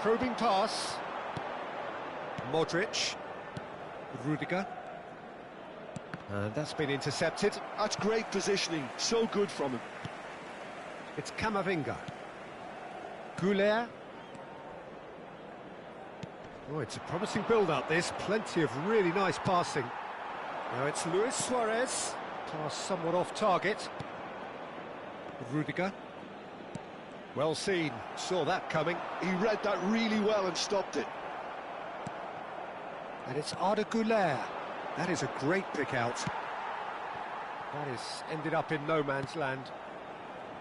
Probing pass. Modric. Rudiger. And that's been intercepted. That's great positioning, so good from him. It's Camavinga. Goulet. Oh, it's a promising build-up, this. Plenty of really nice passing. Now it's Luis Suarez. Pass somewhat off target. Rudiger. Well seen. Saw that coming. He read that really well and stopped it. And it's Arda Güler. That is a great pick out. That is ended up in no man's land.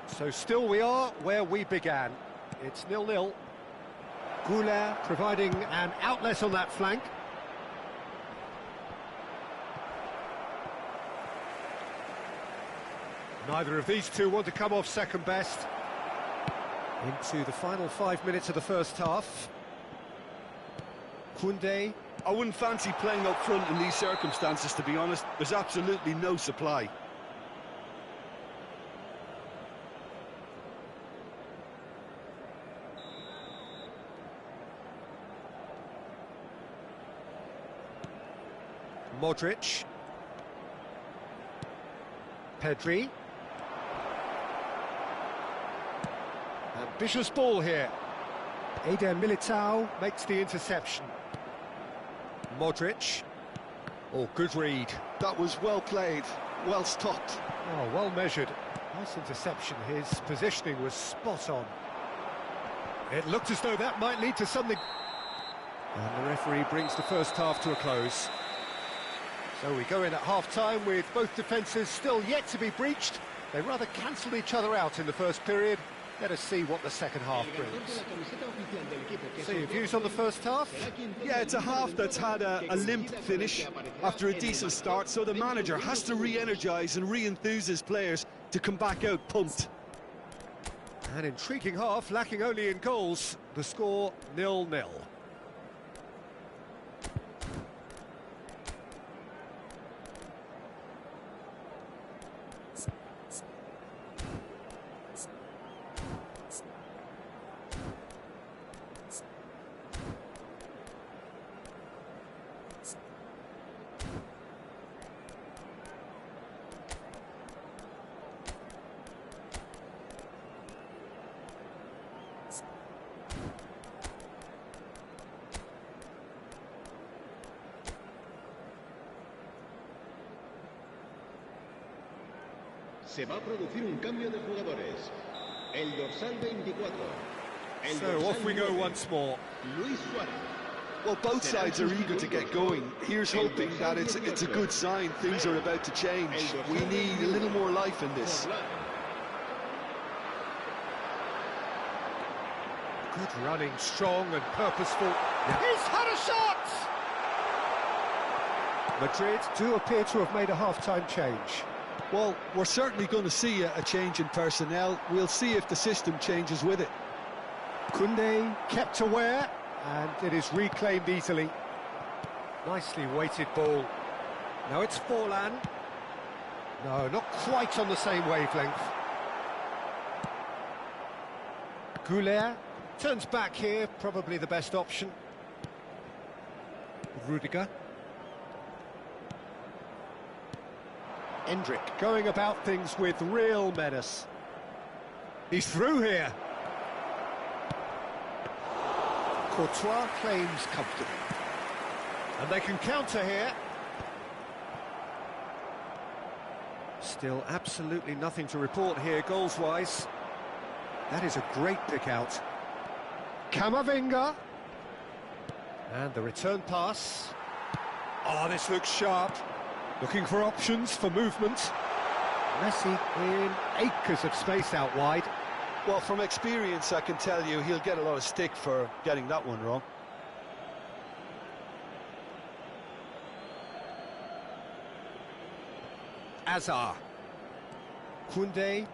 So still we are where we began. It's 0-0. Güler providing an outlet on that flank. Neither of these two want to come off second best. Into the final 5 minutes of the first half. Koundé. I wouldn't fancy playing up front in these circumstances, to be honest. There's absolutely no supply. Modric. Pedri. Ambitious ball here. Eder Militao makes the interception. Modric. Oh, good read. That was well played, well stopped. Oh, well measured. Nice interception. His positioning was spot on. It looked as though that might lead to something. And the referee brings the first half to a close. So we go in at half-time with both defences still yet to be breached. They rather cancelled each other out in the first period. Let us see what the second half brings. So your views on the first half? Yeah, it's a half that's had a limp finish after a decent start, so the manager has to re-energise and re-enthuse his players to come back out pumped. An intriguing half, lacking only in goals. The score 0-0. Se va a producir un cambio de jugadores. El dorsal 24. So off we go once more. Luis Suarez. Well, both sides are eager to get going. Here's hoping that it's a good sign. Things are about to change. We need a little more life in this. Good running, strong and purposeful. He's had a shot! Madrid do appear to have made a half-time change. Well, we're certainly going to see a change in personnel. We'll see if the system changes with it. Koundé kept aware, and it is reclaimed easily. Nicely weighted ball. Now it's Forlan. No, not quite on the same wavelength. Goulet turns back here, probably the best option. Rudiger. Endrick going about things with real menace. He's through here. Courtois claims comfortably. And they can counter here. Still absolutely nothing to report here goals-wise. That is a great pick-out. Camavinga. And the return pass. Oh, this looks sharp. Looking for options for movement. Messi in acres of space out wide. Well, from experience, I can tell you he'll get a lot of stick for getting that one wrong. Azar. Koundé.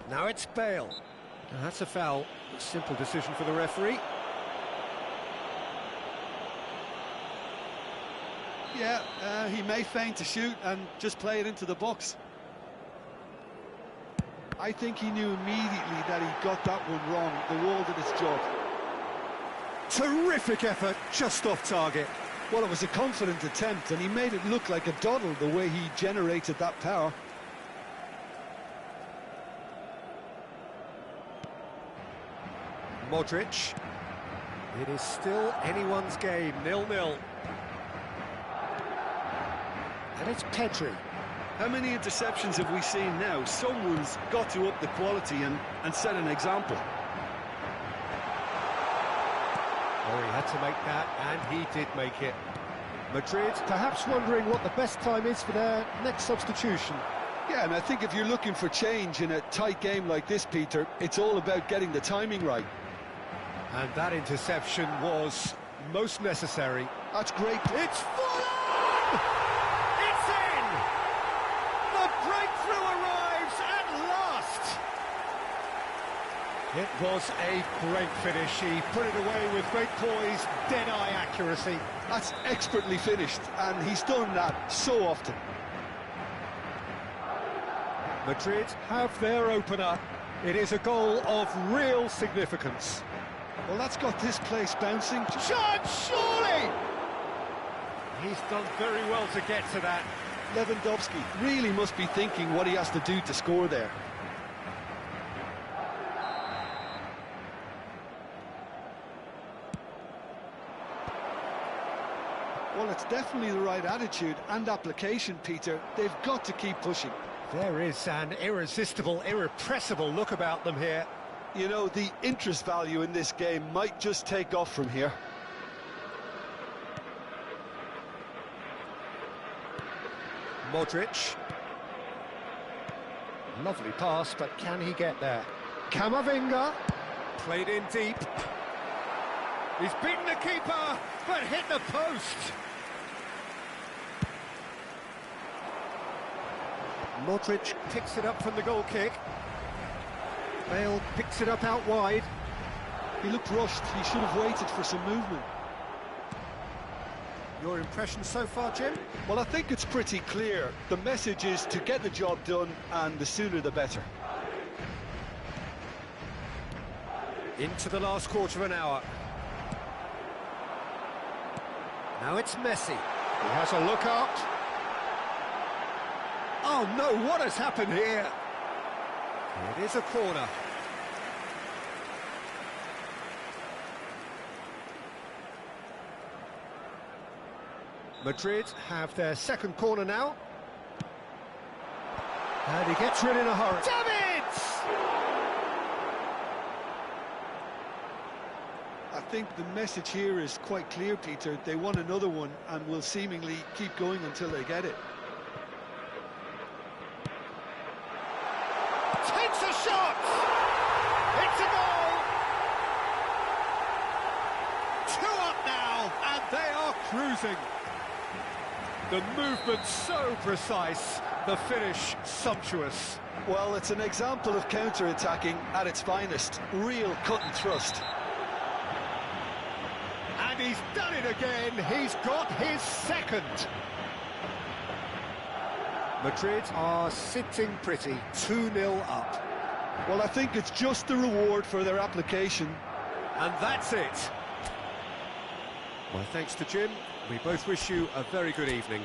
Now it's Bale. Now that's a foul. A simple decision for the referee. Yeah, he may feign to shoot and just play it into the box. I think he knew immediately that he got that one wrong. The wall did its job. Terrific effort, just off target. Well, it was a confident attempt, and he made it look like a doddle the way he generated that power. Modric. It is still anyone's game, 0-0. And it's Pedri. How many interceptions have we seen now? Someone's got to up the quality and set an example. Oh, he had to make that, and he did make it. Madrid perhaps wondering what the best time is for their next substitution. Yeah, and I think if you're looking for change in a tight game like this, Peter, it's all about getting the timing right. And that interception was most necessary. That's great. It's full on! It's in! The breakthrough arrives at last! It was a great finish. He put it away with great poise, dead-eye accuracy. That's expertly finished, and he's done that so often. Madrid have their opener. It is a goal of real significance. Well, that's got this place bouncing. Chance, surely! He's done very well to get to that. Lewandowski really must be thinking what he has to do to score there. Well, it's definitely the right attitude and application, Peter. They've got to keep pushing. There is an irresistible, irrepressible look about them here. You know, the interest value in this game might just take off from here. Modric. Lovely pass, but can he get there? Camavinga. Played in deep. He's beaten the keeper, but hit the post. Modric picks it up from the goal kick. Bale picks it up out wide. He looked rushed. He should have waited for some movement. Your impression so far, Jim? Well, I think it's pretty clear. The message is to get the job done, and the sooner the better. Into the last quarter of an hour. Now it's Messi. He has a look up. Oh no, what has happened here? It is a corner. Madrid have their second corner now. And he gets rid in a hurry. Davids! I think the message here is quite clear, Peter. They want another one and will seemingly keep going until they get it. Takes a shot! It's a goal! 2 up now, and they are cruising. The movement so precise, the finish sumptuous. Well, it's an example of counter-attacking at its finest. Real cut and thrust. And he's done it again. He's got his second. Madrid are sitting pretty, 2-0 up. Well, I think it's just the reward for their application. And that's it. My thanks to Jim. We both wish you a very good evening.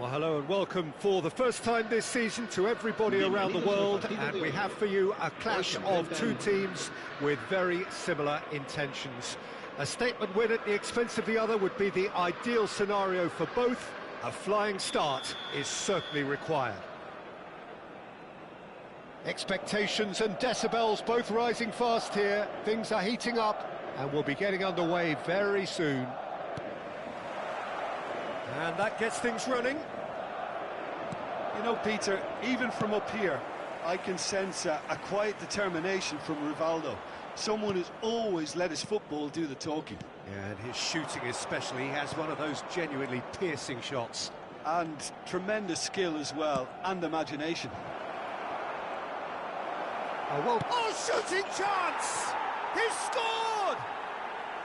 Well, hello and welcome for the first time this season to everybody around the world, and we have for you a clash of two teams with very similar intentions. A statement win at the expense of the other would be the ideal scenario for both. A flying start is certainly required. Expectations and decibels both rising fast here. Things are heating up and we'll be getting underway very soon. And that gets things running. You know, Peter, even from up here, I can sense a quiet determination from Rivaldo. Someone who's always let his football do the talking. Yeah, and his shooting especially, he has one of those genuinely piercing shots. And tremendous skill as well, and imagination. Shooting chance! He's scored!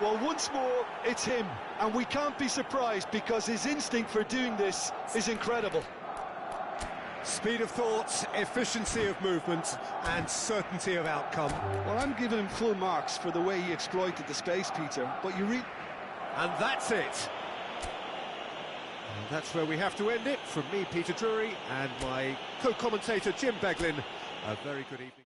Well, once more, it's him, and we can't be surprised because his instinct for doing this is incredible. Speed of thought, efficiency of movement, and certainty of outcome. Well, I'm giving him full marks for the way he exploited the space, Peter, but you read... And that's it. And that's where we have to end it. From me, Peter Drury, and my co-commentator, Jim Beglin. A very good evening.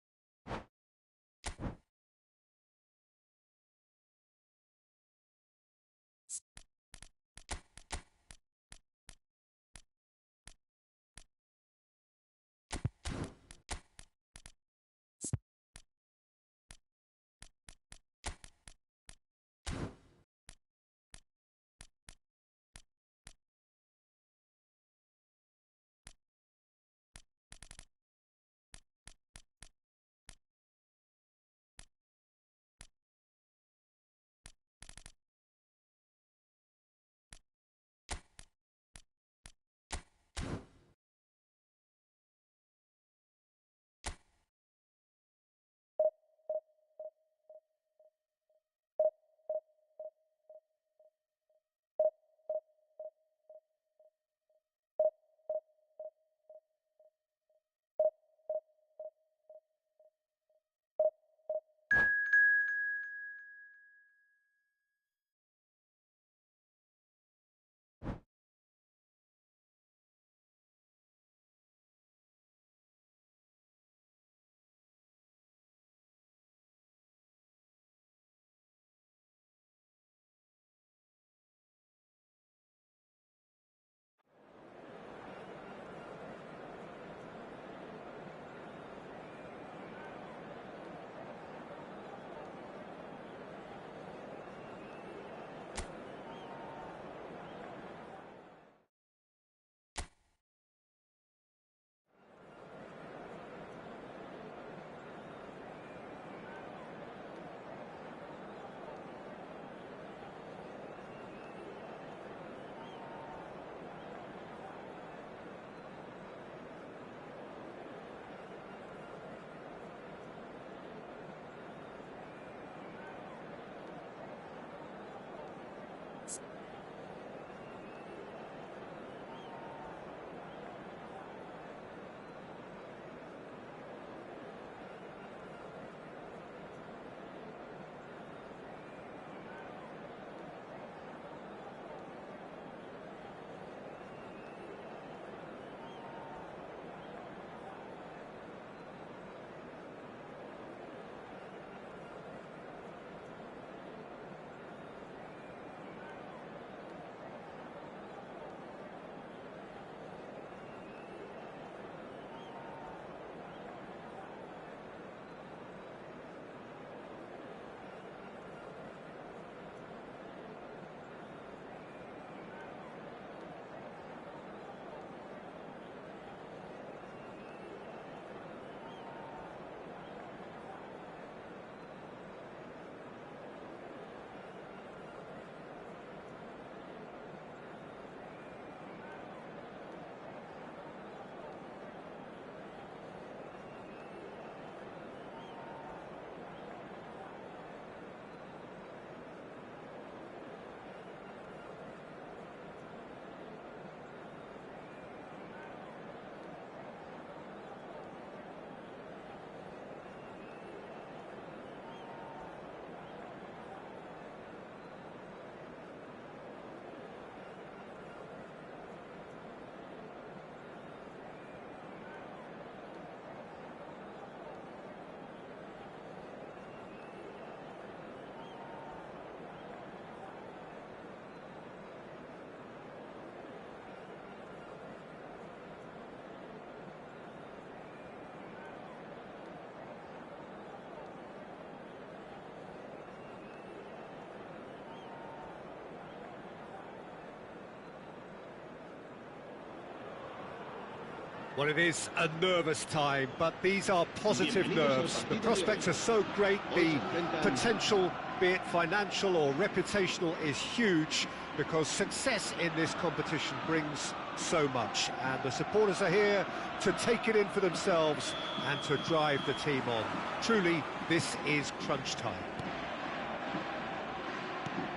Well, it is a nervous time, but these are positive nerves. The prospects are so great, the potential, be it financial or reputational, is huge, because success in this competition brings so much, and the supporters are here to take it in for themselves and to drive the team on. Truly, this is crunch time.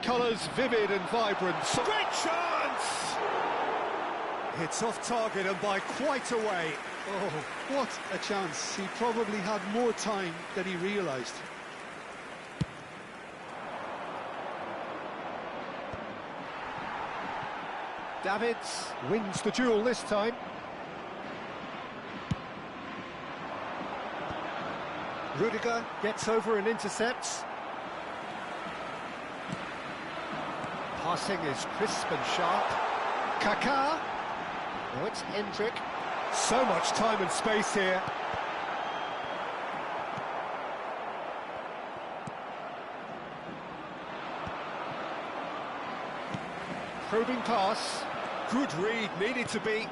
Colours vivid and vibrant. Great chance! It's off target and by quite a way. Oh, what a chance. He probably had more time than he realised. Davids wins the duel this time. Rudiger gets over and intercepts. Passing is crisp and sharp. Kaká. Oh, it's Hendrick. So much time and space here. Probing pass. Good read, needed to be.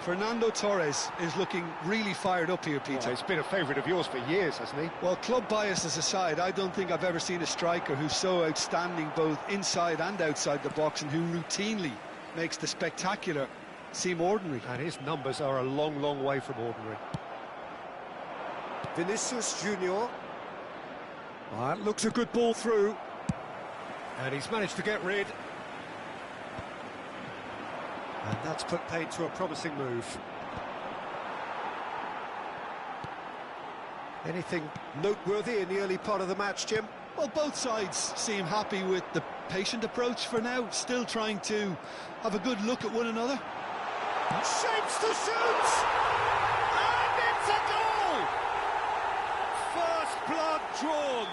Fernando Torres is looking really fired up here, Peter. Oh, he's been a favourite of yours for years, hasn't he? Well, club biases aside, I don't think I've ever seen a striker who's so outstanding both inside and outside the box, and who routinely makes the spectacular seem ordinary. And his numbers are a long, long way from ordinary. Vinicius Junior. That looks a good ball through. And he's managed to get rid. And that's put paid to a promising move. Anything noteworthy in the early part of the match, Jim? Well, both sides seem happy with the patient approach for now, still trying to have a good look at one another. Shapes to shoot! And it's a goal! First blood drawn.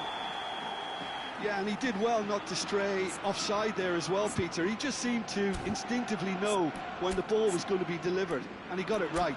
Yeah, and he did well not to stray offside there as well, Peter. He just seemed to instinctively know when the ball was going to be delivered, and he got it right.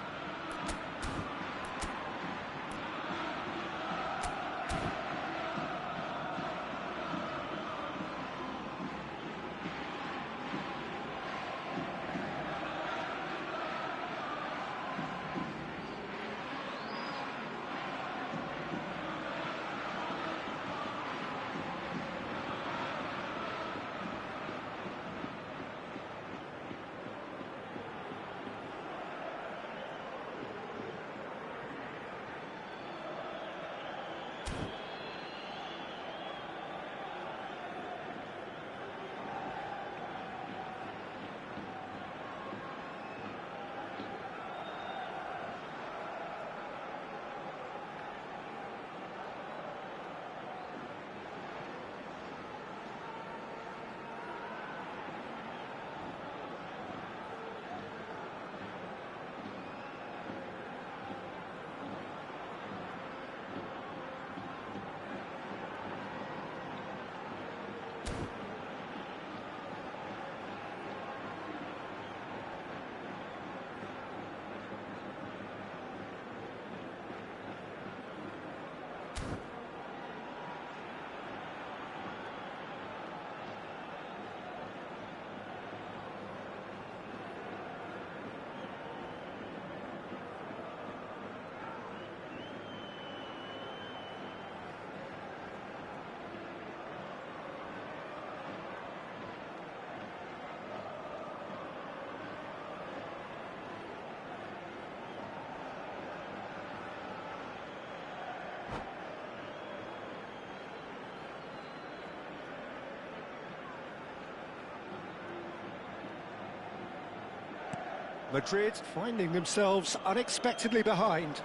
Madrid finding themselves unexpectedly behind.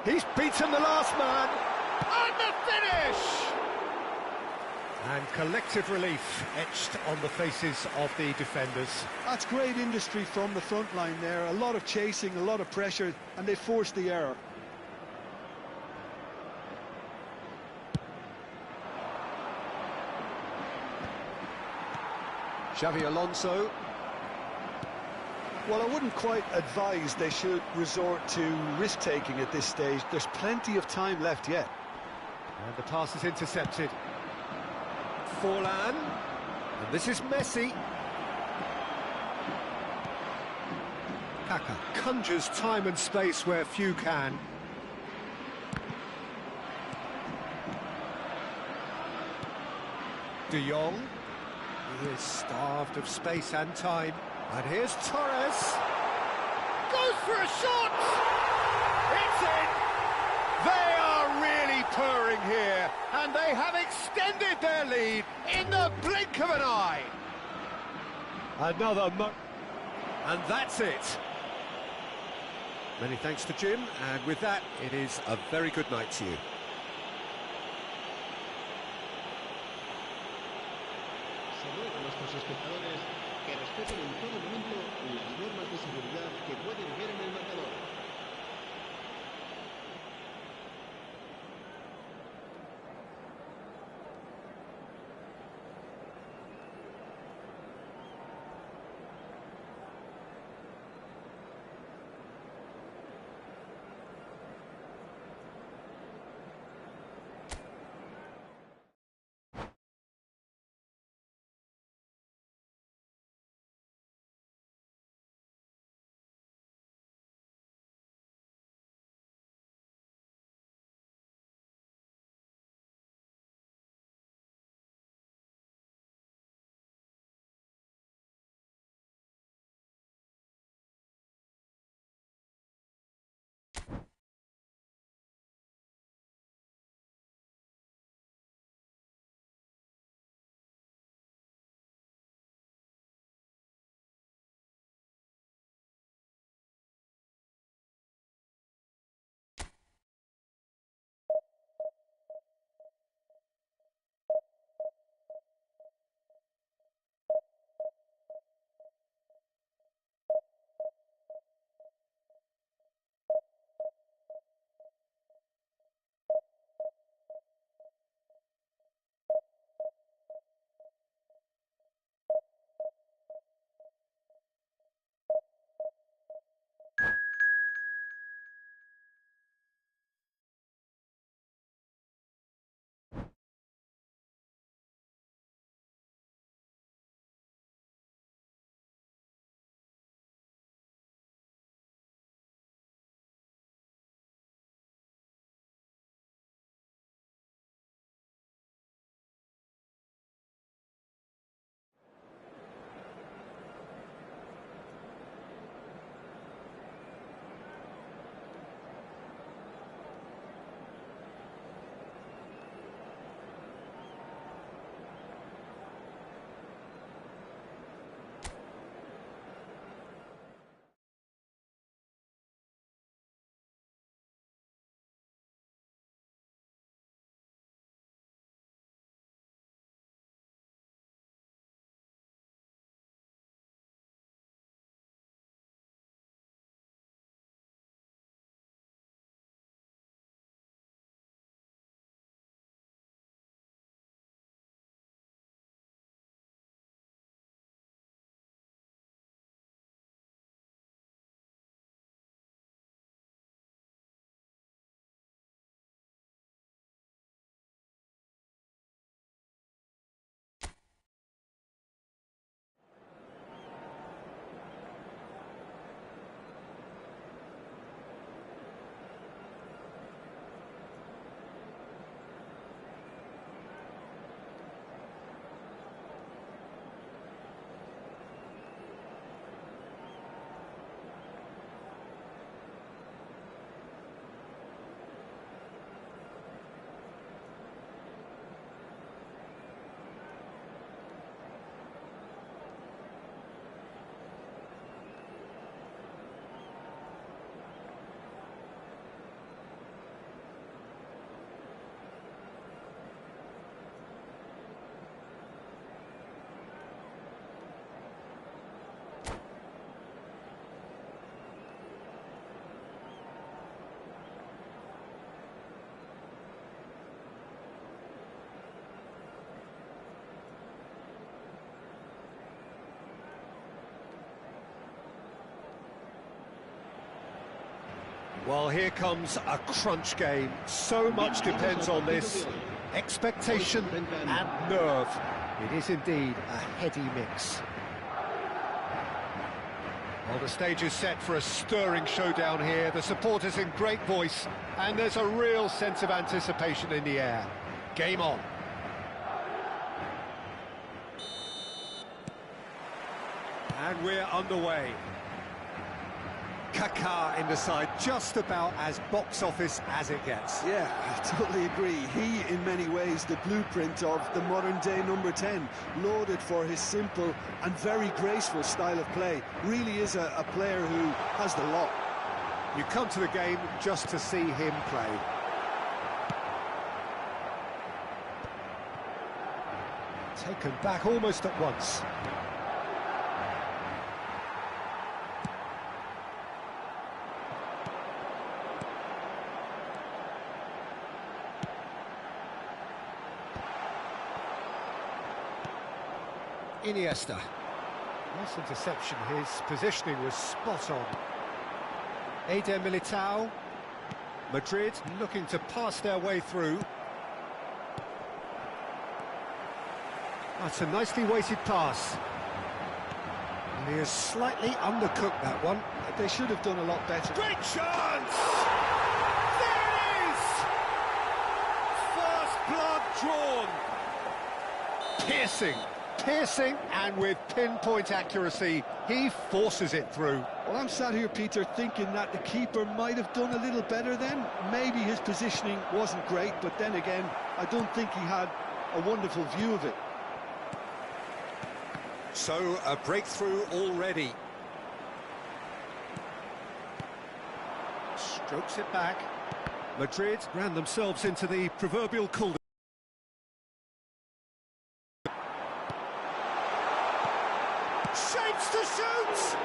He's beaten the last man, and the finish! And collective relief etched on the faces of the defenders. That's great industry from the front line there. A lot of chasing, a lot of pressure, and they forced the error. Xavi Alonso. Well, I wouldn't quite advise they should resort to risk-taking at this stage. There's plenty of time left yet. And the pass is intercepted. Forlan. And this is Messi. attacker. Conjures time and space where few can. De Jong. He is starved of space and time. And here's Torres. Goes for a shot! It's in! They are really purring here, and they have extended their lead in the blink of an eye. And that's it. Many thanks to Jim, and with that, it is a very good night to you. Se ruega a nuestros espectadores que respeten en todo momento las normas de seguridad que pueden ver en el marcador. Well, here comes a crunch game. So much depends on this. Expectation and nerve. It is indeed a heady mix. Well, the stage is set for a stirring showdown here. The supporters in great voice, and there's a real sense of anticipation in the air. Game on. And we're underway. Kaká in the side, just about as box office as it gets. Yeah, I totally agree. He, in many ways, the blueprint of the modern-day number 10, lauded for his simple and very graceful style of play. Really is a player who has the lot. You come to the game just to see him play. Taken back almost at once. Iniesta. Nice interception, his positioning was spot on. Eder Militao. Madrid looking to pass their way through. That's a nicely weighted pass. And he has slightly undercooked that one. They should have done a lot better. Great chance! There it is! First blood drawn. Piercing, and with pinpoint accuracy, he forces it through. Well, I'm sat here, Peter, thinking that the keeper might have done a little better then. Maybe his positioning wasn't great, but then again, I don't think he had a wonderful view of it. So, a breakthrough already. Strokes it back. Madrid ran themselves into the proverbial cul-de-sac. Shapes to shoot!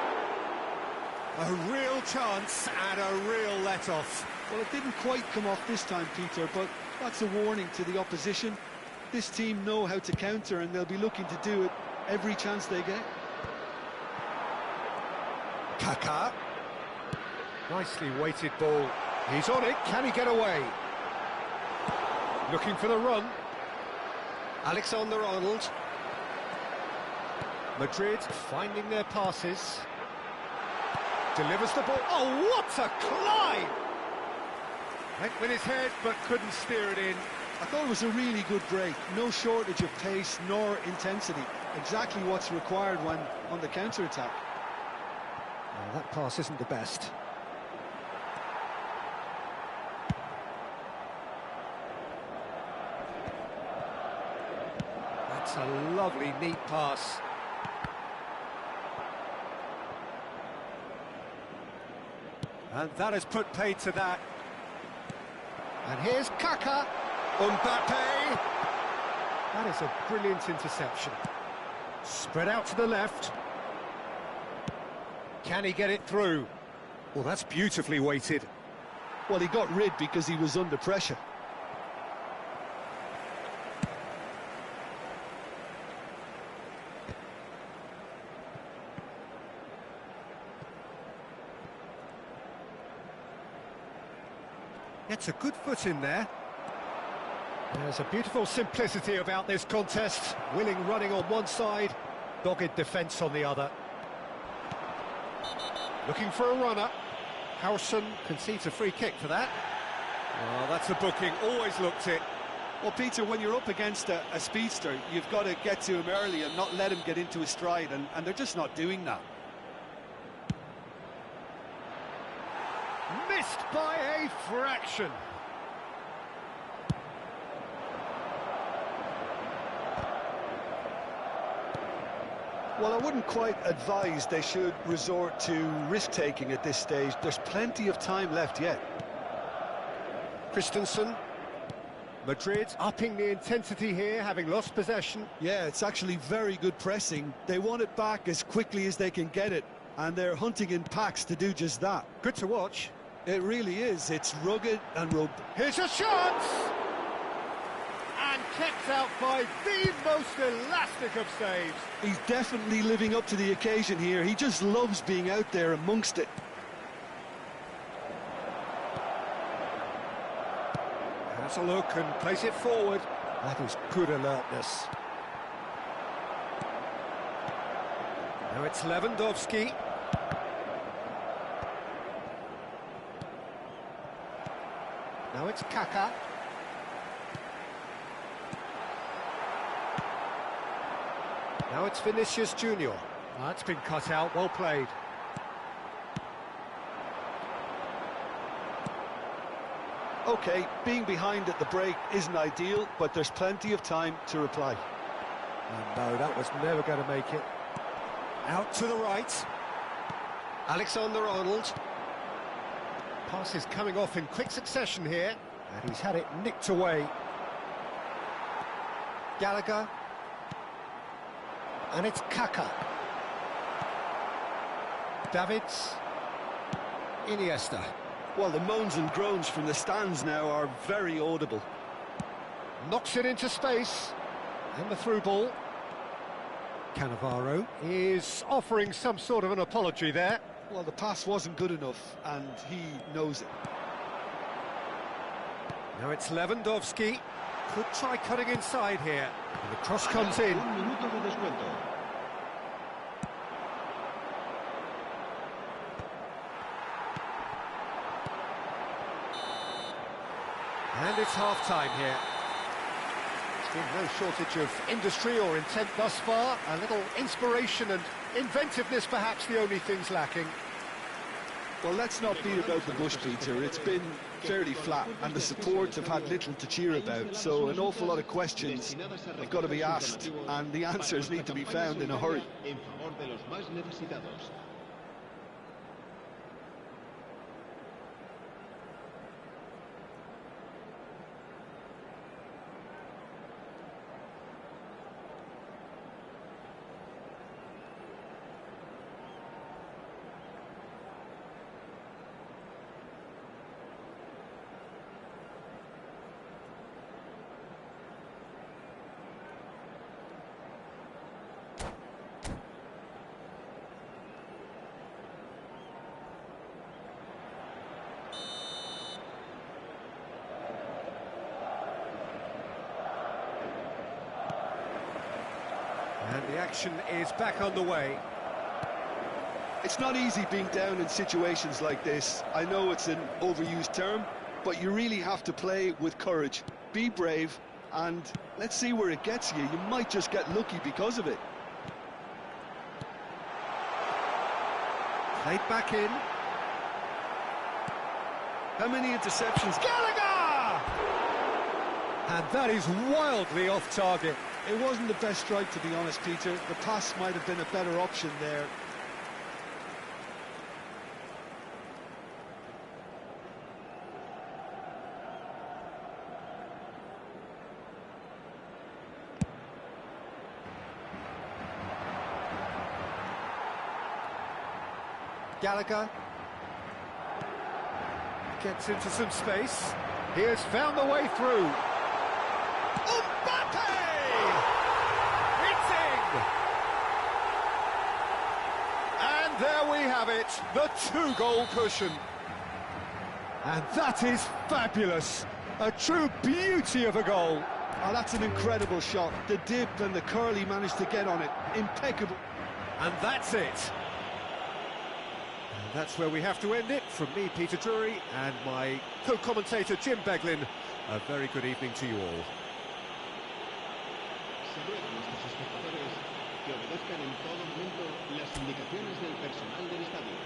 A real chance and a real let-off. Well, it didn't quite come off this time, Peter, but that's a warning to the opposition. This team know how to counter, and they'll be looking to do it every chance they get. Kaká. Nicely weighted ball. He's on it. Can he get away? Looking for the run. Alexander-Arnold. Madrid finding their passes. Delivers the ball. Oh, what a climb! Went with his head, but couldn't steer it in. I thought it was a really good break. No shortage of pace nor intensity. Exactly what's required when on the counter-attack. Well, that pass isn't the best. That's a lovely, neat pass. And that has put paid to that. And here's Kaká. Mbappe. That is a brilliant interception. Spread out to the left. Can he get it through? Well, that's beautifully weighted. Well, he got rid because he was under pressure. Gets a good foot in there. There's a beautiful simplicity about this contest. Willing running on one side, dogged defence on the other. Looking for a runner. Howson concedes a free kick for that. Well, that's a booking, always looked it. Well, Peter, when you're up against a speedster, you've got to get to him early and not let him get into a stride, and they're just not doing that. Missed by a fraction. Well, I wouldn't quite advise they should resort to risk-taking at this stage. There's plenty of time left yet. Christensen. Madrid upping the intensity here, having lost possession. Yeah, it's actually very good pressing. They want it back as quickly as they can get it, and they're hunting in packs to do just that. Good to watch. It really is. It's rugged and rugged. Here's a chance! And kept out by the most elastic of saves. He's definitely living up to the occasion here. He just loves being out there amongst it. Has a look and plays it forward. That is good alertness. Now it's Lewandowski. Now it's Kaka. Now it's Vinicius Junior. That's been cut out, well played. OK, being behind at the break isn't ideal, but there's plenty of time to reply. And no, that was never going to make it. Out to the right. Alexander-Arnold. Pass is coming off in quick succession here, and he's had it nicked away. Gallagher. And it's Kaka. Davids. Iniesta. Well, the moans and groans from the stands now are very audible. Knocks it into space. And the through ball. Cannavaro is offering some sort of an apology there. Well, the pass wasn't good enough, and he knows it. Now it's Lewandowski. Could try cutting inside here. And the cross comes in. Un minuto de descuento. And it's half-time here. There's been no shortage of industry or intent thus far. A little inspiration and inventiveness, perhaps the only things lacking. Well, let's not beat about the bush, Peter. It's been fairly flat, and the supports have had little to cheer about, so an awful lot of questions have got to be asked, and the answers need to be found in a hurry. En favor de los más necesitados. And the action is back on the way. It's not easy being down in situations like this. I know it's an overused term, but you really have to play with courage. Be brave, and let's see where it gets you. You might just get lucky because of it. Played back in. How many interceptions? Gallagher! And that is wildly off target. It wasn't the best strike, to be honest, Peter. The pass might have been a better option there. Gallagher gets into some space. He has found the way through. And there we have it, the two-goal cushion. And that is fabulous. A true beauty of a goal. Oh, that's an incredible shot. The dip and the curl he managed to get on it. Impeccable. And that's it. And that's where we have to end it. From me, Peter Drury, and my co-commentator, Jim Beglin. A very good evening to you all. Se ruega a nuestros espectadores que obedezcan en todo momento las indicaciones del personal del estadio.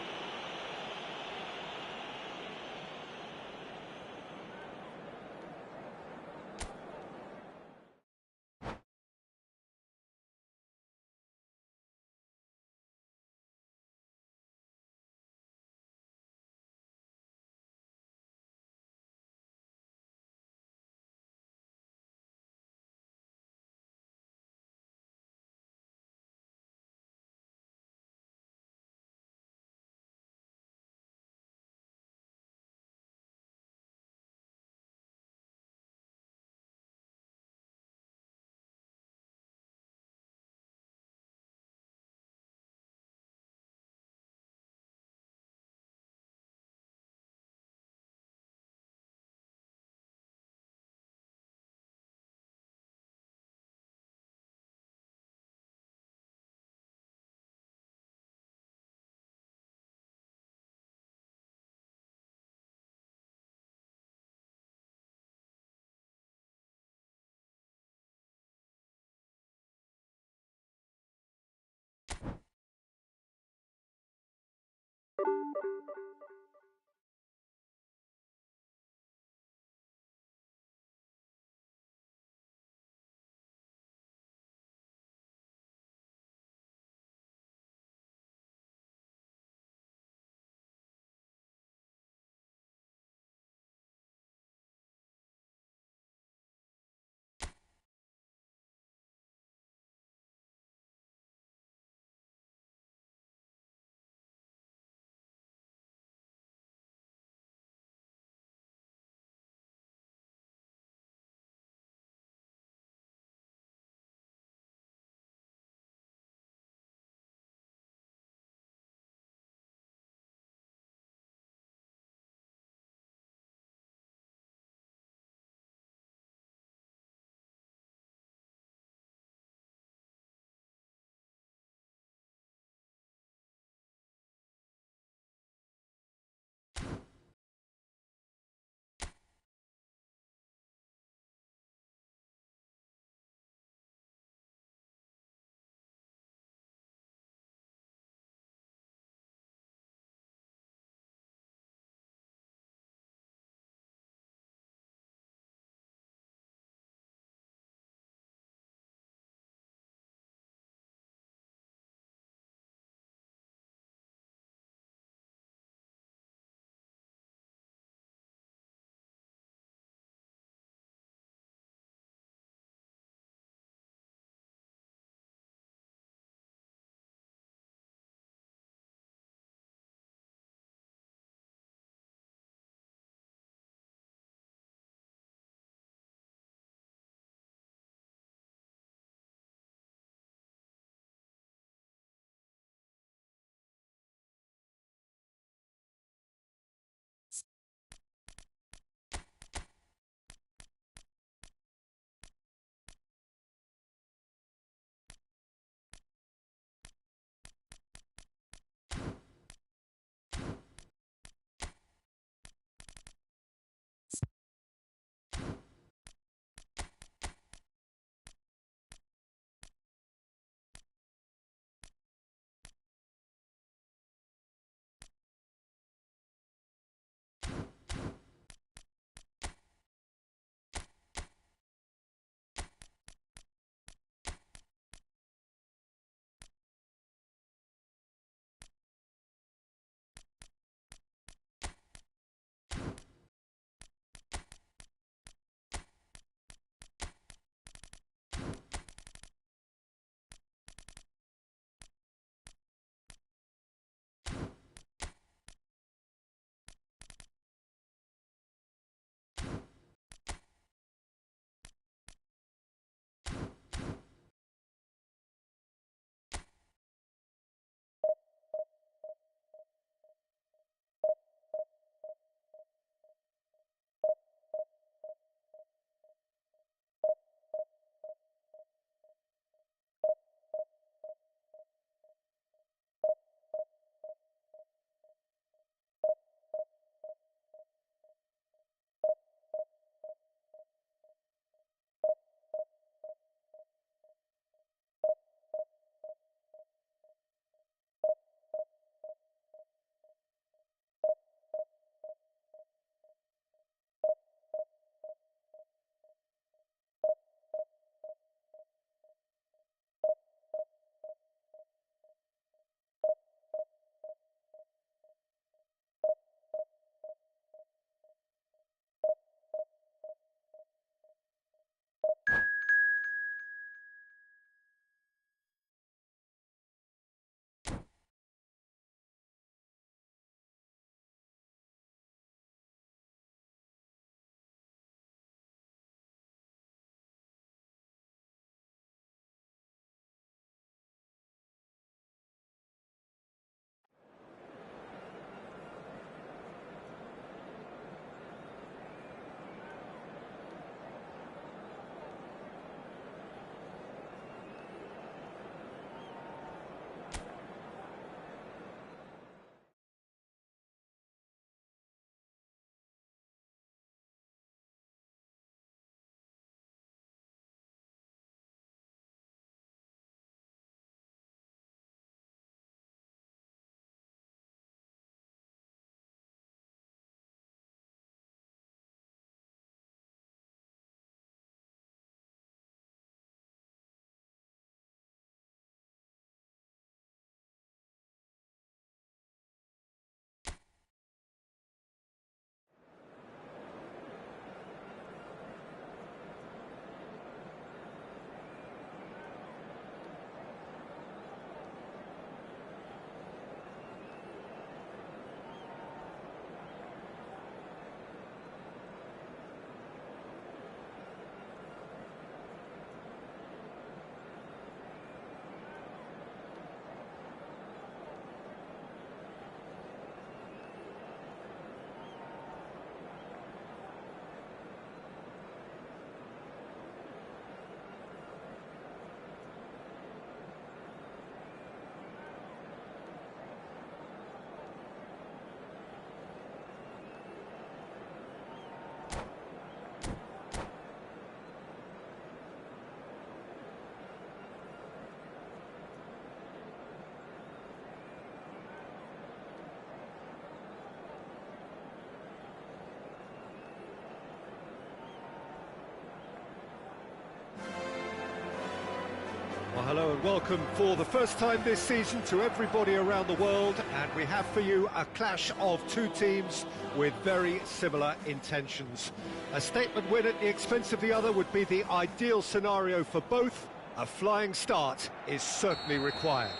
Hello and welcome for the first time this season to everybody around the world, and we have for you a clash of two teams with very similar intentions. A statement win at the expense of the other would be the ideal scenario for both. A flying start is certainly required.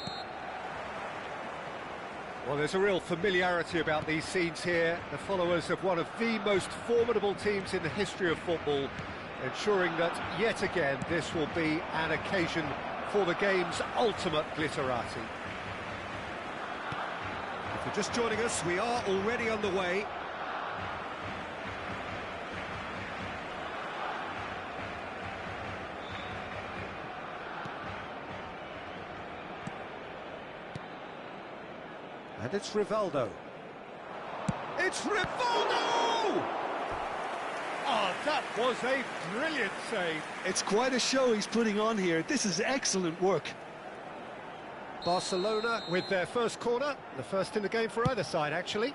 Well, there's a real familiarity about these scenes here. The followers of one of the most formidable teams in the history of football, ensuring that yet again this will be an occasion for the game's ultimate glitterati. If you're just joining us, we are already underway. And it's Rivaldo. It's Rivaldo! Oh, that was a brilliant save. It's quite a show he's putting on here. This is excellent work. Barcelona with their first corner, the first in the game for either side, actually.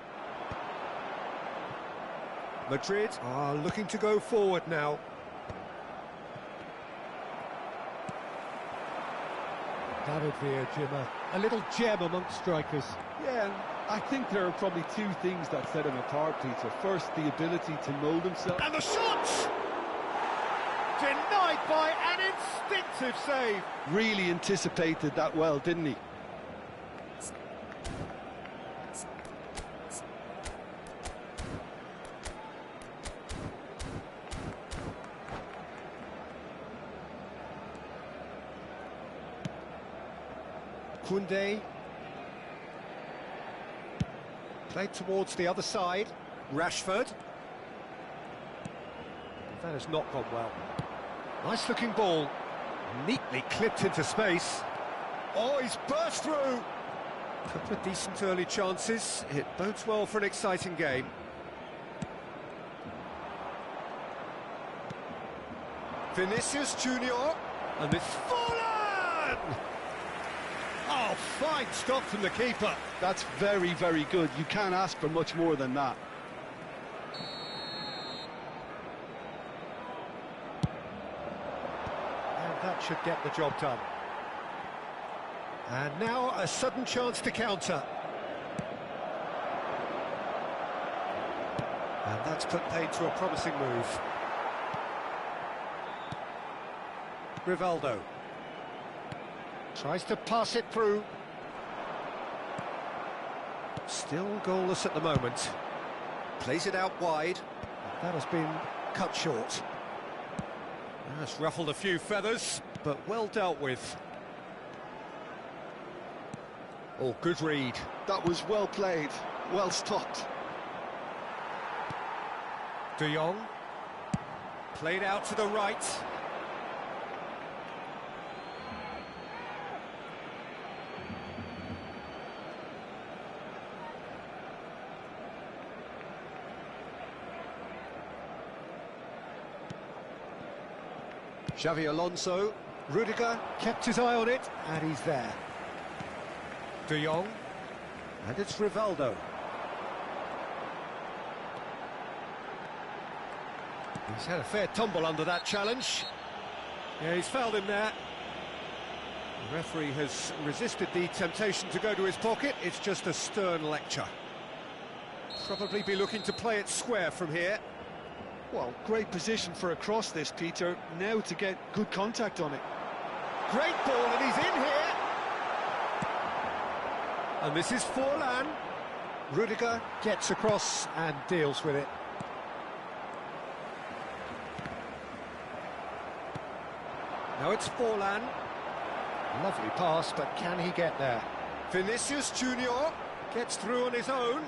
Madrid are looking to go forward now. David Villa, Jimmer, a little gem amongst strikers. Yeah, and I think there are probably two things that set him apart, Peter. First, the ability to mould himself. And the shot! Denied by an instinctive save. Really anticipated that well, didn't he? Koundé. Played towards the other side. Rashford. That has not gone well. Nice looking ball. Neatly clipped into space. Oh, he's burst through. Couple of decent early chances. It bodes well for an exciting game. Vinicius Junior. And it's fallen! Oh, fine stop from the keeper. That's very, very good. You can't ask for much more than that. And that should get the job done. And now a sudden chance to counter. And that's put paid to a promising move. Rivaldo. Tries to pass it through. Still goalless at the moment. Plays it out wide. That has been cut short. That's ruffled a few feathers, but well dealt with. Oh, good read. That was well played, well stopped. De Jong. Played out to the right. Xavi Alonso, Rudiger kept his eye on it, and he's there. De Jong, and it's Rivaldo. He's had a fair tumble under that challenge. Yeah, he's fouled him there. The referee has resisted the temptation to go to his pocket. It's just a stern lecture. Probably be looking to play it square from here. Well, great position for a cross this, Peter. Now to get good contact on it. Great ball, and he's in here. And this is Forlan. Rudiger gets across and deals with it. Now it's Forlan. Lovely pass, but can he get there? Vinicius Junior gets through on his own.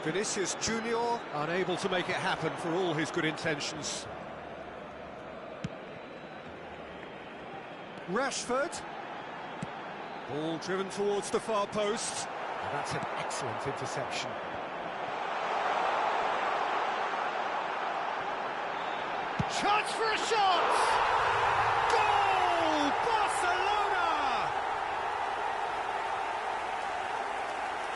Vinicius Junior unable to make it happen for all his good intentions. Rashford. Ball driven towards the far post. And that's an excellent interception. Chance for a shot! Goal! Barcelona!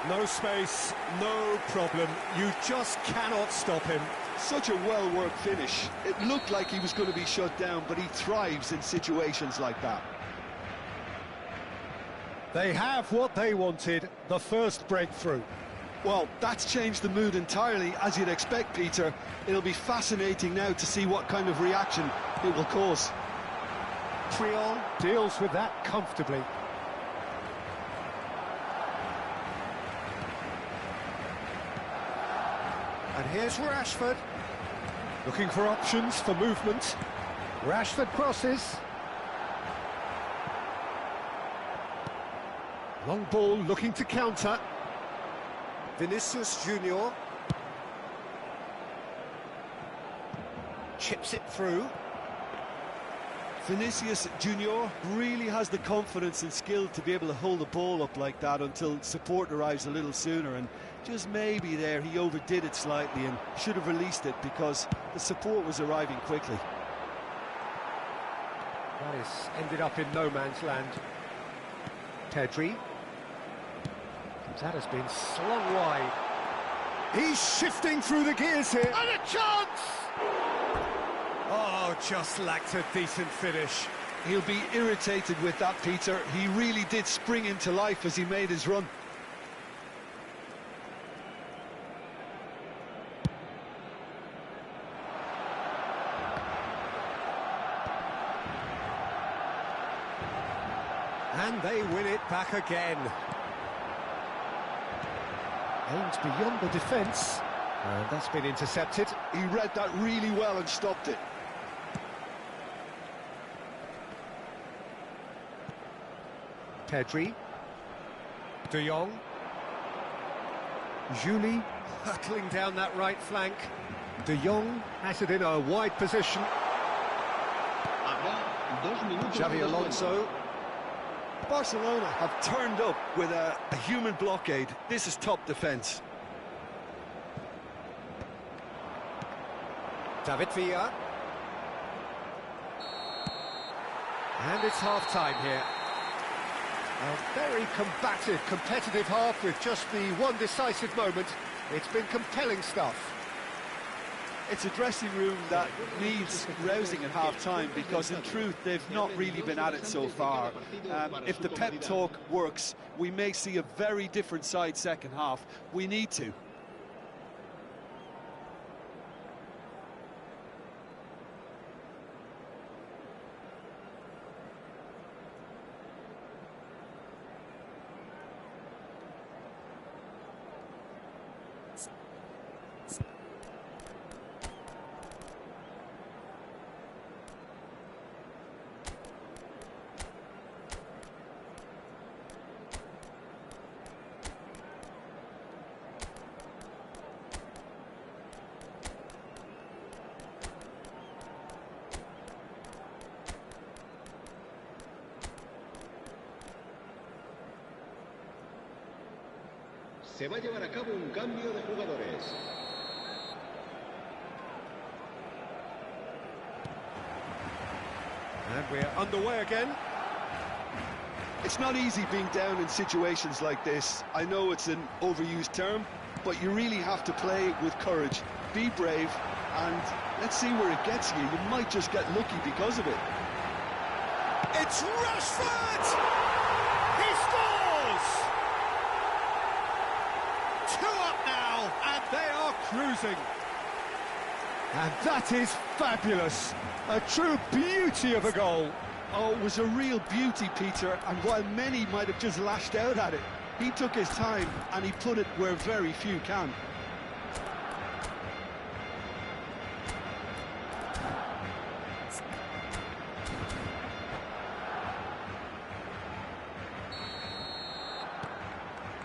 No space, no problem. You just cannot stop him. Such a well-worked finish. It looked like he was going to be shut down, but he thrives in situations like that. They have what they wanted, the first breakthrough. Well, that's changed the mood entirely, as you'd expect, Peter. It'll be fascinating now to see what kind of reaction it will cause. Triol deals with that comfortably. And here's Rashford. Looking for options for movement. Rashford crosses. Long ball looking to counter. Vinicius Junior chips it through. Vinicius Junior really has the confidence and skill to be able to hold the ball up like that until support arrives a little sooner, and just maybe there he overdid it slightly and should have released it because the support was arriving quickly. That is ended up in no man's land. Pedri. That has been slung wide. He's shifting through the gears here. And a chance! Oh, just lacked a decent finish. He'll be irritated with that, Peter. He really did spring into life as he made his run. And they win it back again. Aimed beyond the defence, and that's been intercepted. He read that really well and stopped it. Pedri. De Jong. Juli hurtling down that right flank. De Jong has it in a wide position. Xavi Alonso. Barcelona have turned up with a human blockade. This is top defence. David Villa. And it's half-time here. A very combative, competitive half with just the one decisive moment. It's been compelling stuff. It's a dressing room that needs rousing at half-time because, in truth, they've not really been at it so far. If the pep talk works, we may see a very different side second half. We need to. Se va a llevar a cabo un cambio de jugadores. And we're underway again. It's not easy being down in situations like this. I know it's an overused term, but you really have to play with courage. Be brave, and let's see where it gets you. You might just get lucky because of it. It's Rashford! He scores! 2 up now, and they are cruising. And that is fabulous. A true beauty of a goal. Oh, it was a real beauty, Peter, and while many might have just lashed out at it, he took his time and he put it where very few can.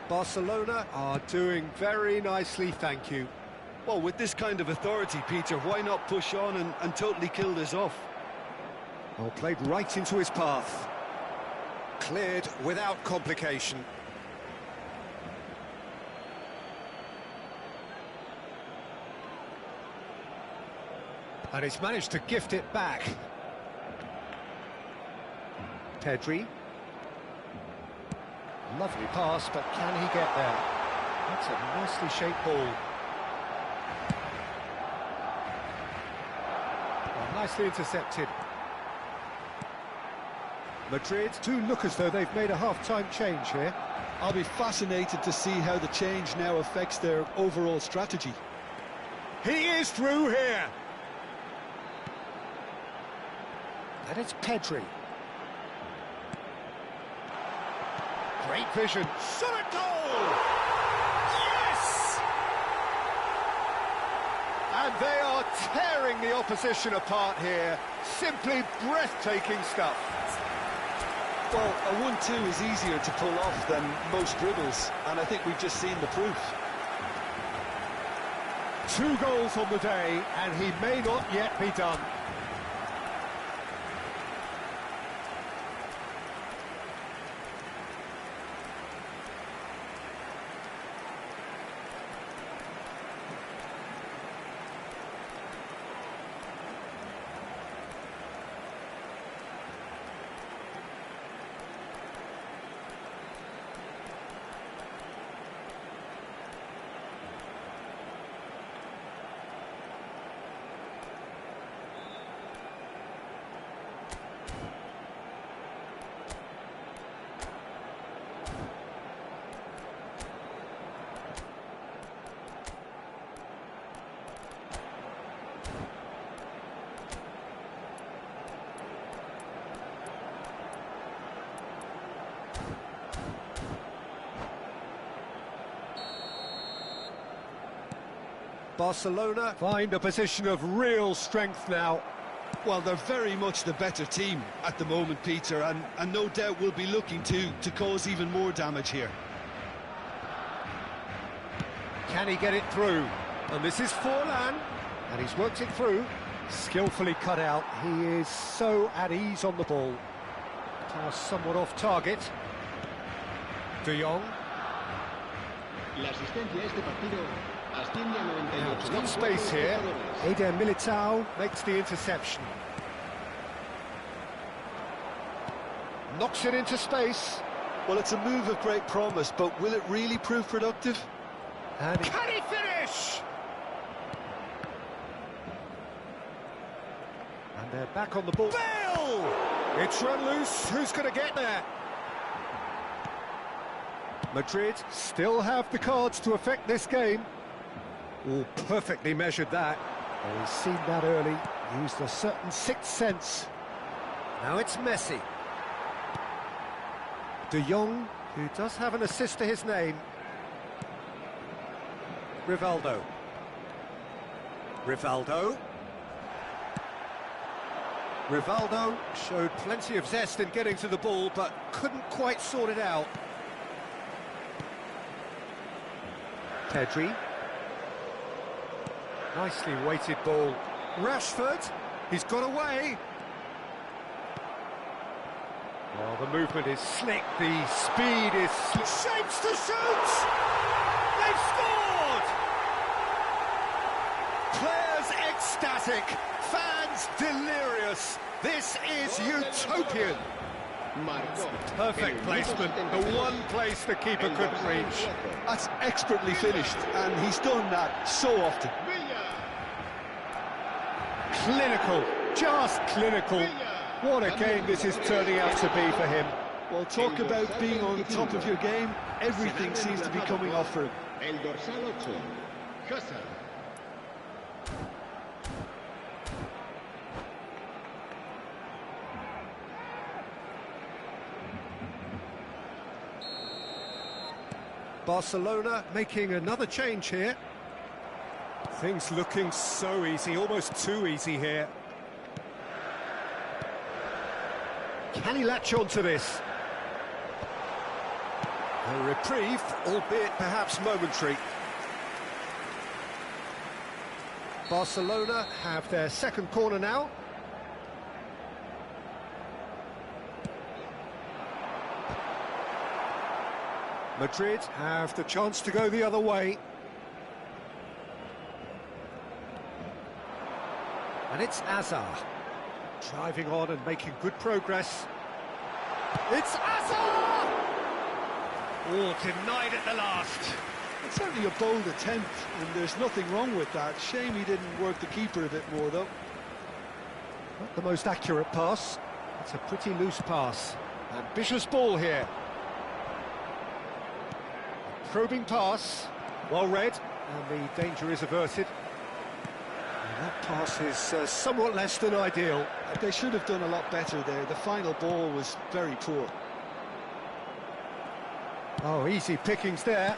Barcelona are doing very nicely, thank you. Well, with this kind of authority, Peter, why not push on and totally kill this off? Well, played right into his path. Cleared without complication. And he's managed to gift it back. Pedri. Lovely pass, but can he get there? That's a nicely shaped ball. Well, nicely intercepted. Madrid do look as though they've made a half-time change here. I'll be fascinated to see how the change now affects their overall strategy. He is through here. And it's Pedri. Great vision. Shot at goal! Yes! And they are tearing the opposition apart here. Simply breathtaking stuff. Well, a 1-2 is easier to pull off than most dribbles, and I think we've just seen the proof. 2 goals on the day, and he may not yet be done. Barcelona find a position of real strength now. Well, they're very much the better team at the moment, Peter, and no doubt will be looking to cause even more damage here. Can he get it through? And this is Forlan, and he's worked it through. Skillfully cut out. He is so at ease on the ball. Pass somewhat off target. De Jong. La asistencia a este partido asciende a Now, he's got 98.000 space here. Eder Militao makes the interception. Knocks it into space. Well, it's a move of great promise, but will it really prove productive? And can he finish? And they're back on the ball. Bale! It's run loose. Who's going to get there? Madrid still have the cards to affect this game. Oh, perfectly measured that. Oh, he's seen that early. Used a certain sixth sense. Now it's Messi. De Jong, who does have an assist to his name. Rivaldo. Rivaldo showed plenty of zest in getting to the ball, but couldn't quite sort it out. Pedri. Nicely weighted ball. Rashford, he's got away. Well, the movement is slick, the speed is shapes to shoot! They've scored! Players ecstatic, fans delirious. This is utopian. Perfect placement, the one place the keeper couldn't reach. That's expertly finished, and he's done that so often. Clinical, just clinical. What a game this is turning out to be for him. Well, talk about being on top of your game. Everything seems to be coming off for him. El dorsal 8, Hazard. Barcelona making another change here. Things looking so easy, almost too easy here. Can he latch on to this? A reprieve, albeit perhaps momentary. Barcelona have their second corner now. Madrid have the chance to go the other way. And it's Hazard, driving on and making good progress. It's Hazard! Oh, denied at the last. It's certainly a bold attempt, and there's nothing wrong with that. Shame he didn't work the keeper a bit more, though. Not the most accurate pass. It's a pretty loose pass. Ambitious ball here. Probing pass. Well read, and the danger is averted. And that pass is somewhat less than ideal. They should have done a lot better there. The final ball was very poor. Oh, easy pickings there.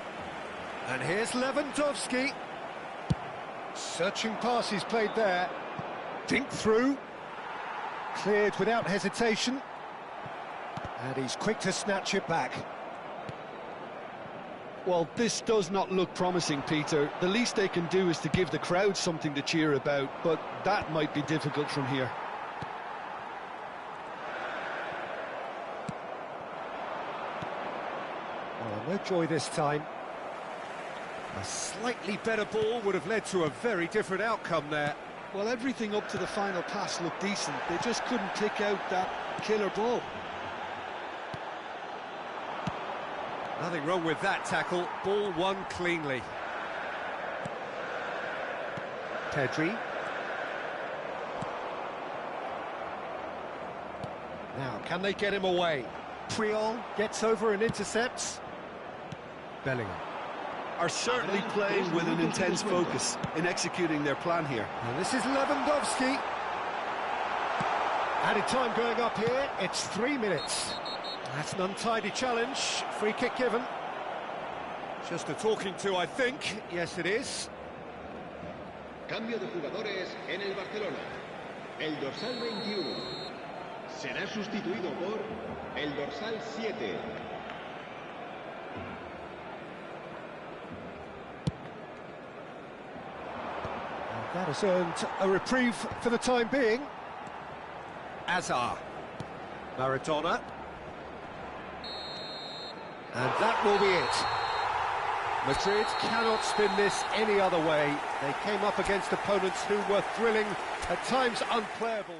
And here's Lewandowski. Searching passes played there. Dink through. Cleared without hesitation. And he's quick to snatch it back. Well, this does not look promising, Peter. The least they can do is to give the crowd something to cheer about, but that might be difficult from here. Oh, no joy this time. A slightly better ball would have led to a very different outcome there. Well, everything up to the final pass looked decent. They just couldn't pick out that killer ball. Nothing wrong with that tackle. Ball won cleanly. Pedri. Now, can they get him away? Puyol gets over and intercepts. Bellingham. Are certainly playing with an intense focus in executing their plan here. And this is Lewandowski. Added time going up here. It's 3 minutes. That's an untidy challenge. Free kick given. Just a talking to, I think. Yes, it is. Cambio de jugadores en el Barcelona. El dorsal 21 será sustituido por el dorsal 7. That has earned a reprieve for the time being. Azar. Maradona. And that will be it. Madrid cannot spin this any other way. They came up against opponents who were thrilling, at times unplayable.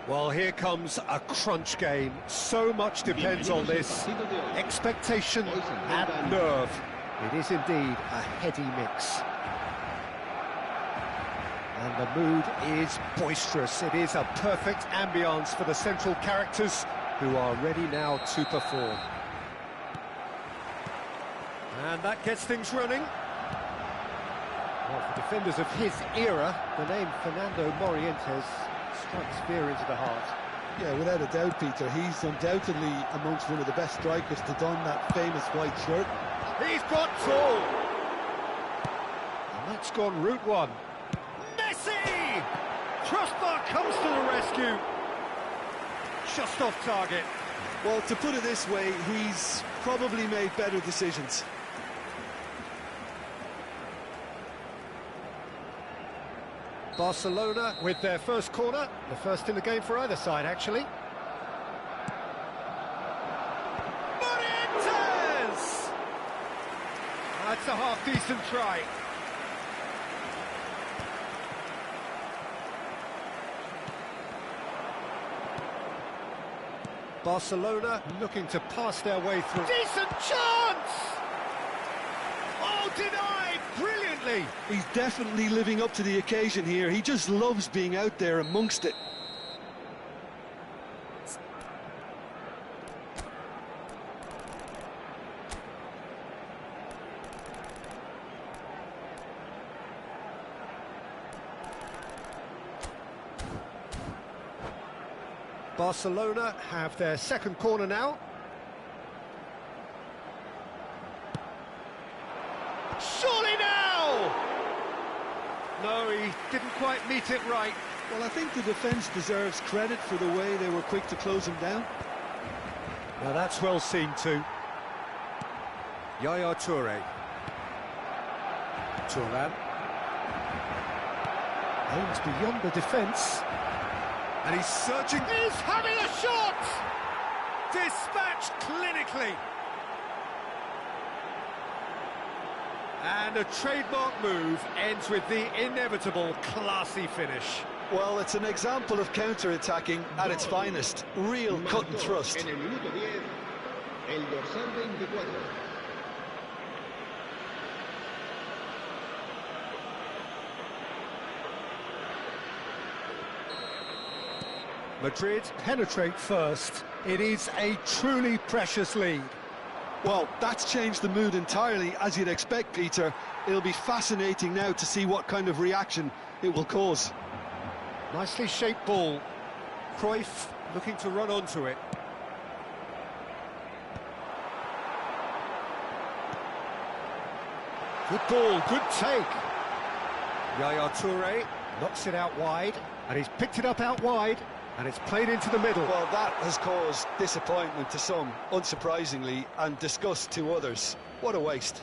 Well, here comes a crunch game. So much depends on this. Expectation and nerve. It is indeed a heady mix. And the mood is boisterous. It is a perfect ambience for the central characters who are ready now to perform. And that gets things running. Well, for defenders of his era, the name Fernando Morientes strikes fear into the heart. Yeah, without a doubt, Peter. He's undoubtedly amongst one of the best strikers to don that famous white shirt. He's got tall! And that's gone route one. Messi! Crossbar comes to the rescue. Just off target. Well, to put it this way, he's probably made better decisions. Barcelona with their first corner, the first in the game for either side, actually. Morientes! That's a half-decent try. Barcelona looking to pass their way through. Decent chance! Oh, denied brilliantly! He's definitely living up to the occasion here. He just loves being out there amongst it. Barcelona have their second corner now. Surely now! No, he didn't quite meet it right. Well, I think the defence deserves credit for the way they were quick to close him down. Now that's well seen too. Yaya Toure. Thuram. Aims beyond the defence. And he's searching. He's having a shot! Dispatched clinically. And a trademark move ends with the inevitable classy finish. Well, it's an example of counter-attacking at its finest. Real cut and thrust. En el minuto 10, el dorsal 24. Madrid penetrate first. It is a truly precious lead. Well, that's changed the mood entirely, as you'd expect, Peter. It'll be fascinating now to see what kind of reaction it will cause. Nicely shaped ball. Cruyff looking to run onto it. Good ball, good take. Yaya Toure knocks it out wide, and he's picked it up out wide, and it's played into the middle. Well, that has caused disappointment to some, unsurprisingly, and disgust to others. What a waste.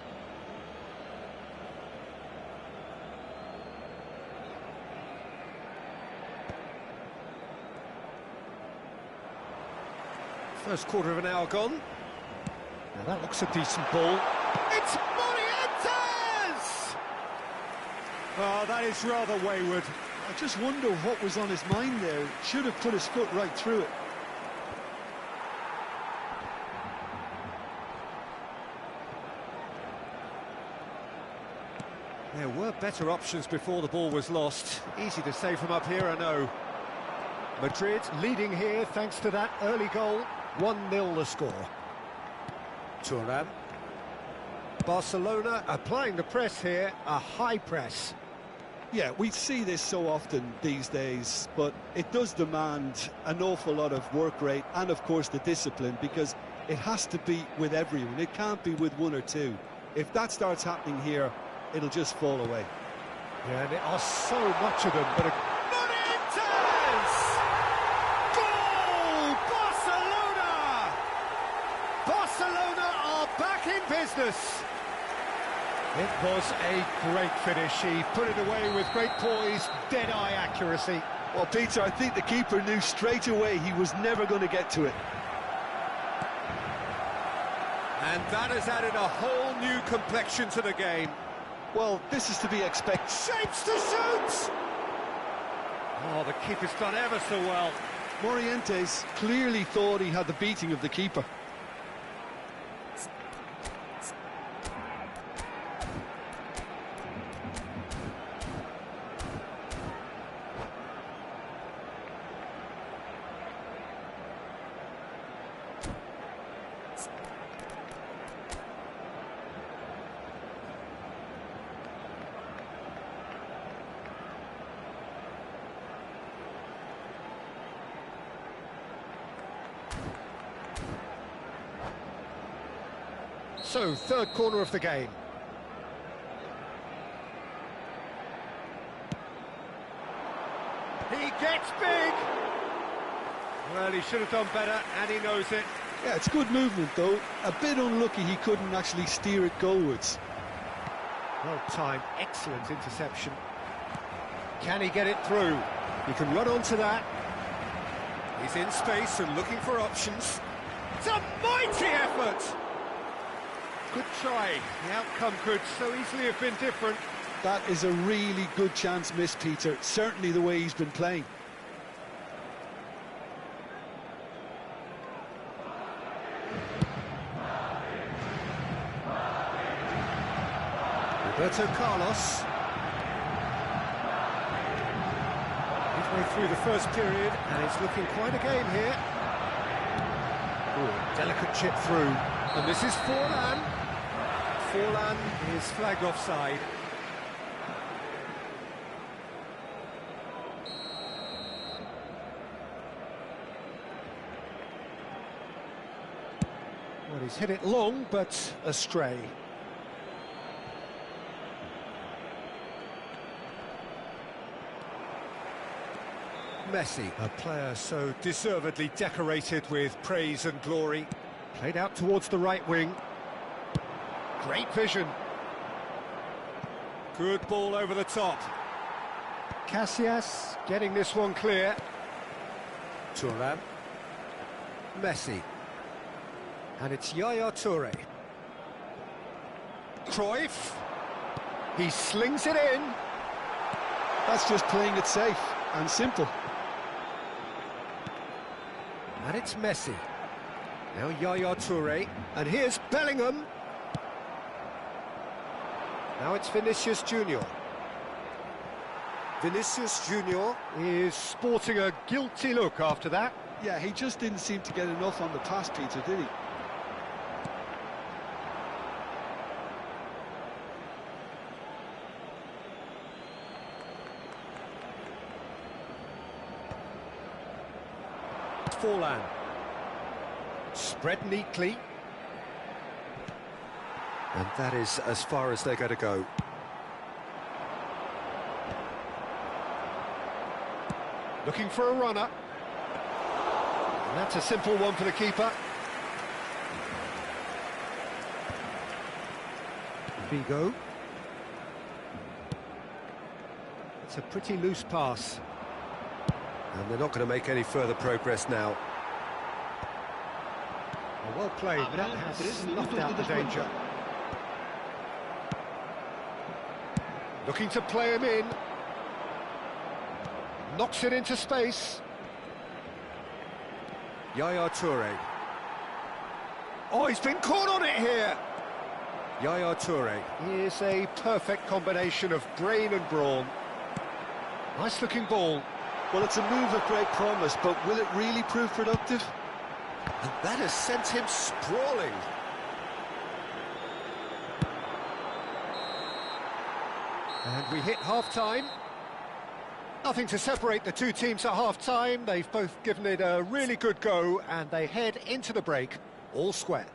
First quarter of an hour gone. Now that looks a decent ball. It's Morientes! Oh, that is rather wayward. I just wonder what was on his mind there. Should have put his foot right through it. There were better options before the ball was lost. Easy to say from up here, I know. Madrid leading here thanks to that early goal. 1-0 the score. Thuram. Barcelona applying the press here, a high press. Yeah, we see this so often these days, but it does demand an awful lot of work rate and, of course, the discipline, because it has to be with everyone. It can't be with one or two. If that starts happening here, it'll just fall away. Yeah, and there are so much of them, but Morientes! Goal! Barcelona! Barcelona are back in business. It was a great finish. He put it away with great poise, dead-eye accuracy. Well, Peter, I think the keeper knew straight away he was never going to get to it. And that has added a whole new complexion to the game. Well, this is to be expected. Shapes to shoot! Oh, the keeper's done ever so well. Morientes clearly thought he had the beating of the keeper. So, third corner of the game. He gets big! Well, he should have done better, and he knows it. Yeah, it's good movement, though. A bit unlucky he couldn't actually steer it goalwards. Well timed, excellent interception. Can he get it through? He can run onto that. He's in space and looking for options. It's a mighty effort! Good try. The outcome could so easily have been different. That is a really good chance missed, Peter. Certainly the way he's been playing. Roberto Carlos. Midway through the first period, and it's looking quite a game here. Ooh, delicate chip through. And this is Forlan. Forlan is flagged offside. Well, he's hit it long, but astray. Messi, a player so deservedly decorated with praise and glory. Played out towards the right wing. Great vision. Good ball over the top. Casillas getting this one clear. Thuram. Messi. And it's Yaya Toure. Cruyff. He slings it in. That's just playing it safe and simple. And it's Messi. Now Yaya Toure. And here's Bellingham. Now it's Vinicius Junior. Vinicius Junior is sporting a guilty look after that. Yeah, he just didn't seem to get enough on the pass, Peter, did he? Forlan. Spread neatly. And that is as far as they're going to go. Looking for a runner. And that's a simple one for the keeper. Vigo. It's a pretty loose pass. And they're not going to make any further progress now. Well played, but that has snuffed out the danger. Looking to play him in. Knocks it into space. Yaya Toure. Oh, he's been caught on it here. Yaya Toure is a perfect combination of brain and brawn. Nice looking ball. Well, it's a move of great promise, but will it really prove productive? And that has sent him sprawling. And we hit half-time. Nothing to separate the two teams at half-time. They've both given it a really good go, and they head into the break all square.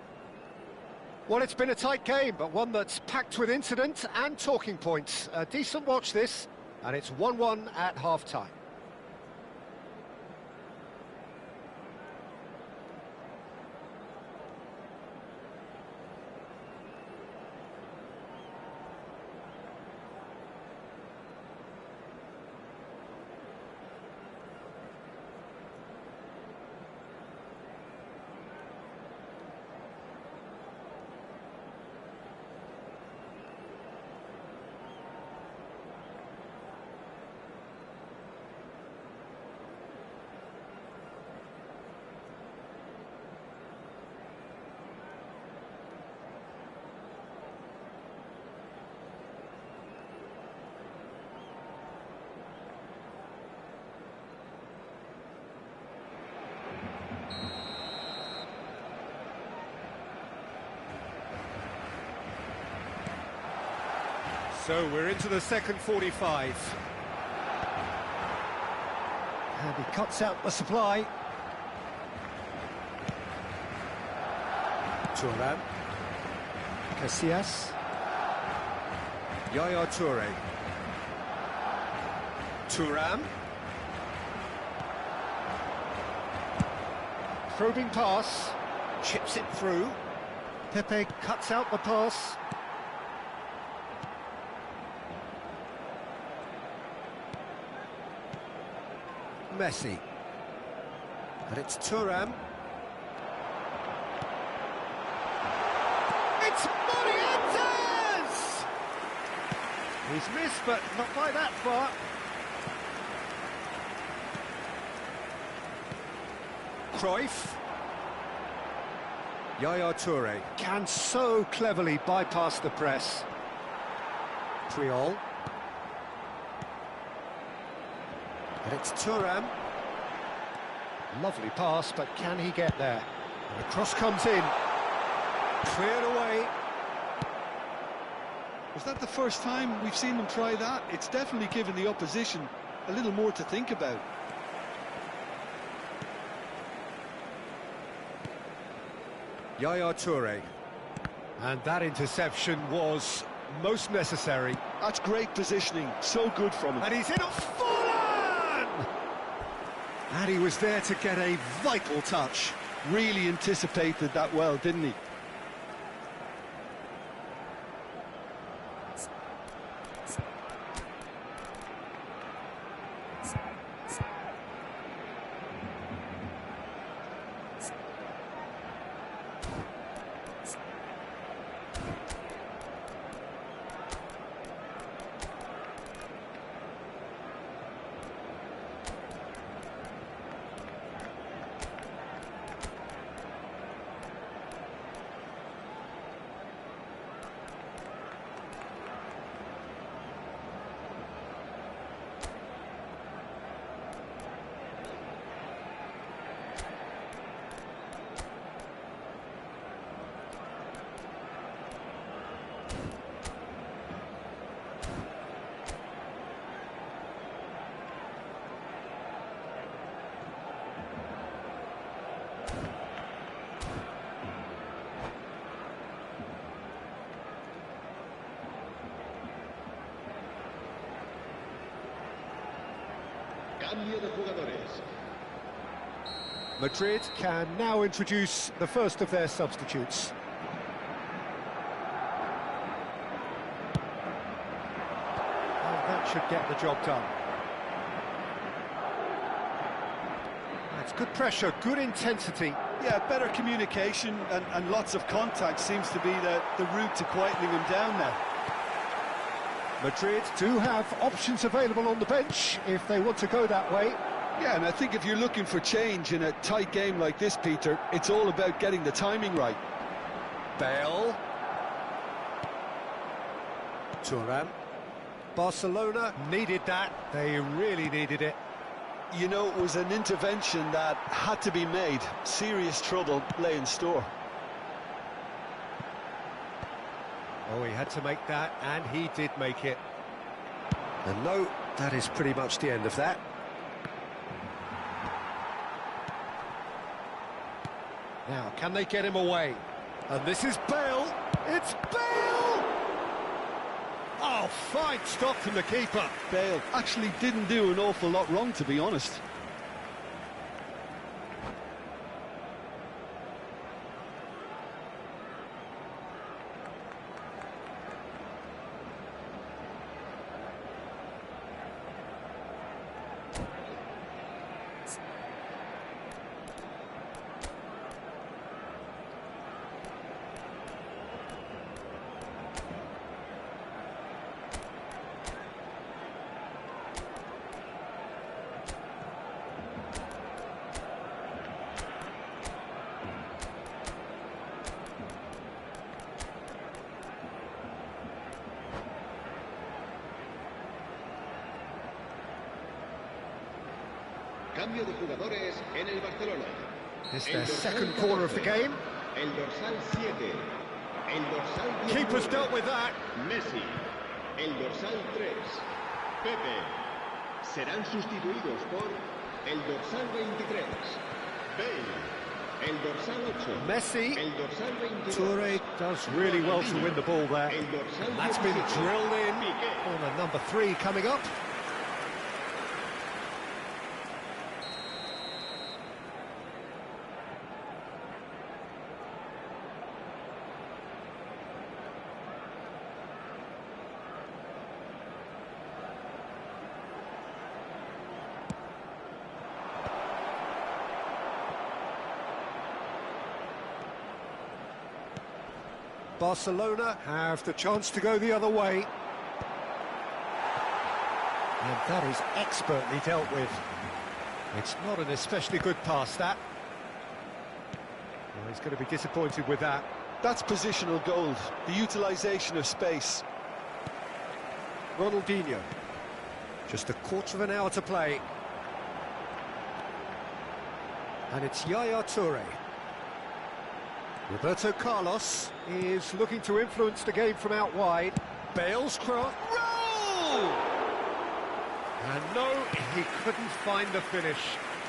Well, it's been a tight game, but one that's packed with incident and talking points. A decent watch this, and it's 1-1 at half-time. So we're into the second 45. And he cuts out the supply. Thuram. Casillas. Yaya Toure. Thuram. Probing pass. Chips it through. Pepe cuts out the pass. Messi. And it's Thuram. It's Morientes! He's missed, but not by that far. Cruyff. Yaya Toure can so cleverly bypass the press. Puyol. And it's Thuram. Lovely pass, but can he get there? And the cross comes in. Cleared away. Was that the first time we've seen them try that? It's definitely given the opposition a little more to think about. Yaya Toure. And that interception was most necessary. That's great positioning, so good from him. And he's in a Fallen! And he was there to get a vital touch. Really anticipated that well, didn't he? Cambio de jugadores. Madrid can now introduce the first of their substitutes. And that should get the job done. That's good pressure, good intensity. Yeah, better communication and lots of contact seems to be the route to quietening him down now. Madrid do have options available on the bench if they want to go that way. Yeah, and I think if you're looking for change in a tight game like this, Peter, it's all about getting the timing right. Bale. Thuram. Barcelona needed that. They really needed it. You know, it was an intervention that had to be made. Serious trouble lay in store. Oh, he had to make that, and he did make it. And no, that is pretty much the end of that. Now, can they get him away? And this is Bale. It's Bale! Oh, fine stop from the keeper. Bale actually didn't do an awful lot wrong, to be honest. Cambio de jugadores en el Barcelona. It's their second corner of the game. El dorsal 7. El dorsal 19. Keeper's dealt with that. Messi. el dorsal 3, Pepe. Serán sustituidos por el dorsal 23, Bale. El dorsal 8, Messi. el dorsal 22. Toure does really well to win the ball there. El dorsal That's been 17, drilled in. Piqué. Corner number 3 coming up. Barcelona have the chance to go the other way. And that is expertly dealt with. It's not an especially good pass, that. Well, he's going to be disappointed with that. That's positional gold, the utilisation of space. Ronaldinho. Just a quarter of an hour to play. And it's Yaya Toure. Roberto Carlos is looking to influence the game from out wide. Bale's cross. Roll! And no, he couldn't find the finish.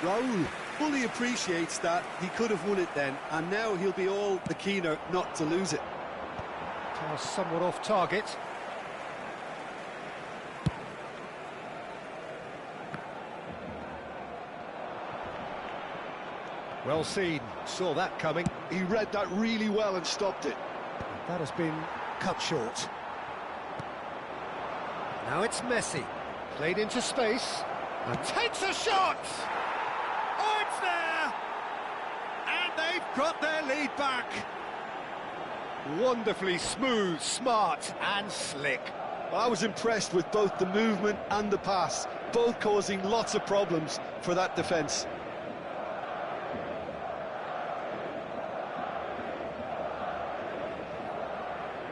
Raul fully appreciates that he could have won it then, and now he'll be all the keener not to lose it. Pass somewhat off target. Well seen, saw that coming. He read that really well and stopped it. That has been cut short. Now it's Messi, played into space, and takes a shot! Oh, it's there! And they've got their lead back. Wonderfully smooth, smart, and slick. Well, I was impressed with both the movement and the pass, both causing lots of problems for that defence.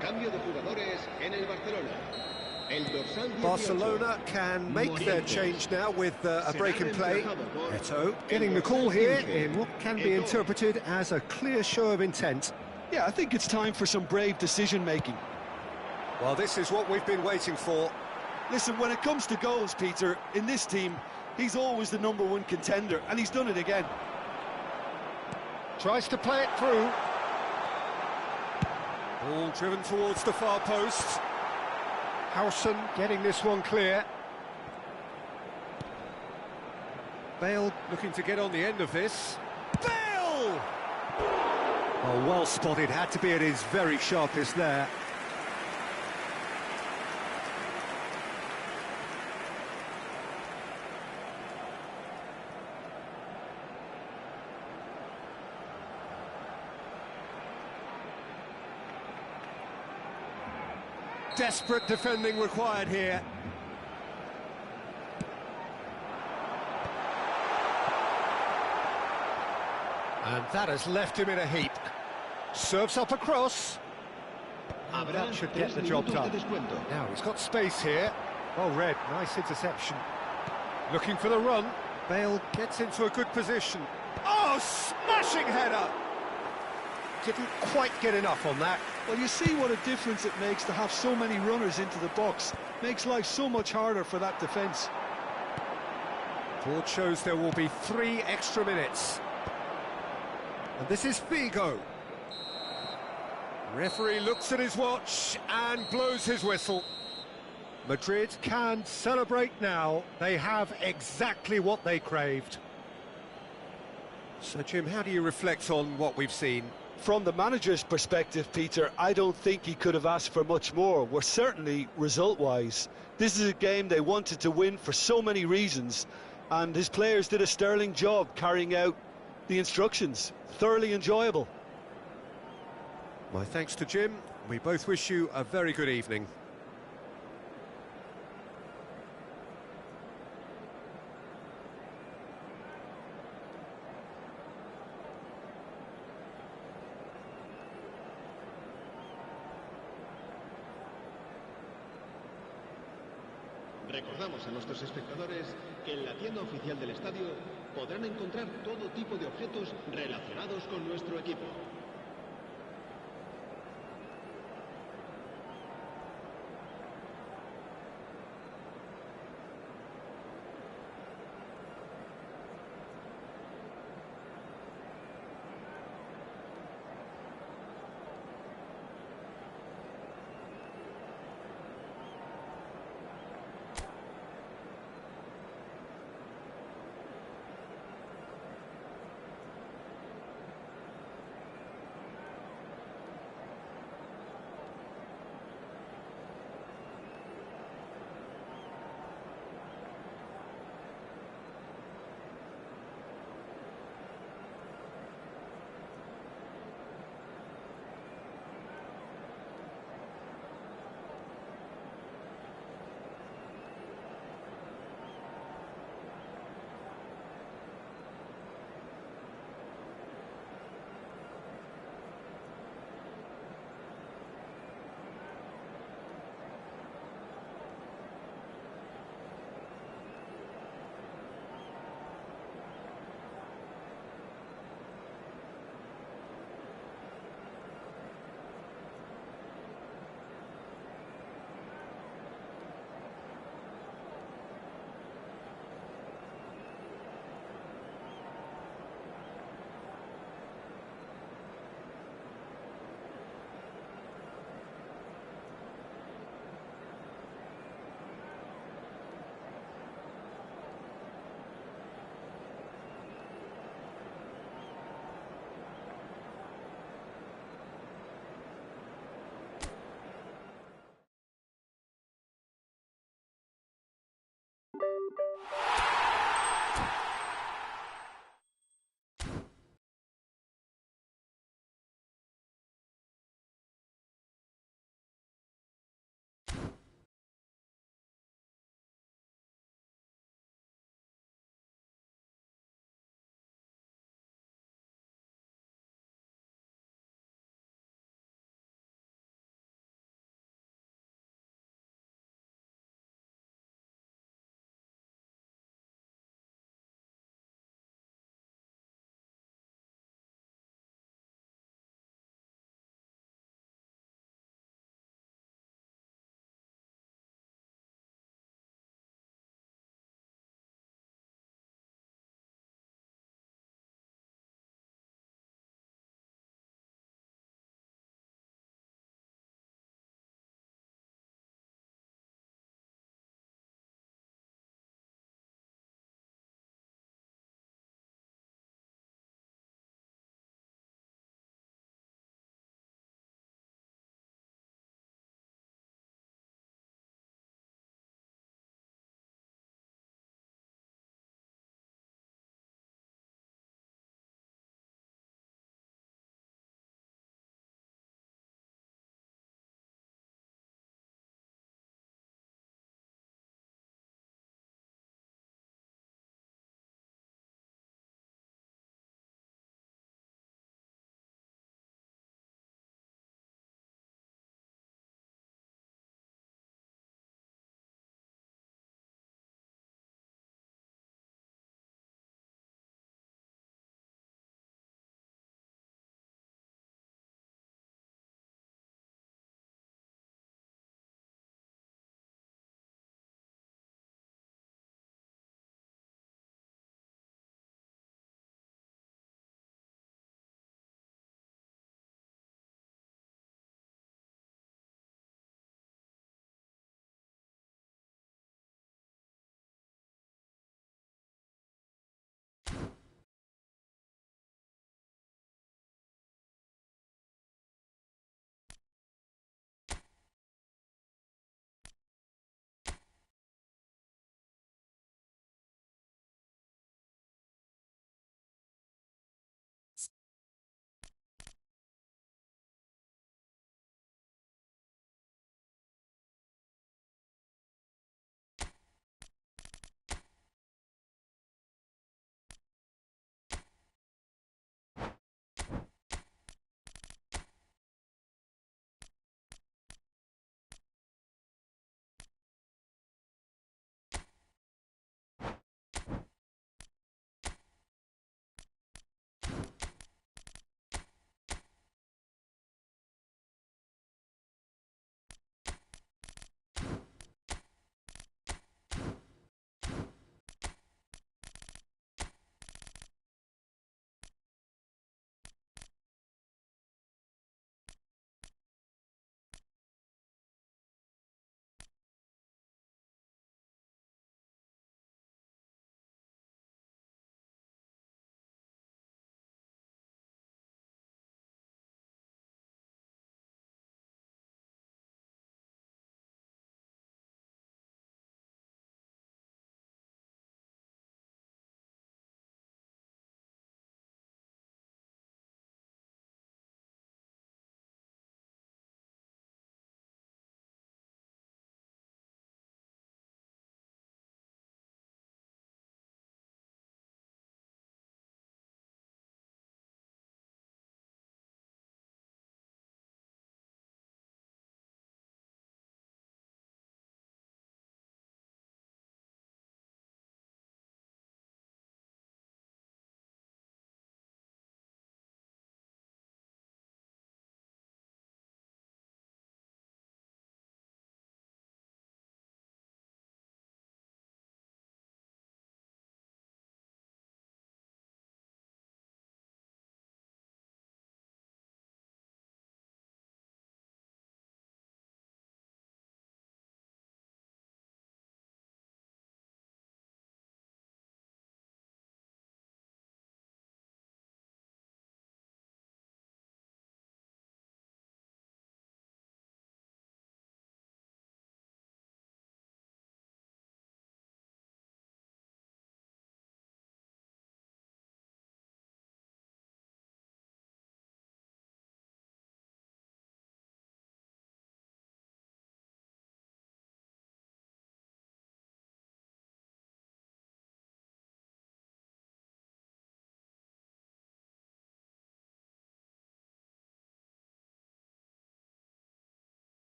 Cambio de jugadores en el Barcelona. El dorsal 18. Barcelona can make their change now with a break in play. Eto'o getting the call here in what can be interpreted as a clear show of intent. Yeah, I think it's time for some brave decision-making. Well, this is what we've been waiting for. Listen, when it comes to goals, Peter, in this team, he's always the #1 contender, and he's done it again. Tries to play it through. Ball driven towards the far post. Howson getting this one clear. Bale looking to get on the end of this. Bale! Oh, well spotted, had to be at his very sharpest there. Desperate defending required here. And that has left him in a heap. Serves up across. And that should get the job done. Now he's got space here. Well read, nice interception. Looking for the run. Bale gets into a good position. Oh, smashing header! Didn't quite get enough on that. Well, you see what a difference it makes to have so many runners into the box. Makes life so much harder for that defence. Board shows there will be 3 extra minutes. And this is Figo. Referee looks at his watch and blows his whistle. Madrid can celebrate now. They have exactly what they craved. So, Jim, how do you reflect on what we've seen? From the manager's perspective, Peter, I don't think he could have asked for much more. Well, certainly result-wise. This is a game they wanted to win for so many reasons, and his players did a sterling job carrying out the instructions. Thoroughly enjoyable. My thanks to Jim. We both wish you a very good evening. Recordamos a nuestros espectadores que en la tienda oficial del estadio podrán encontrar todo tipo de objetos relacionados con nuestro equipo.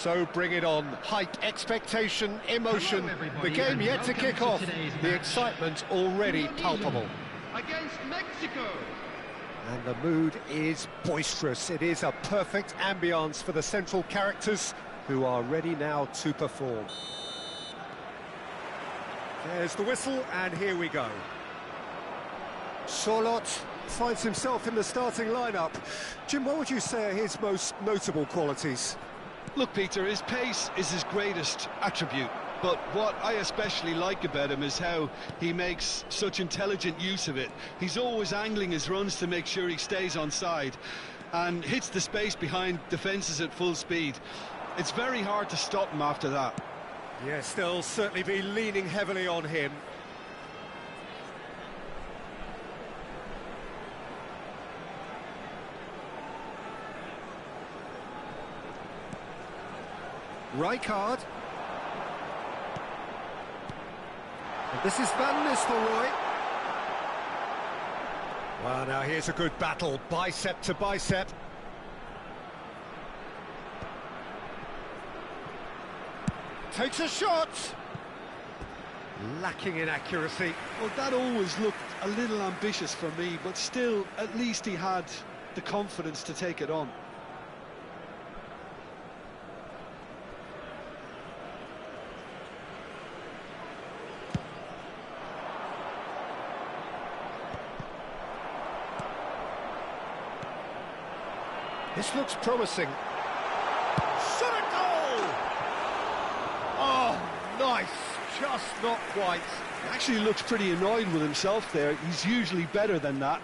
So bring it on. Hype, expectation, emotion. The game yet to kick off. The excitement already palpable. Against Mexico. And the mood is boisterous. It is a perfect ambience for the central characters who are ready now to perform. There's the whistle, and here we go. Sorloth finds himself in the starting lineup. Jim, what would you say are his most notable qualities? Look, Peter, his pace is his greatest attribute. But what I especially like about him is how he makes such intelligent use of it. He's always angling his runs to make sure he stays on side and hits the space behind defences at full speed. It's very hard to stop him after that. Yes, they'll certainly be leaning heavily on him. Rijkaard. And this is Van Nistelrooy. Well, now here's a good battle, bicep to bicep. Takes a shot. Lacking in accuracy. Well, that always looked a little ambitious for me, but still, at least he had the confidence to take it on. This looks promising. Shot a goal! Oh, nice. Just not quite. He actually looks pretty annoyed with himself there. He's usually better than that.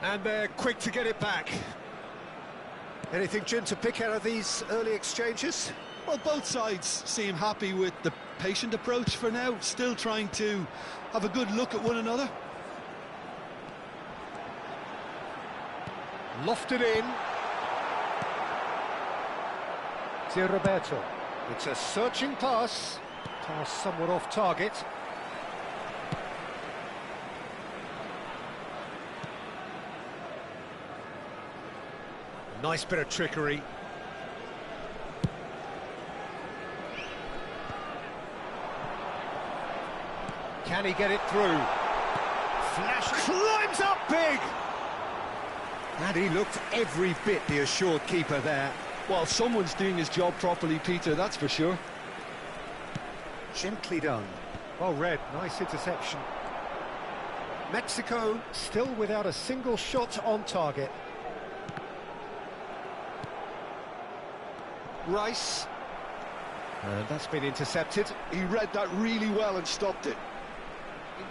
And they're quick to get it back. Anything, Jim, to pick out of these early exchanges? Well, both sides seem happy with the patient approach for now, still trying to have a good look at one another. Lofted in. To Roberto. It's a searching pass. Pass somewhat off target. Nice bit of trickery. Can he get it through? Flash climbs up big! And he looked every bit the assured keeper there. Well, someone's doing his job properly, Peter, that's for sure. Gently done. Well read, nice interception. Mexico still without a single shot on target. Rice. And that's been intercepted. He read that really well and stopped it.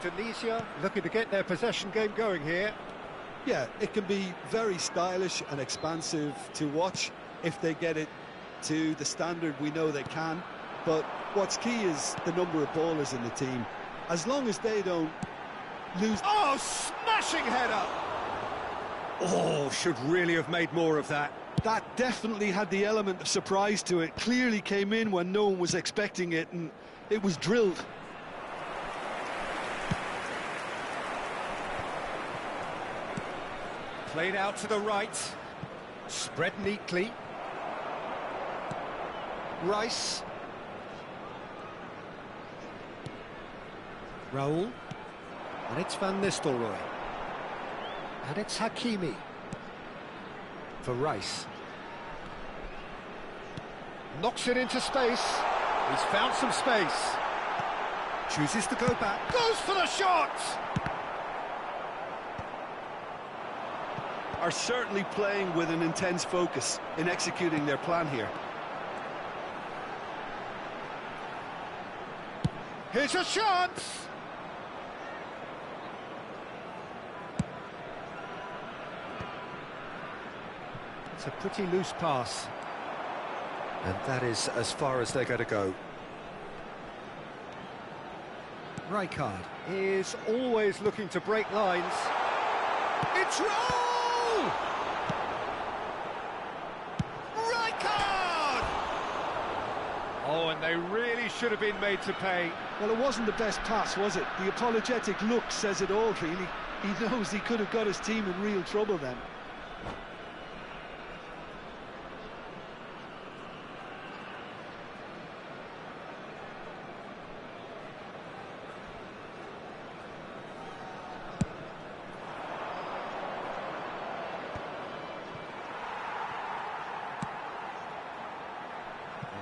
Indonesia looking to get their possession game going here. Yeah, it can be very stylish and expansive to watch if they get it to the standard we know they can. But what's key is the number of ballers in the team. As long as they don't lose... Oh, smashing header! Oh, should really have made more of that. That definitely had the element of surprise to it. Clearly came in when no one was expecting it, and it was drilled. Played out to the right. Spread neatly. Rice. Raul. And it's Van Nistelrooy. And it's Hakimi. For Rice. Knocks it into space. He's found some space. Chooses to go back. Goes for the shot! Are certainly playing with an intense focus in executing their plan here. Here's a chance! It's a pretty loose pass. And that is as far as they're going to go. Rijkaard is always looking to break lines. It's Raul! Rijkaard! Oh, and they really should have been made to pay. Well, it wasn't the best pass, was it? The apologetic look says it all, really. He knows he could have got his team in real trouble then.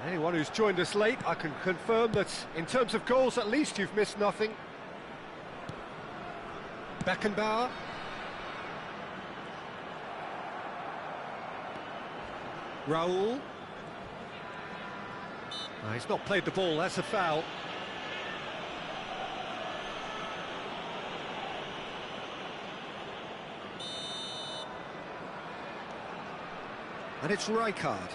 Anyone who's joined us late, I can confirm that in terms of goals, at least you've missed nothing. Beckenbauer. Raul. He's not played the ball, that's a foul. And it's Rijkaard.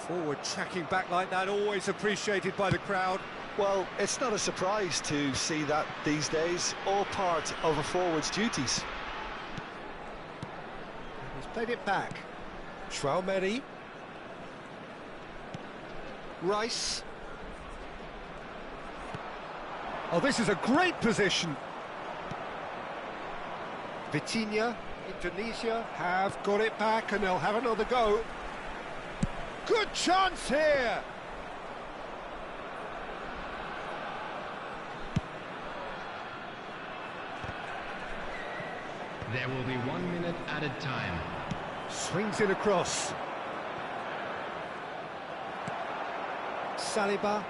Forward tracking back like that, always appreciated by the crowd. Well, it's not a surprise to see that these days, all part of a forward's duties. He's played it back. Traumeri. Rice. Oh, this is a great position. Vitinha, Indonesia have got it back and they'll have another go. Good chance here! There will be 1 minute added time. Swings it across. Saliba.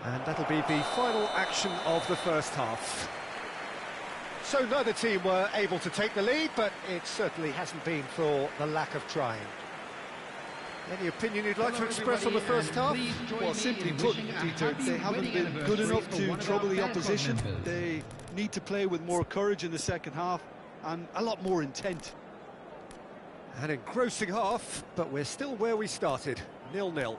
And that'll be the final action of the first half. So neither team were able to take the lead, but it certainly hasn't been for the lack of trying. Any opinion you'd like to express on the first half? Well, simply put, Peter, they haven't been good enough to trouble the opposition. They need to play with more courage in the second half and a lot more intent. An engrossing half, but we're still where we started, 0-0.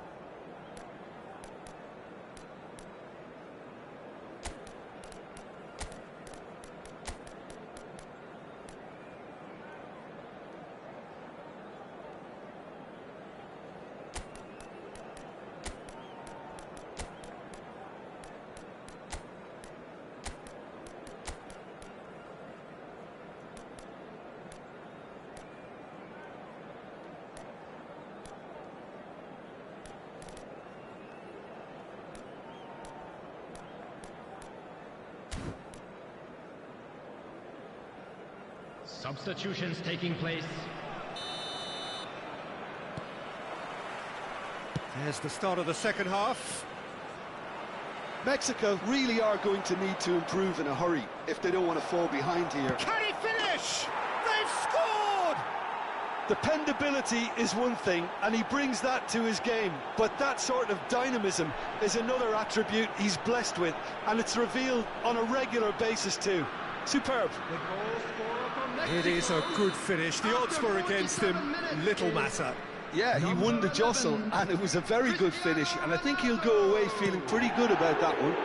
Substitutions taking place. There's the start of the second half. Mexico really are going to need to improve in a hurry if they don't want to fall behind here. Can he finish? They've scored! Dependability is one thing, and he brings that to his game, but that sort of dynamism is another attribute he's blessed with, and it's revealed on a regular basis too. Superb. It is a good finish. The odds were against him, little matter. Yeah, he won the jostle, and it was a very good finish, and I think he'll go away feeling pretty good about that one.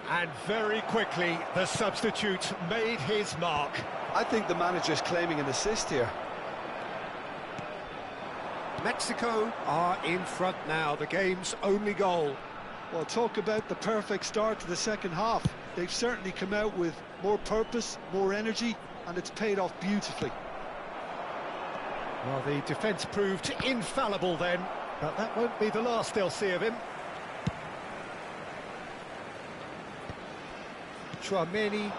And very quickly, the substitute made his mark. I think the manager's claiming an assist here. Mexico are in front now, the game's only goal. Well, talk about the perfect start to the second half. They've certainly come out with more purpose, more energy, and it's paid off beautifully. Well, the defence proved infallible then, but that won't be the last they'll see of him. Traumeri.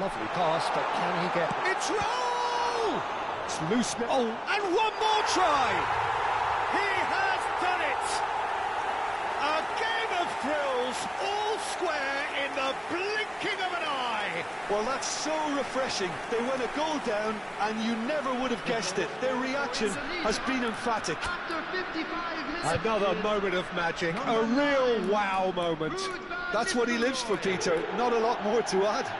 Lovely pass, but can he get... It's Raul! It's loose now. Oh, and one more try! He has done it! A game of thrills, all square in the blinking of an eye! Well, that's so refreshing. They went a goal down, and you never would have guessed it. Their reaction has been emphatic. Another moment of magic, a real wow moment. That's what he lives for, Peter. Not a lot more to add.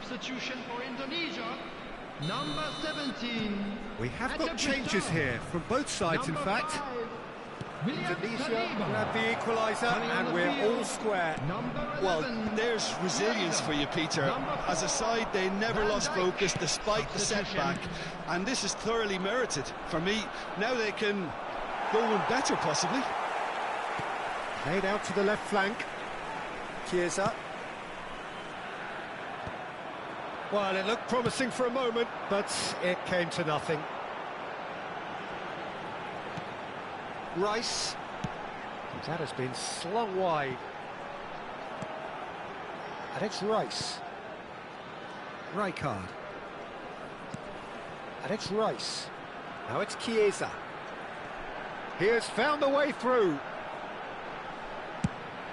Substitution for Indonesia, number 17. We have got changes here from both sides, in fact. Indonesia grab the equaliser, and we're all square. Well, there's resilience for you, Peter. As a side, they never lost focus despite the setback, and this is thoroughly merited. For me, now they can go one better, possibly. Played out to the left flank. Chiesa. Well, it looked promising for a moment, but it came to nothing. Rice. That has been slung wide. And it's Rice. Rijkaard. And it's Rice. Now it's Chiesa. He has found the way through.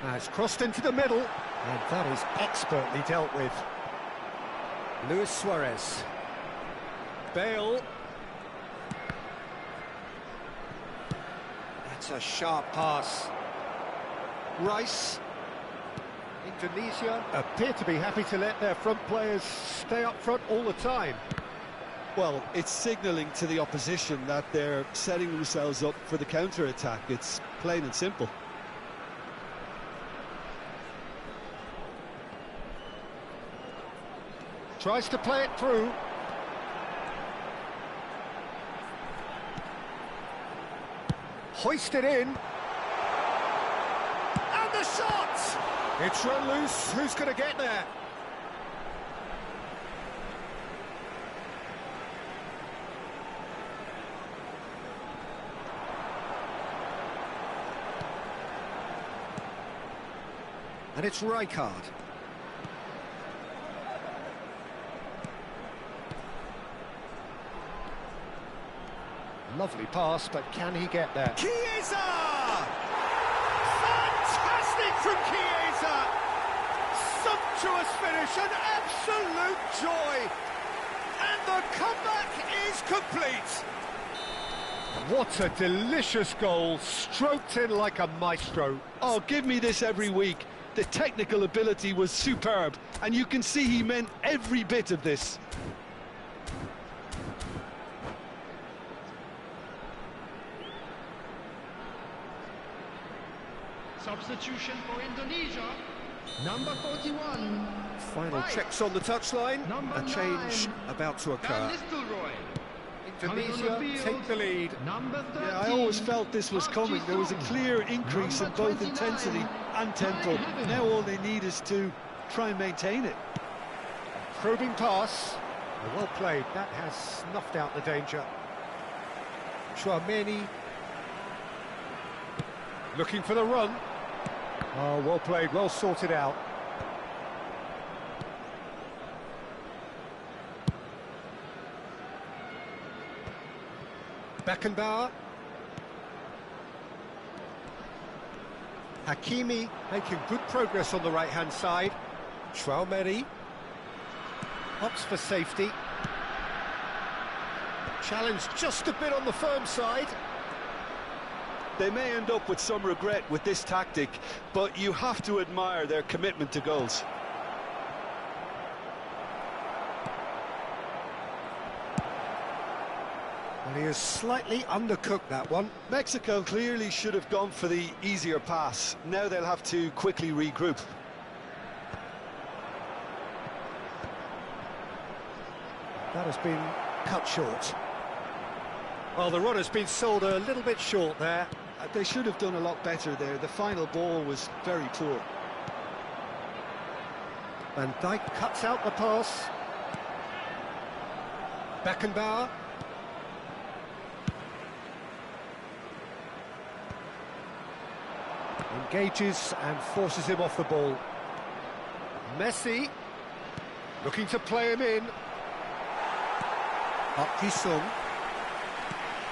Now it's crossed into the middle, and that is expertly dealt with. Luis Suarez. Bale. That's a sharp pass. Rice. Indonesia appear to be happy to let their front players stay up front all the time. Well, it's signalling to the opposition that they're setting themselves up for the counter-attack. It's plain and simple. Tries to play it through. Hoisted in. And the shot! It's run loose. Who's going to get there? And it's Rijkaard. Lovely pass, but can he get there? Chiesa! Fantastic from Chiesa! Sumptuous finish, an absolute joy! And the comeback is complete! What a delicious goal, stroked in like a maestro. Oh, give me this every week. The technical ability was superb, and you can see he meant every bit of this. Substitution for Indonesia, number 41. Final checks on the touchline. A change about to occur. Indonesia take the lead. Number 13. Yeah, I always felt this was coming. There was a clear increase in both intensity and tempo. Now all they need is to try and maintain it. Probing pass. Well played. That has snuffed out the danger. Tchouaméni. Looking for the run. Oh, well played, well sorted out. Beckenbauer. Hakimi making good progress on the right-hand side. Tchouaméni opts for safety. Challenge just a bit on the firm side. They may end up with some regret with this tactic, but you have to admire their commitment to goals. Well, he has slightly undercooked that one. Mexico clearly should have gone for the easier pass. Now they'll have to quickly regroup. That has been cut short. Well, the run has been sold a little bit short there. They should have done a lot better there. The final ball was very poor. Van Dijk cuts out the pass. Beckenbauer. Engages and forces him off the ball. Messi. Looking to play him in. Park Ji-sung.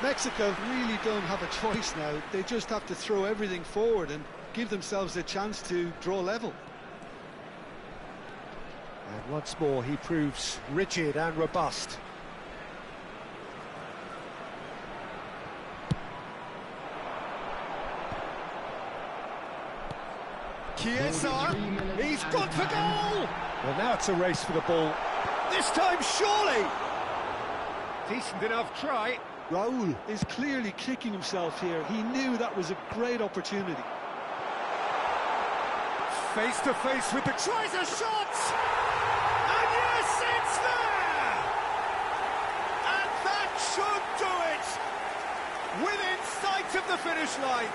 Mexico really don't have a choice now. They just have to throw everything forward and give themselves a chance to draw level. And once more he proves rigid and robust. Chiesa, he's gone for goal! Well, now it's a race for the ball. This time, surely! Decent enough try. Raul is clearly kicking himself here. He knew that was a great opportunity. Face to face with the... Tries a shot! And yes, it's there! And that should do it! Within sight of the finish line.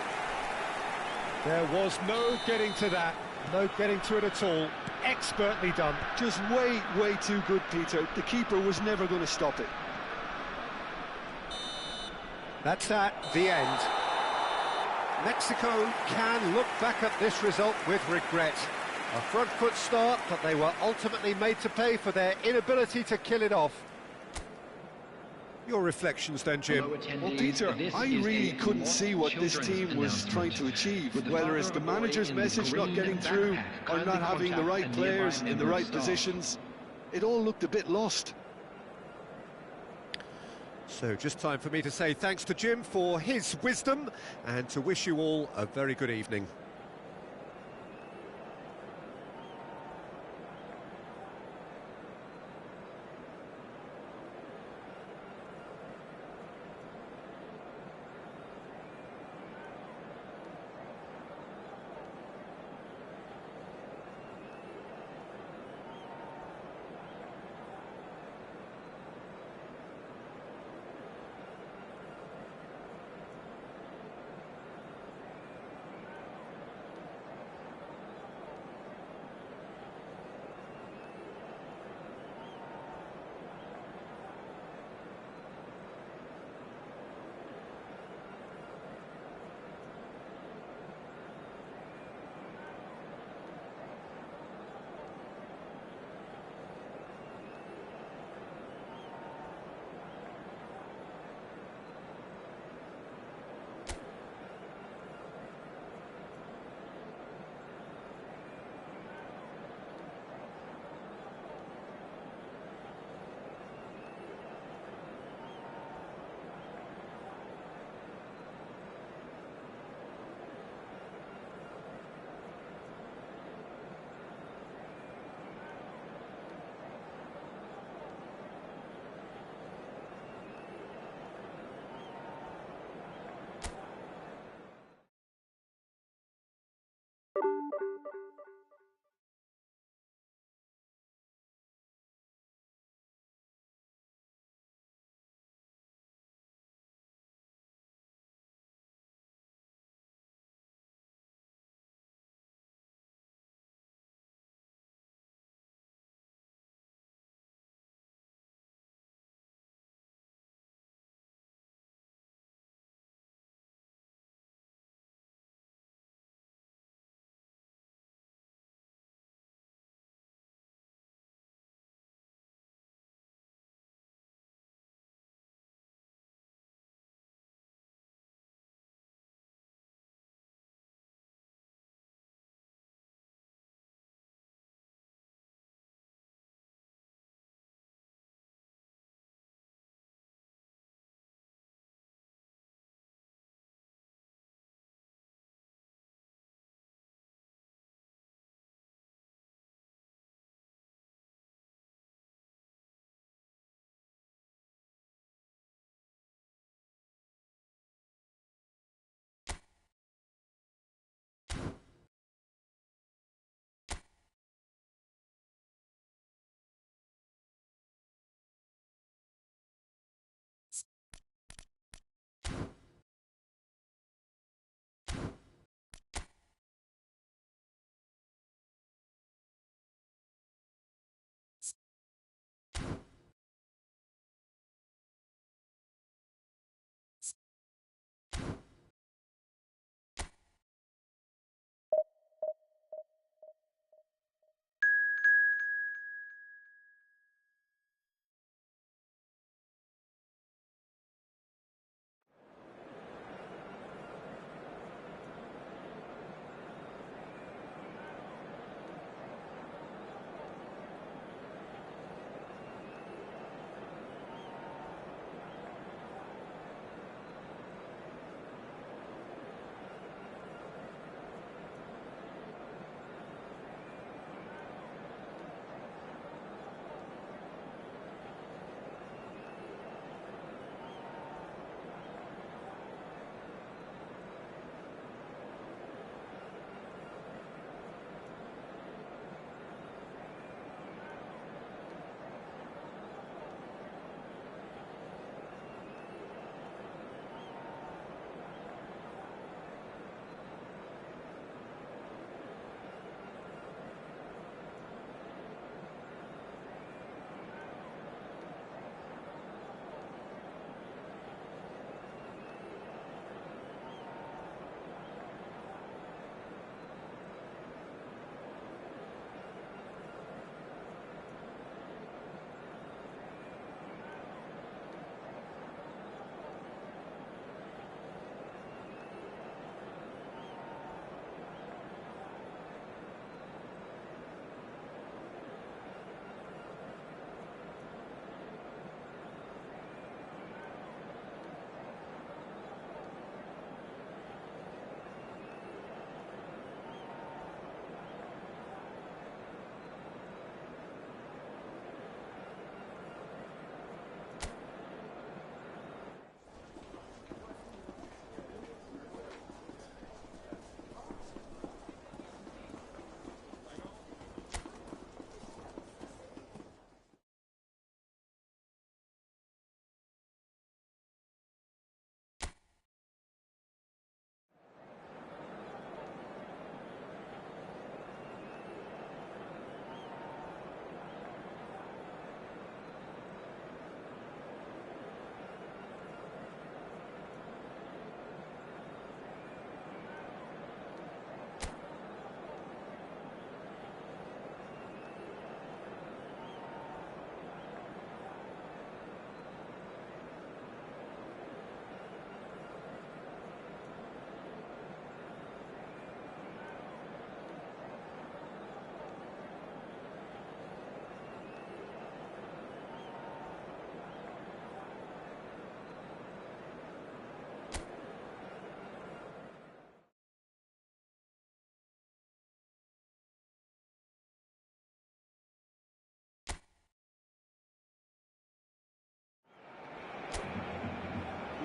There was no getting to that. No getting to it at all. Expertly done. Just way too good, Peter. The keeper was never going to stop it. That's that, the end. Mexico can look back at this result with regret. A front foot start, but they were ultimately made to pay for their inability to kill it off. Your reflections then, Jim? Well, Peter, I really couldn't see what this team was trying to achieve, whether it's the manager's message not getting through or not having the right players in the right positions. It all looked a bit lost. So just time for me to say thanks to Jim for his wisdom and to wish you all a very good evening.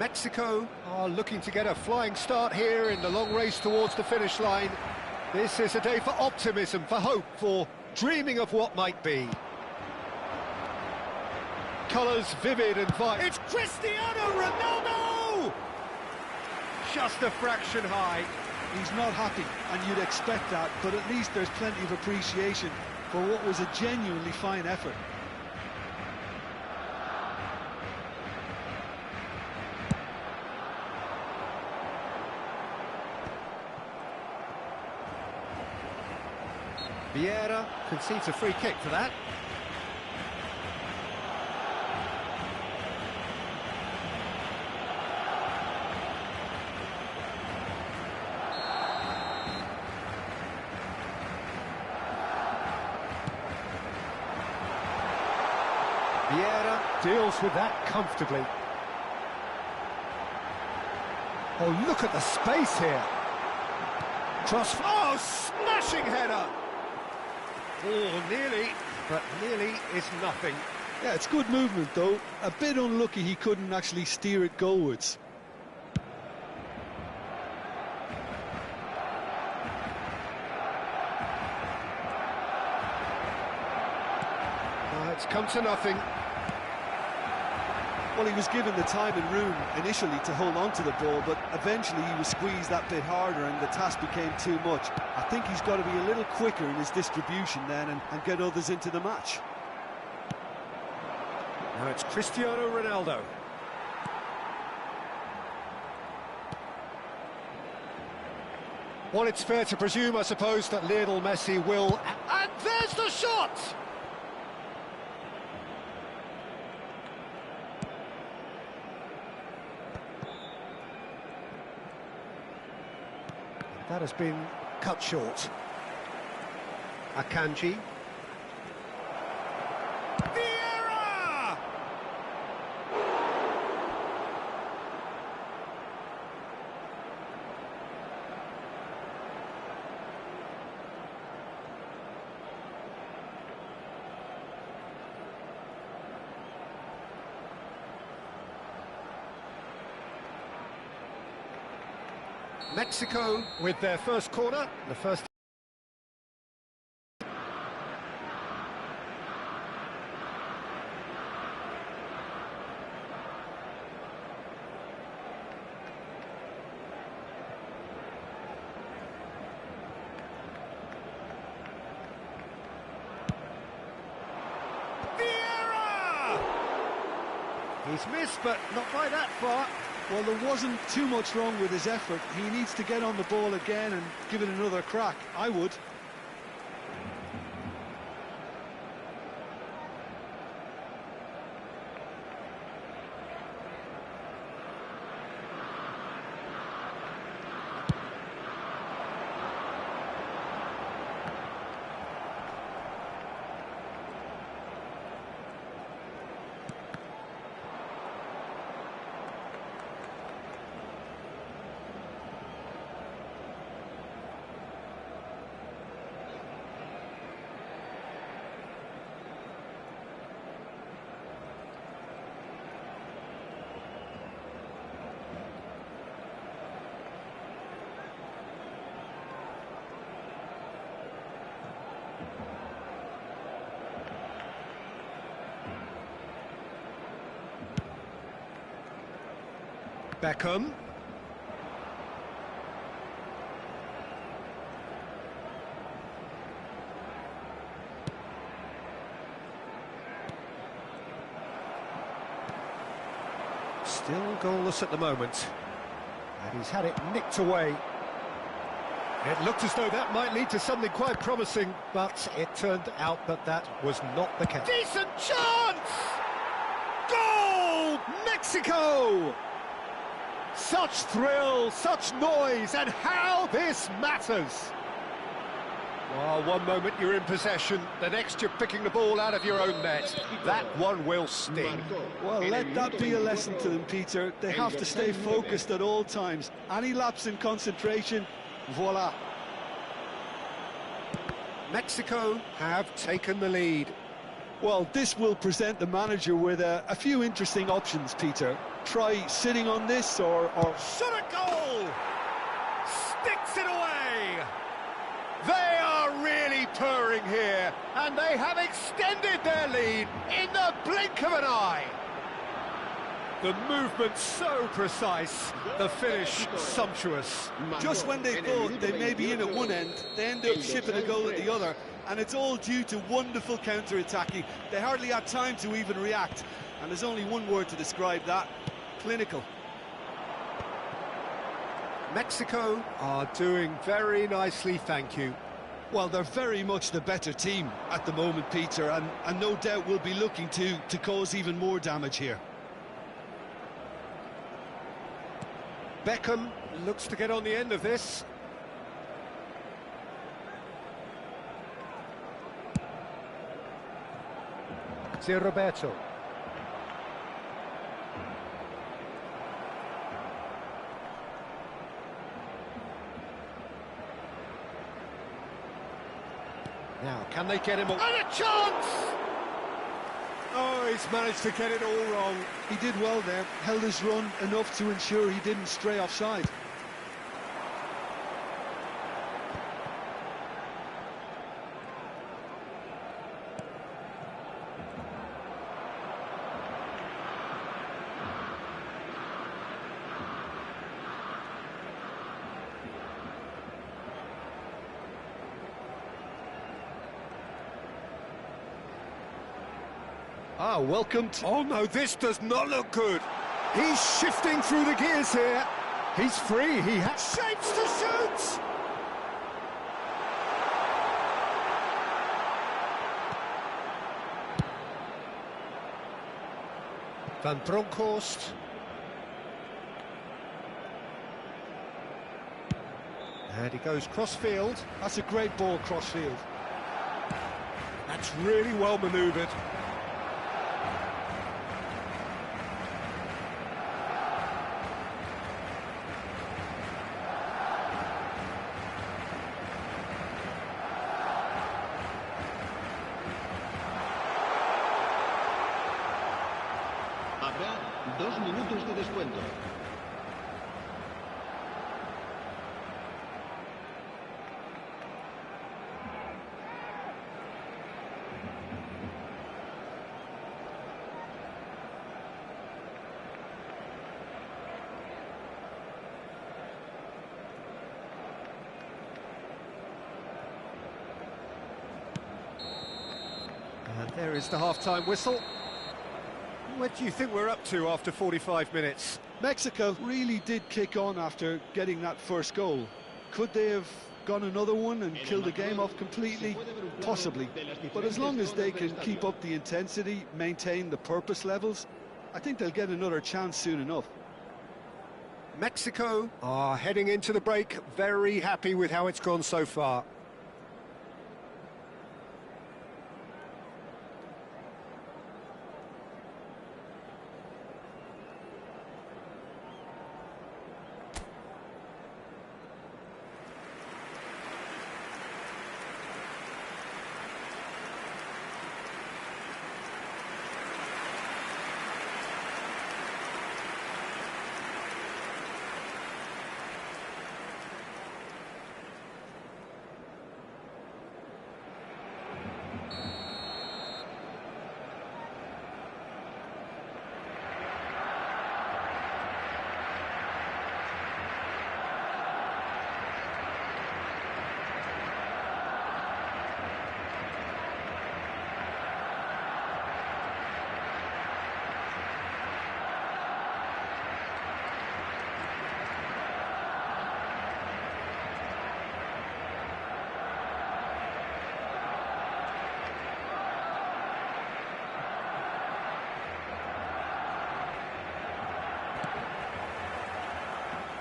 Mexico are looking to get a flying start here in the long race towards the finish line. This is a day for optimism, for hope, for dreaming of what might be. Colours vivid and vibrant. It's Cristiano Ronaldo! Just a fraction high. He's not happy, and you'd expect that, but at least there's plenty of appreciation for what was a genuinely fine effort. Vieira concedes a free kick for that. Vieira deals with that comfortably. Oh, look at the space here. Cross. Oh, smashing header. Oh, nearly, but nearly is nothing. Yeah, it's good movement, though. A bit unlucky he couldn't actually steer it goalwards. It's come to nothing. Well, he was given the time and room initially to hold on to the ball, but eventually he was squeezed that bit harder and the task became too much. I think he's got to be a little quicker in his distribution then and get others into the match. Now it's Cristiano Ronaldo. Well, it's fair to presume, I suppose, that Lionel Messi will... And there's the shot! That has been cut short. Akanji. Vieira! Mexico with their first corner, the first. Vieira! He's missed, but not by that far. Well, there wasn't too much wrong with his effort. He needs to get on the ball again and give it another crack. I would. Beckham. Still goalless at the moment. And he's had it nicked away. It looked as though that might lead to something quite promising, but it turned out that that was not the case. Decent chance! Goal! Mexico! Such thrill, such noise, and how this matters! Well, one moment you're in possession, the next you're picking the ball out of your own net. That one will sting. Well, let that be a lesson to them, Peter. They have to stay focused at all times. Any lapse in concentration, voila. Mexico have taken the lead. Well, this will present the manager with a few interesting options, Peter. Try sitting on this or... Shot at goal! Sticks it away! They are really purring here, and they have extended their lead in the blink of an eye. The movement so precise, the finish sumptuous. Just when they thought they may be in at one end, they end up shipping a goal at the other, and it's all due to wonderful counter-attacking. They hardly had time to even react, and there's only one word to describe that: clinical. Mexico are doing very nicely, thank you. Well, they're very much the better team at the moment, Peter, and no doubt will be looking to cause even more damage here. Beckham looks to get on the end of this. It's Roberto. Now, can they get him? And a chance! Oh, he's managed to get it all wrong. He did well there, held his run enough to ensure he didn't stray offside. Ah, welcome to... Oh, no, this does not look good. He's shifting through the gears here. He's free. He has shapes to shoot. Van Bronckhorst. And he goes cross-field. That's a great ball cross-field. That's really well manoeuvred. Habrá 2 minutos de descuento. And there is the half-time whistle. What do you think we're up to after 45 minutes? Mexico really did kick on after getting that first goal. Could they have gone another one and killed the game off completely? Possibly. But as long as they can keep up the intensity, maintain the purpose levels, I think they'll get another chance soon enough. Mexico are heading into the break, very happy with how it's gone so far.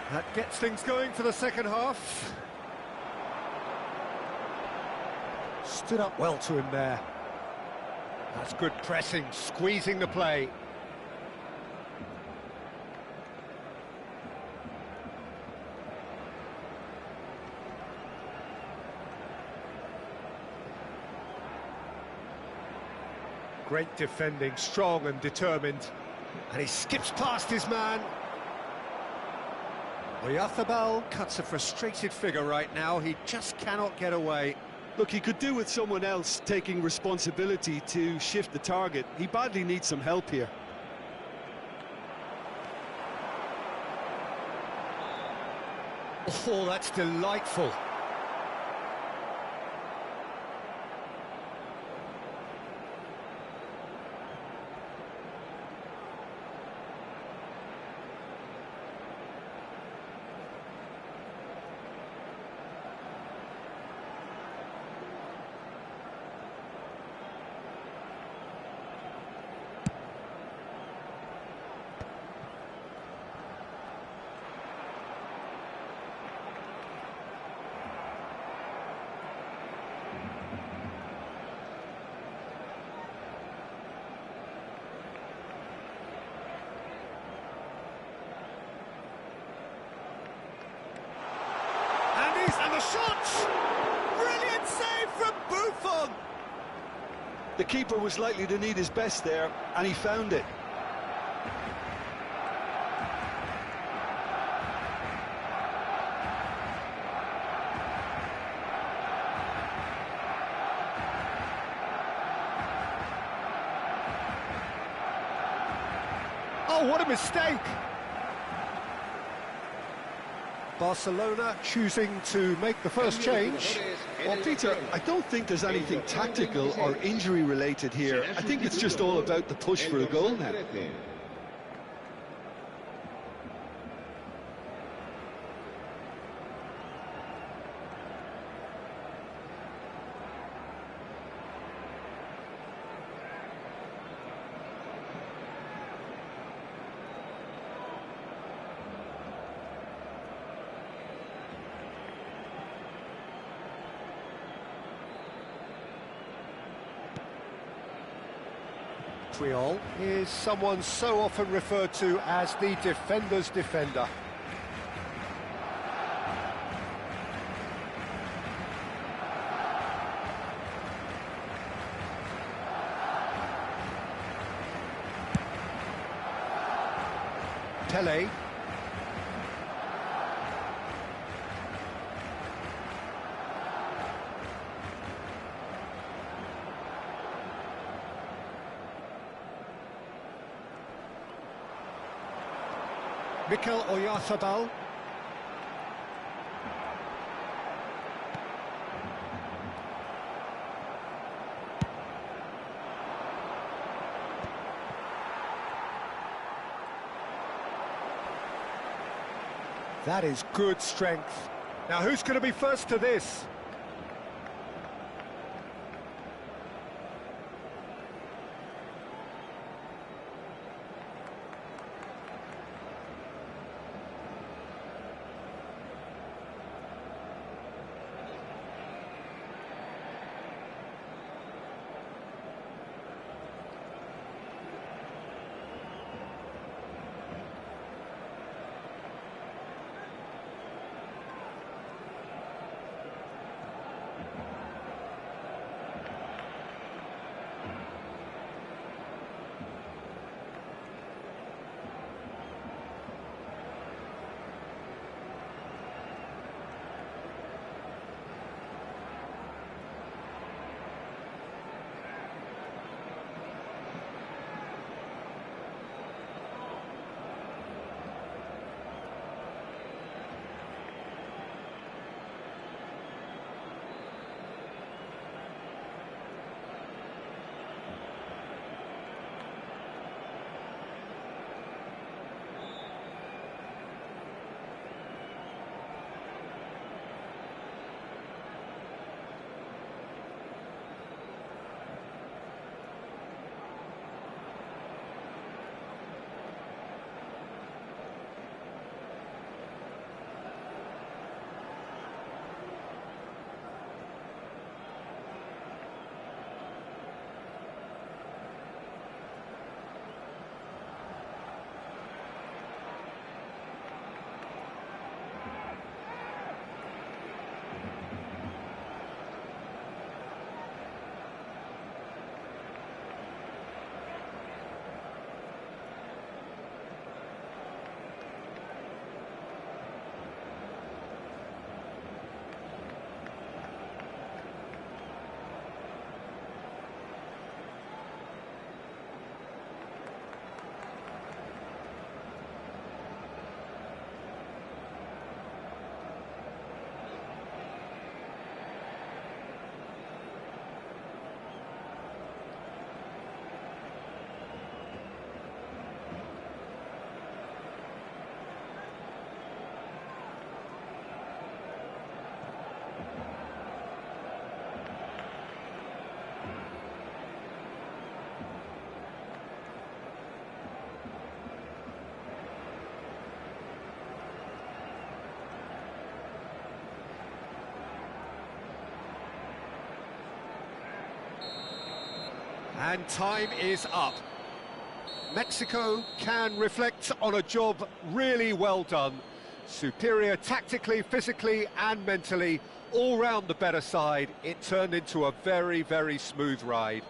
That gets things going for the second half. Stood up well to him there. That's good pressing, squeezing the play. Great defending, strong and determined. And he skips past his man. Oyarzabal cuts a frustrated figure right now. He just cannot get away. Look, he could do with someone else taking responsibility to shift the target. He badly needs some help here. Oh, that's delightful. And the shot! Brilliant save from Buffon! The keeper was likely to need his best there, and he found it. Oh, what a mistake! Barcelona choosing to make the first change. Well, Peter, I don't think there's anything tactical or injury-related here. I think it's just all about the push for a goal now. Montreal is someone so often referred to as the defender's defender. Pele. Mikel Oyarzabal. That is good strength. Now who's going to be first to this? And time is up. Mexico can reflect on a job really well done. Superior tactically, physically and mentally, all round the better side. It turned into a very, very smooth ride.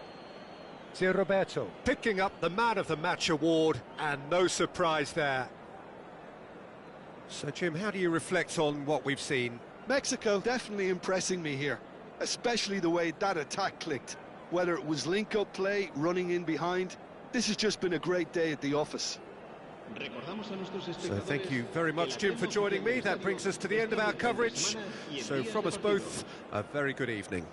Sir Roberto picking up the Man of the Match award, and no surprise there. So, Jim, how do you reflect on what we've seen? Mexico definitely impressing me here, especially the way that attack clicked. Whether it was link-up play, running in behind, this has just been a great day at the office. So thank you very much, Jim, for joining me. That brings us to the end of our coverage. So from us both, a very good evening.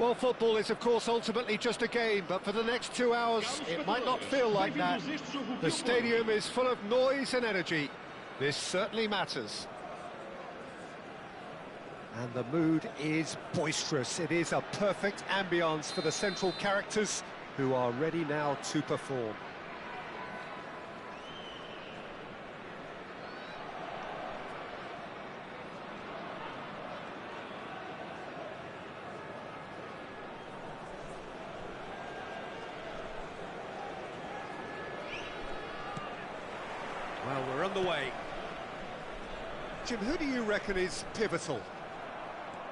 Well, football is, of course, ultimately just a game, but for the next 2 hours, it might not feel like that. The stadium is full of noise and energy. This certainly matters. And the mood is boisterous. It is a perfect ambience for the central characters who are ready now to perform. Well, we're underway. Jim, who do you reckon is pivotal?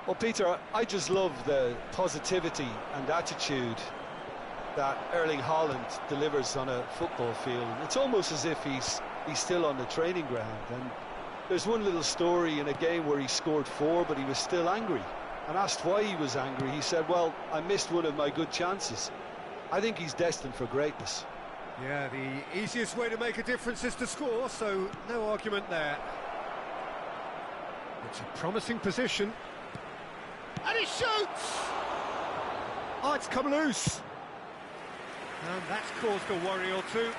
Well, Peter, I just love the positivity and attitude that Erling Haaland delivers on a football field. It's almost as if he's still on the training ground. And there's one little story in a game where he scored 4, but he was still angry. And asked why he was angry, he said, well, I missed one of my good chances. I think he's destined for greatness. Yeah, the easiest way to make a difference is to score, so no argument there. It's a promising position. And he shoots! Oh, it's come loose. And that's caused a worry or two.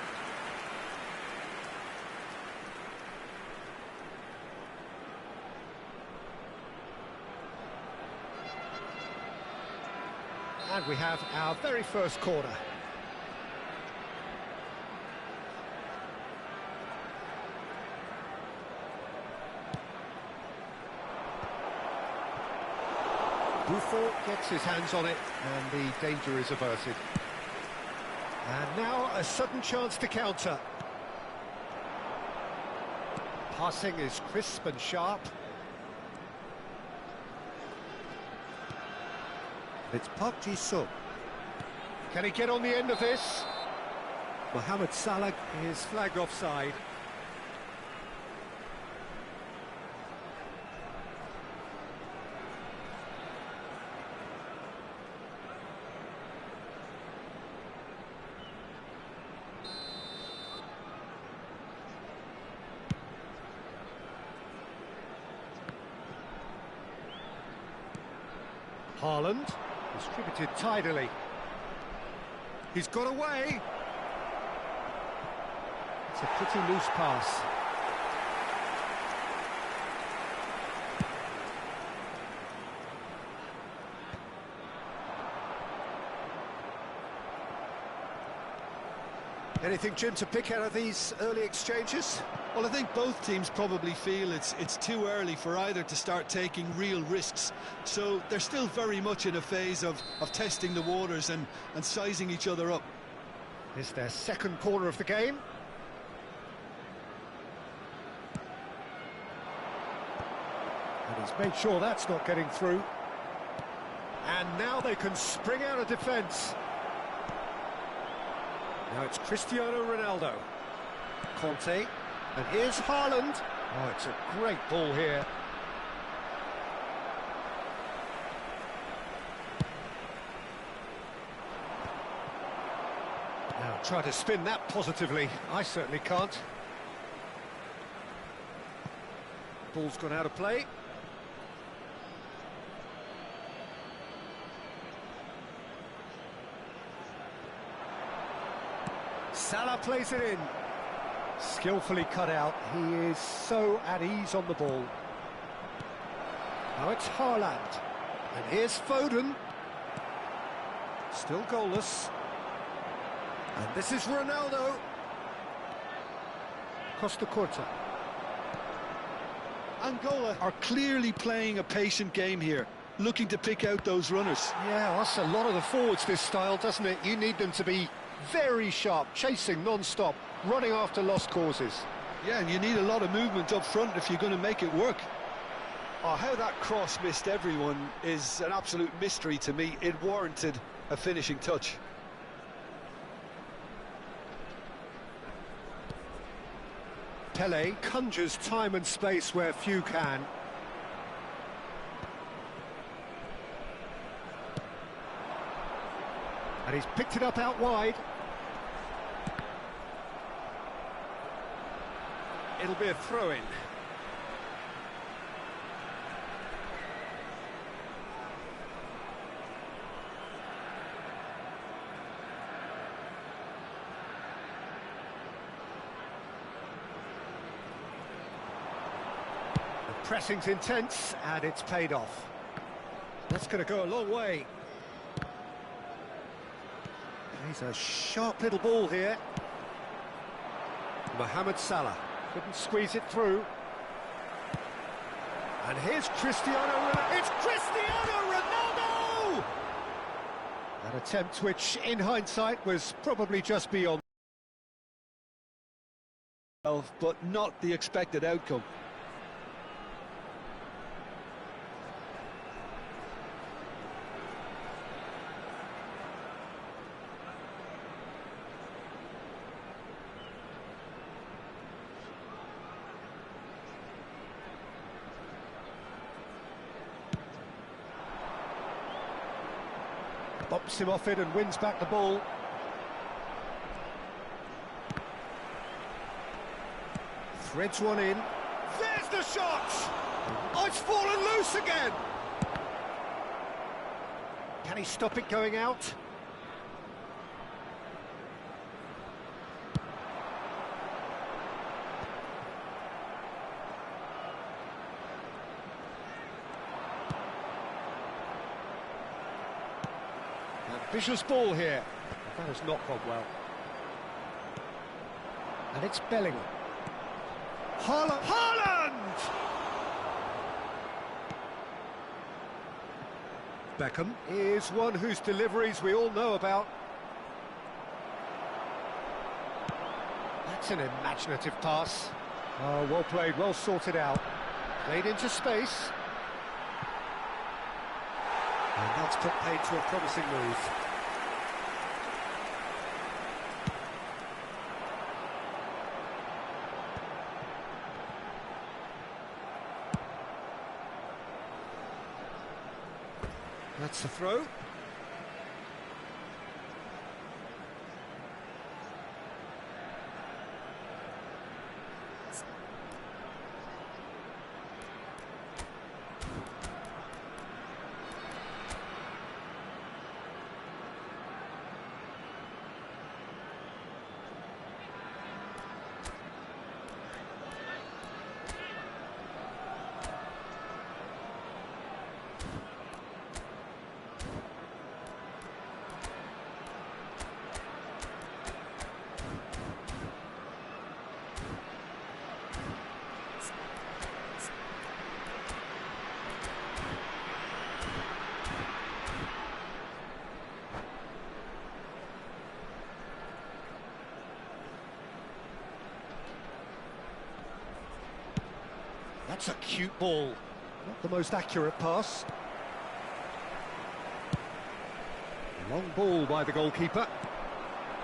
And we have our very first corner. Buffon gets his hands on it, and the danger is averted. And now a sudden chance to counter. Passing is crisp and sharp. It's Park Ji-sung. Can he get on the end of this? Mohamed Salah is flagged offside. Haaland, distributed tidily. He's got away. It's a pretty loose pass. Anything, Jim, to pick out of these early exchanges? Well, I think both teams probably feel it's too early for either to start taking real risks. So they're still very much in a phase of testing the waters and sizing each other up. It's their second corner of the game. And he's made sure that's not getting through. And now they can spring out of defence. Now it's Cristiano Ronaldo. Conte. And here's Haaland. Oh, it's a great ball here. Now try to spin that positively. I certainly can't. Ball's gone out of play. Salah plays it in. Skillfully cut out. He is so at ease on the ball. Now it's Haaland. And here's Foden. Still goalless. And this is Ronaldo. Costa Curta. Angola are clearly playing a patient game here, looking to pick out those runners. Yeah, that's a lot of the forwards, this style, doesn't it? You need them to be very sharp, chasing non-stop, running after lost causes. Yeah, and you need a lot of movement up front if you're going to make it work. Oh, how that cross missed everyone is an absolute mystery to me. It warranted a finishing touch. Pele conjures time and space where few can. And he's picked it up out wide. It'll be a throw-in. The pressing's intense, and it's paid off. That's going to go a long way. He's a sharp little ball here. Mohamed Salah couldn't squeeze it through. And here's Cristiano Ronaldo. It's Cristiano Ronaldo! An attempt which, in hindsight, was probably just beyond. But not the expected outcome. Bops him off it and wins back the ball. Threads one in. There's the shot! Oh, it's fallen loose again! Can he stop it going out? Ambitious ball here. That has not gone well. And it's Bellingham. Haaland! Beckham is one whose deliveries we all know about. That's an imaginative pass. Oh, well played, well sorted out. Played into space. And that's put paid to a promising move. That's the throw. That's a cute ball. Not the most accurate pass. Long ball by the goalkeeper.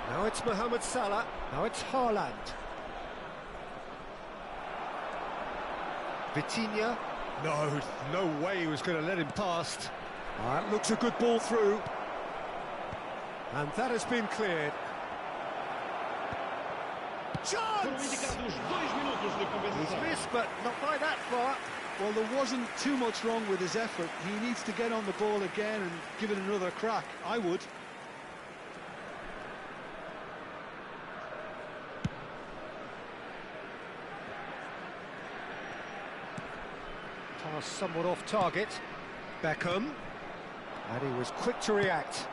Now it's Mohamed Salah. Now it's Haaland. Vitinha. No way he was going to let him past. That looks a good ball through. And that has been cleared. Chance! He's missed, but not by that far. Well, there wasn't too much wrong with his effort. He needs to get on the ball again and give it another crack. I would. Pass somewhat off target. Beckham. And he was quick to react.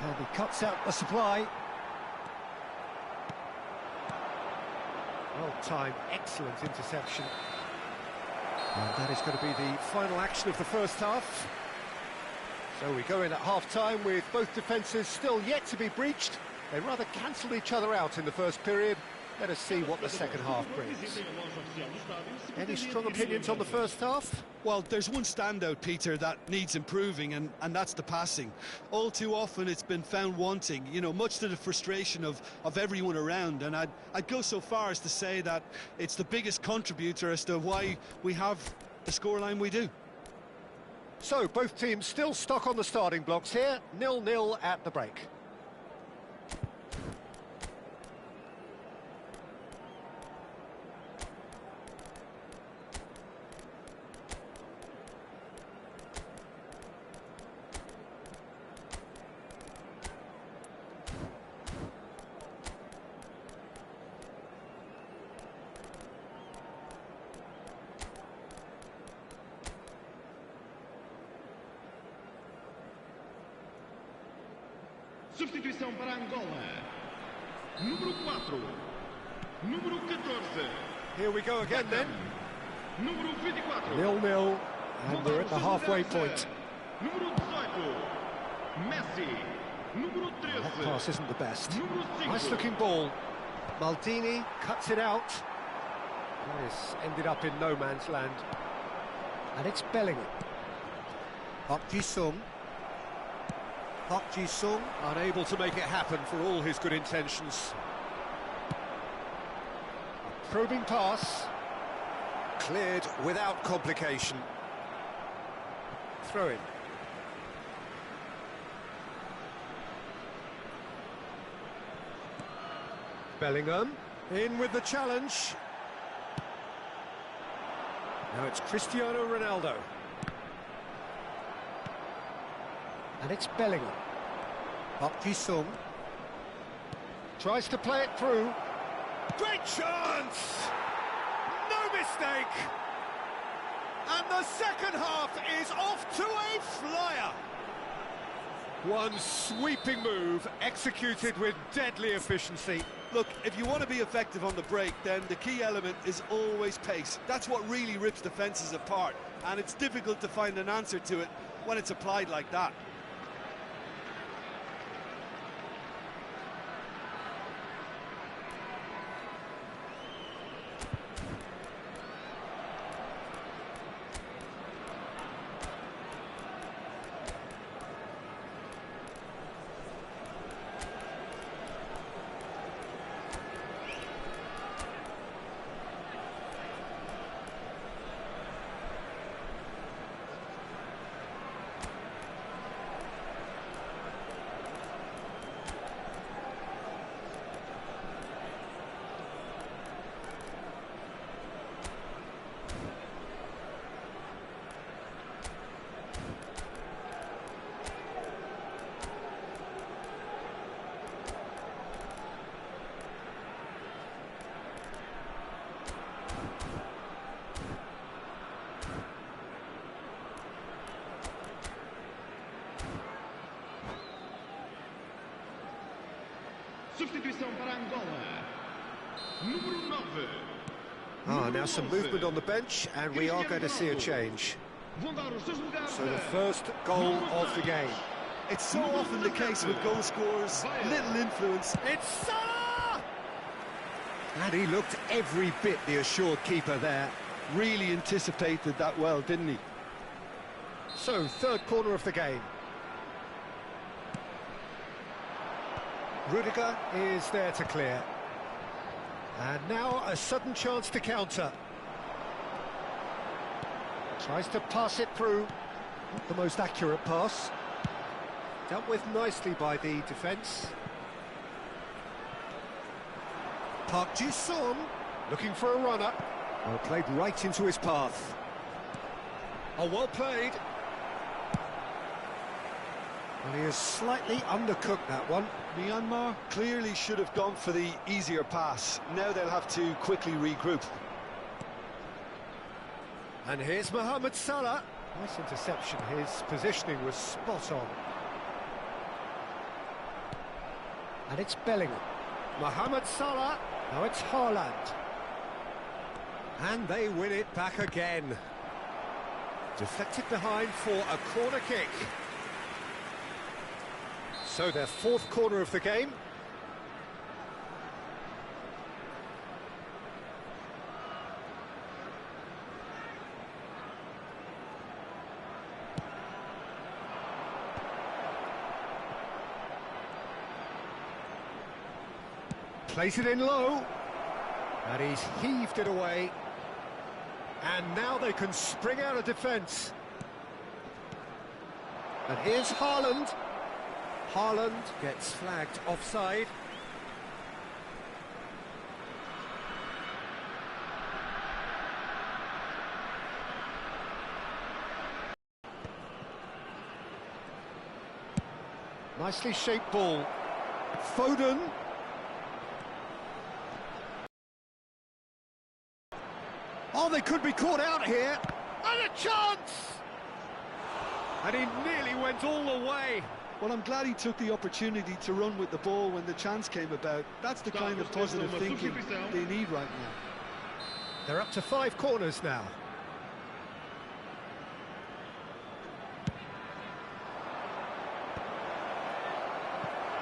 And he cuts out the supply. Well-timed, excellent interception. And that is going to be the final action of the first half. So we go in at half-time with both defences still yet to be breached. They rather cancelled each other out in the first period. Let us see what the second half brings. Any strong opinions on the first half? Well, there's one standout, Peter, that needs improving, and that's the passing. All too often it's been found wanting, you know, much to the frustration of everyone around. And I'd go so far as to say that it's the biggest contributor as to why we have the scoreline we do. So, both teams still stuck on the starting blocks here, 0-0 at the break. Substituição para Angola. Número 4. Número 14. Here we go again then. Número 24. 0-0, and we're at the halfway point. Número 18. Messi. Número 13. That pass isn't the best. Número 5. Nice looking ball. Maldini cuts it out. This ended up in no man's land. And it's Bellingham. Park Ji-sung. Park Ji-sung unable to make it happen for all his good intentions. Probing pass. Cleared without complication. Throw in. Bellingham in with the challenge. Now it's Cristiano Ronaldo. And it's Bellingham. Park Ji-sung tries to play it through. Great chance! No mistake! And the second half is off to a flyer. One sweeping move executed with deadly efficiency. Look, if you want to be effective on the break, then the key element is always pace. That's what really rips defences apart, and it's difficult to find an answer to it when it's applied like that. Substituição para Angola. Número 9. Now some movement on the bench, and we are going to see a change. So the first goal of the game. It's so often the case with goal scorers, little influence. It's Salah! And he looked every bit the assured keeper there. Really anticipated that well, didn't he? So, third corner of the game. Rudiger is there to clear. And now a sudden chance to counter. Tries to pass it through. Not the most accurate pass. Dealt with nicely by the defence. Park Ji-sung looking for a runner. Well played right into his path. Oh, well played. Well, he has slightly undercooked that one. Myanmar clearly should have gone for the easier pass. Now they'll have to quickly regroup. And here's Mohamed Salah. Nice interception. His positioning was spot on. And it's Bellingham. Mohamed Salah. Now it's Haaland. And they win it back again. Deflected behind for a corner kick. So their fourth corner of the game. Plays it in low. And he's heaved it away. And now they can spring out of defence. And here's Haaland. Haaland gets flagged offside. Nicely shaped ball. Foden. Oh, they could be caught out here. And a chance! And he nearly went all the way. Well, I'm glad he took the opportunity to run with the ball when the chance came about. That's the kind of positive thinking they need right now. They're up to 5 corners now.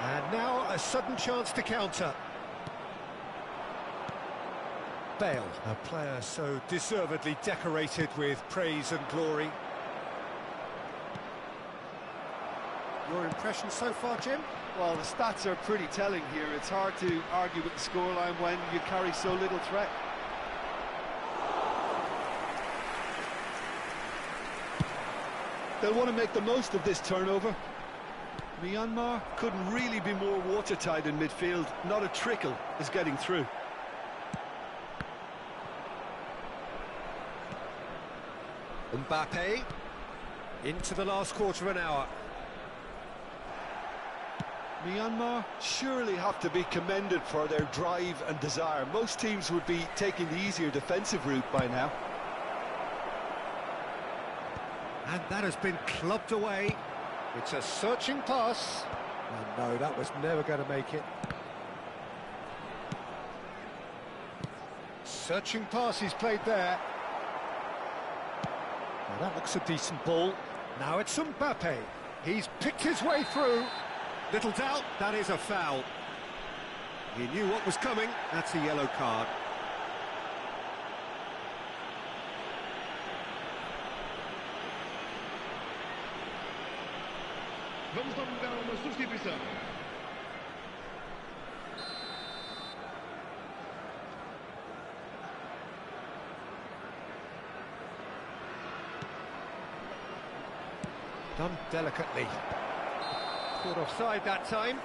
And now a sudden chance to counter. Bale, a player so deservedly decorated with praise and glory. Your impression so far, Jim? Well, the stats are pretty telling here. It's hard to argue with the scoreline when you carry so little threat. They'll want to make the most of this turnover. Myanmar couldn't really be more watertight in midfield. Not a trickle is getting through. Mbappe into the last quarter of an hour. Myanmar surely have to be commended for their drive and desire. Most teams would be taking the easier defensive route by now. And that has been clubbed away. It's a searching pass. And no, that was never going to make it. Searching pass he's played there. Well, that looks a decent ball. Now it's Mbappe. He's picked his way through. Little doubt, that is a foul. He knew what was coming. That's a yellow card. Vamos dar uma substituição. Done delicately. Caught offside that time.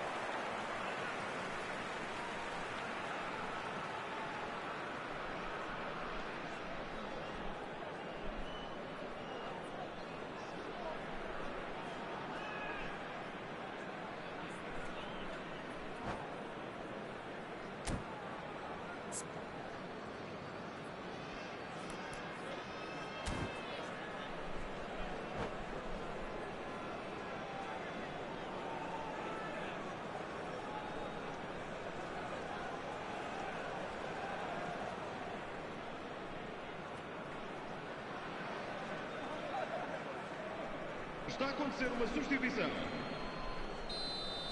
Está a acontecer uma substituição.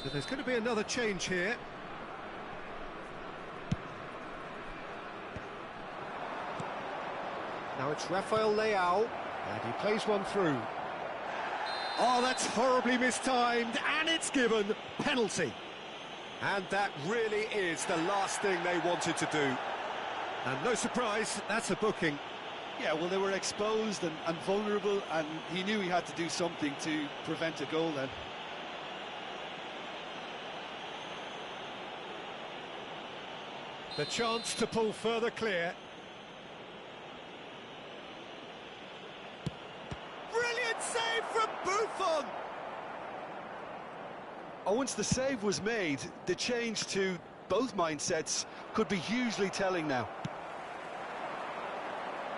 So there's going to be another change here. Now it's Rafael Leao, and he plays one through. Oh, that's horribly mistimed, and it's given penalty. And that really is the last thing they wanted to do. And no surprise, that's a booking. Yeah, well, they were exposed and vulnerable, and he knew he had to do something to prevent a goal then. The chance to pull further clear. Brilliant save from Buffon! Oh, once the save was made, the change to both mindsets could be hugely telling now.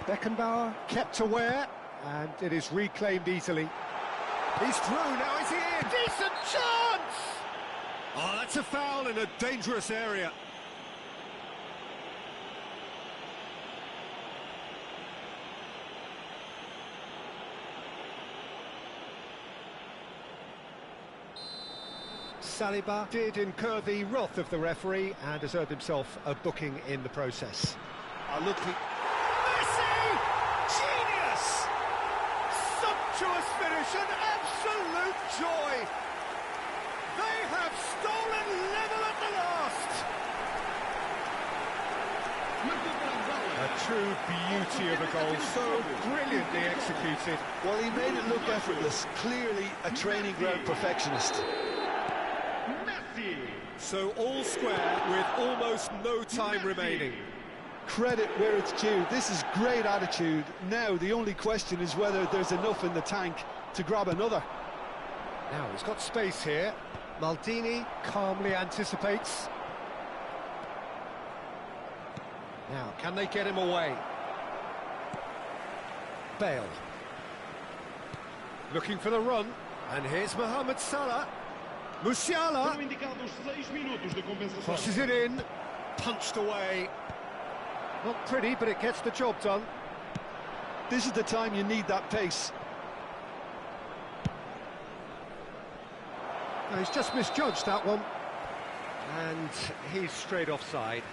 Beckenbauer kept aware, and it is reclaimed easily. He's through, now is he in? Decent chance! Oh, that's a foul in a dangerous area. Saliba did incur the wrath of the referee and has earned himself a booking in the process. Look, Messi! Genius! Sumptuous finish, an absolute joy! They have stolen level at the last! A true beauty of a goal, so brilliantly executed. well, he made it look effortless. Clearly a training ground perfectionist. So all square with almost no time remaining. Credit where it's due. This is great attitude. Now the only question is whether there's enough in the tank to grab another. Now he's got space here. Maldini calmly anticipates. Now, can they get him away? Bale. Looking for the run. And here's Mohamed Salah. Musiala Foram indicados 6 minutos de compensação. crosses it in, punched away. Not pretty, but it gets the job done. This is the time you need that pace. No, he's just misjudged that one. And he's straight offside.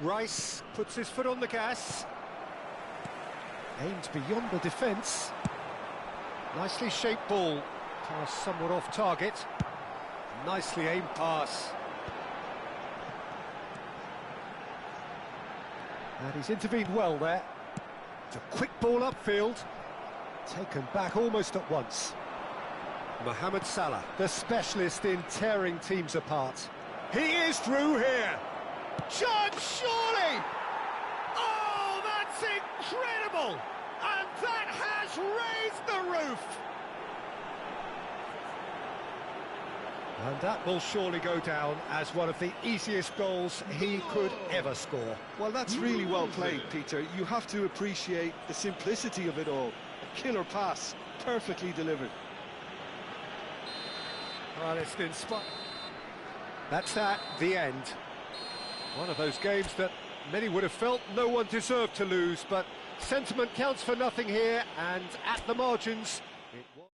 Rice puts his foot on the gas. Aimed beyond the defence. Nicely shaped ball. Pass somewhat off target. Nicely aimed pass. And he's intervened well there. It's a quick ball upfield. Taken back almost at once. Mohamed Salah, the specialist in tearing teams apart. He is through here. Judge, surely! Oh, that's incredible! And that has raised the roof! And that will surely go down as one of the easiest goals he could ever score. Well, that's really well played, Peter. You have to appreciate the simplicity of it all. A killer pass, perfectly delivered. Well, it's been spot. That's that, the end. One of those games that many would have felt no one deserved to lose, but sentiment counts for nothing here, and at the margins, it was...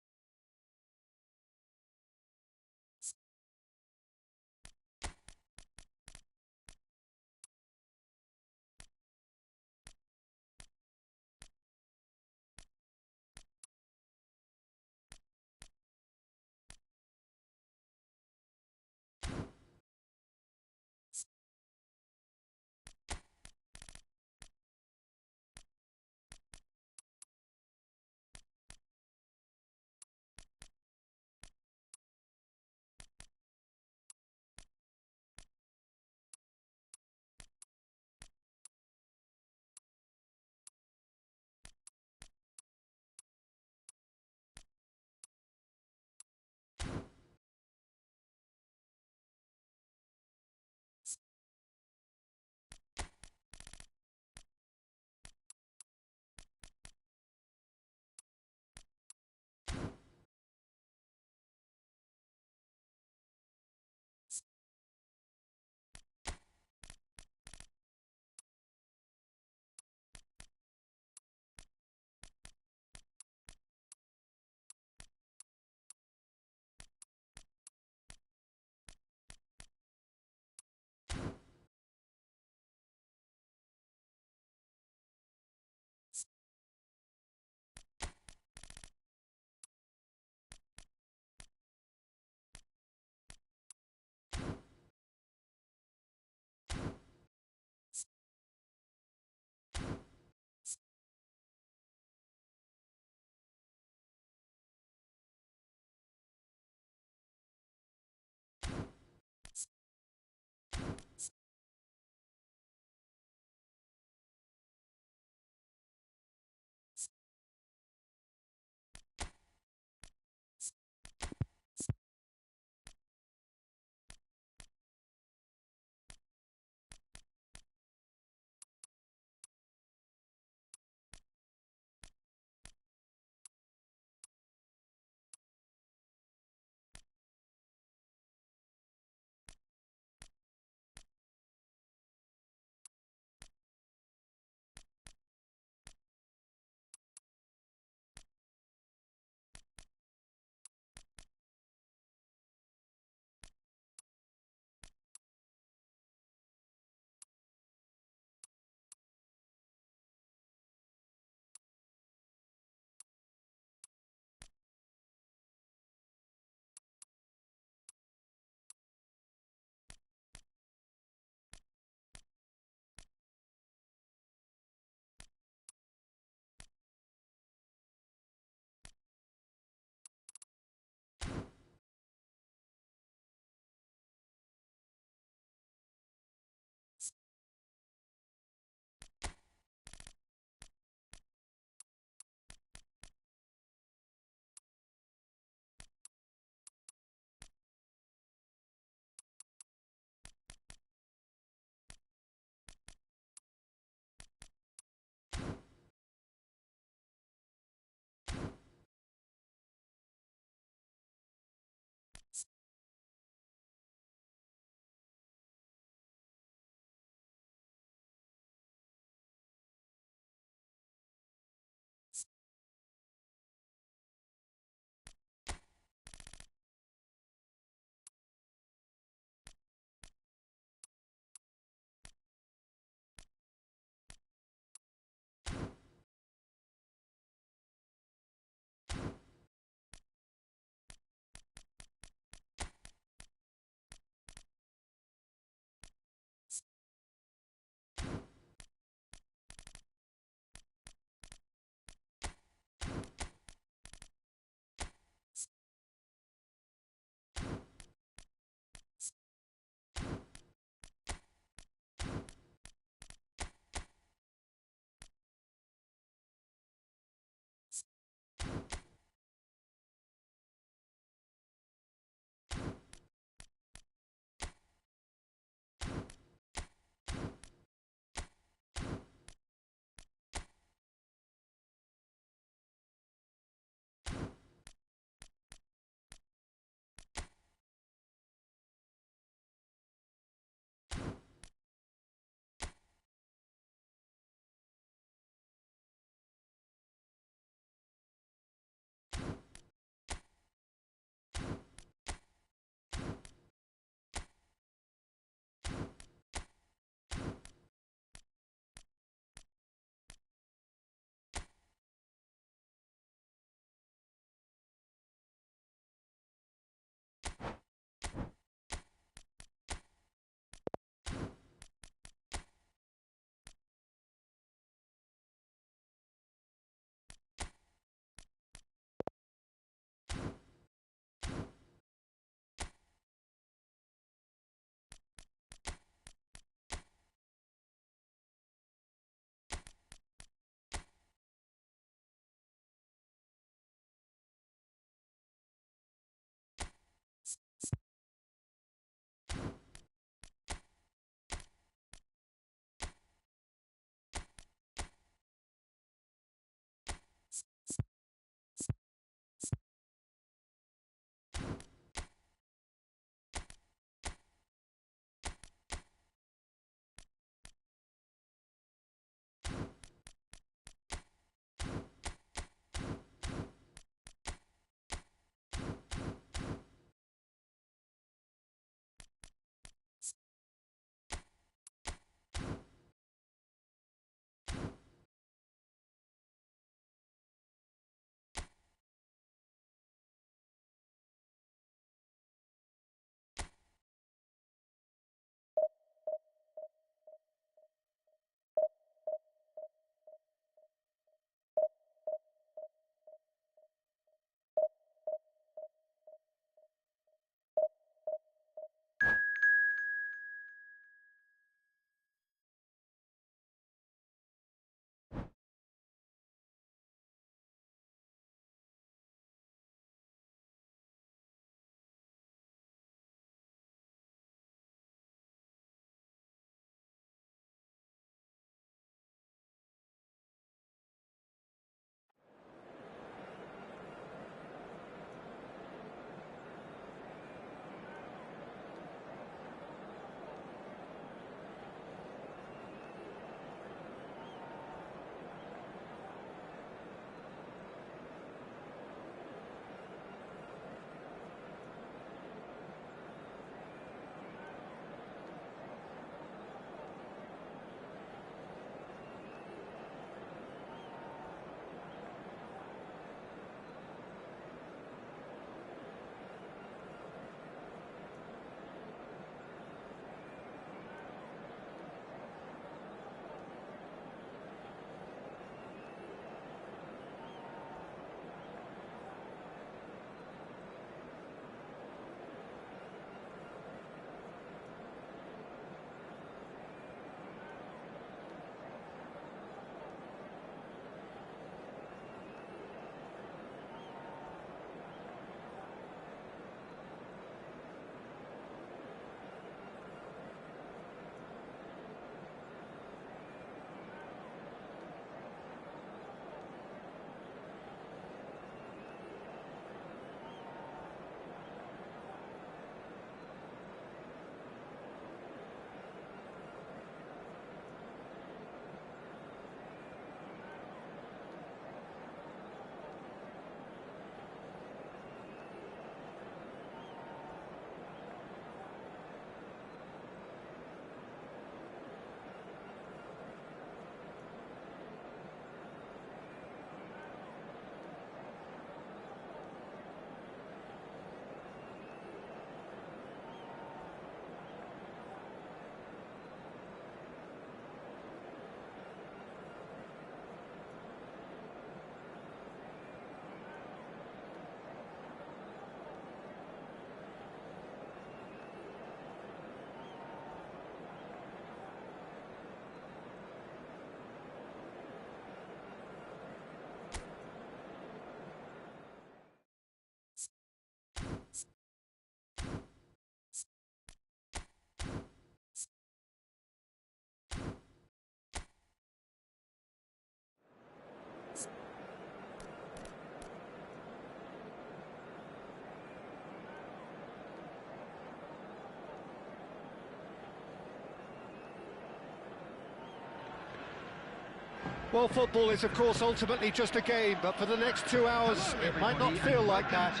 Well, football is, of course, ultimately just a game, but for the next 2 hours, it might not feel like that.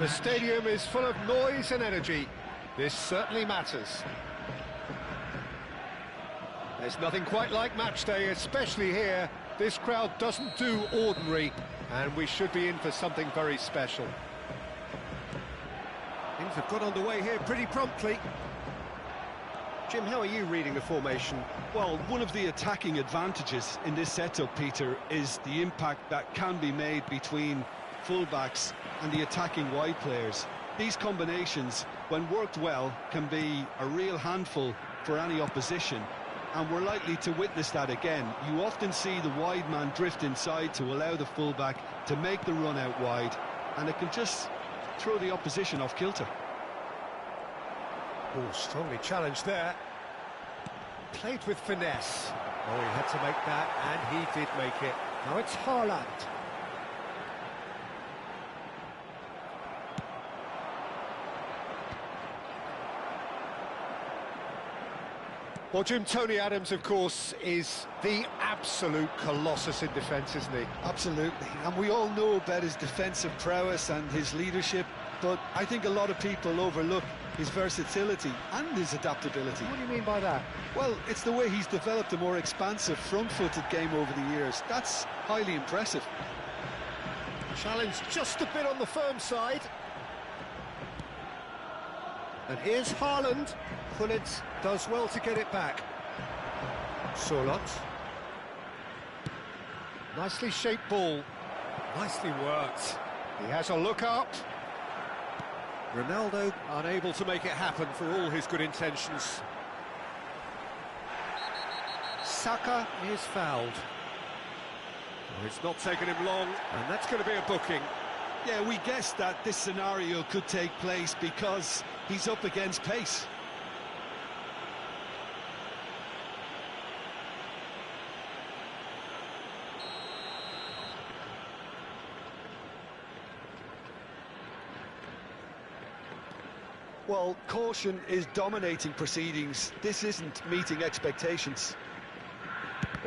The stadium is full of noise and energy. This certainly matters. There's nothing quite like match day, especially here. This crowd doesn't do ordinary, and we should be in for something very special. Things have got underway here pretty promptly. Jim, how are you reading the formation? Well, one of the attacking advantages in this setup, Peter, is the impact that can be made between fullbacks and the attacking wide players. These combinations, when worked well, can be a real handful for any opposition, and we're likely to witness that again. You often see the wide man drift inside to allow the fullback to make the run out wide, and it can just throw the opposition off kilter. Oh, strongly challenged there. Played with finesse. Oh, he had to make that, and he did make it. Now it's Haaland. Well, Jim, Tony Adams, of course, is the absolute colossus in defence, isn't he? Absolutely, and we all know about his defensive prowess and his leadership, but I think a lot of people overlook his versatility and his adaptability. What do you mean by that? Well, it's the way he's developed a more expansive front-footed game over the years. That's highly impressive. Challenge just a bit on the firm side. And here's Haaland. Gullit does well to get it back. Sorlot. Nicely shaped ball. Nicely worked. He has a look up. Ronaldo unable to make it happen for all his good intentions. Saka is fouled. Oh, it's not taken him long, and that's going to be a booking. Yeah, we guessed that this scenario could take place because he's up against pace. Well, caution is dominating proceedings. This isn't meeting expectations.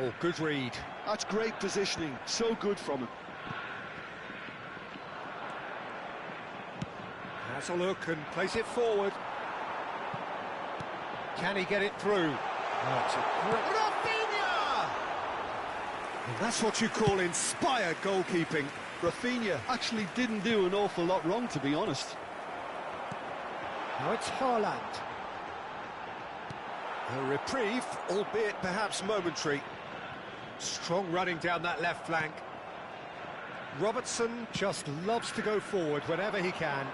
Oh, good read. That's great positioning. So good from him. Has a look and plays it forward. Can he get it through? Oh, it's a great... Rafinha! And that's what you call inspired goalkeeping. Rafinha actually didn't do an awful lot wrong, to be honest. Now it's Haaland. A reprieve, albeit perhaps momentary. Strong running down that left flank. Robertson just loves to go forward whenever he can.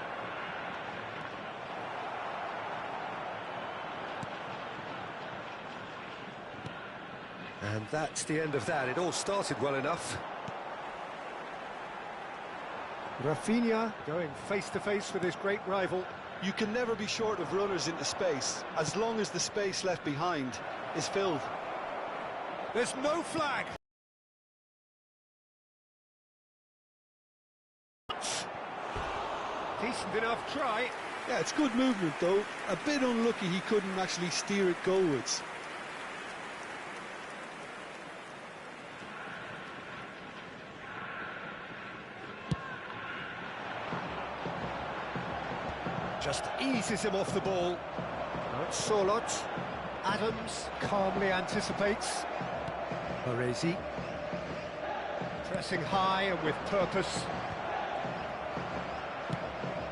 And that's the end of that. It all started well enough. Rafinha going face-to-face with his great rival. You can never be short of runners into space, as long as the space left behind is filled. There's no flag. Decent enough try. Yeah, it's good movement though. A bit unlucky he couldn't actually steer it goalwards. Just eases him off the ball. Now it's Sorlot. Adams calmly anticipates. Baresi. Pressing high and with purpose.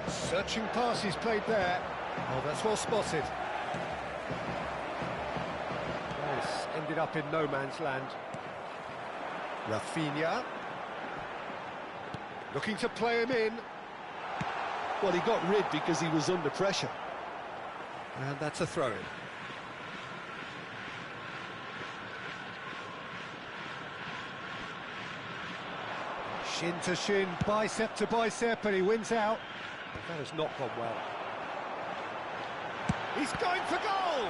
Searching pass he's played there. Oh, that's well spotted. This ended up in no man's land. Rafinha. Looking to play him in. Well, he got rid because he was under pressure. And that's a throw-in. Shin to shin, bicep to bicep, and he wins out. But that has not gone well. He's going for goal!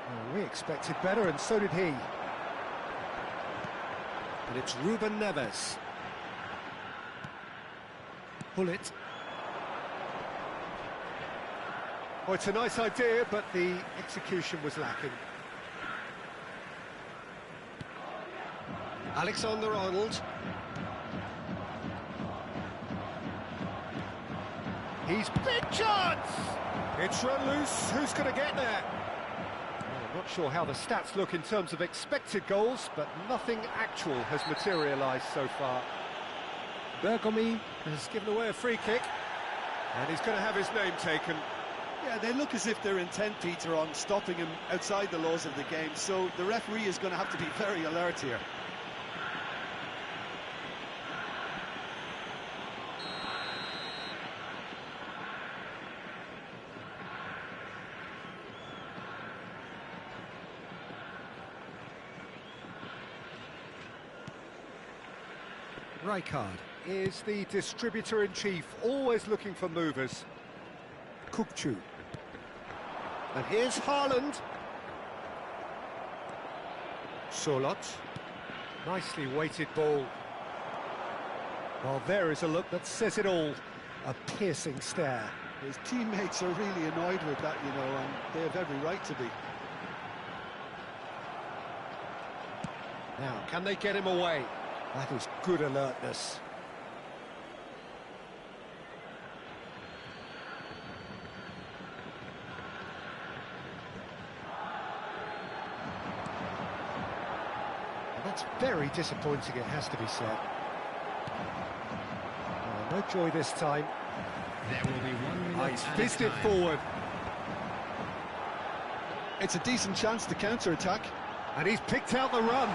Well, we expected better, and so did he. And it's Ruben Neves. Gullit. Well, it's a nice idea, but the execution was lacking. Alexander-Arnold. He's big chance! It's run loose. Who's going to get there? Well, I'm not sure how the stats look in terms of expected goals, but nothing actual has materialised so far. Bergomi has given away a free kick, and he's going to have his name taken. Yeah, they look as if they're intent, Peter, on stopping him outside the laws of the game, so the referee is going to have to be very alert here. Rijkaard is the distributor-in-chief, always looking for movers. Kukçu. And here's Haaland. Solot. Nicely weighted ball. Well, there is a look that says it all. A piercing stare. His teammates are really annoyed with that, you know, and they have every right to be. Now, can they get him away? That is good alertness. And that's very disappointing, it has to be said. Oh, no joy this time. There will be 1 minute. He's fizzed it forward. It's a decent chance to counter-attack. And he's picked out the run.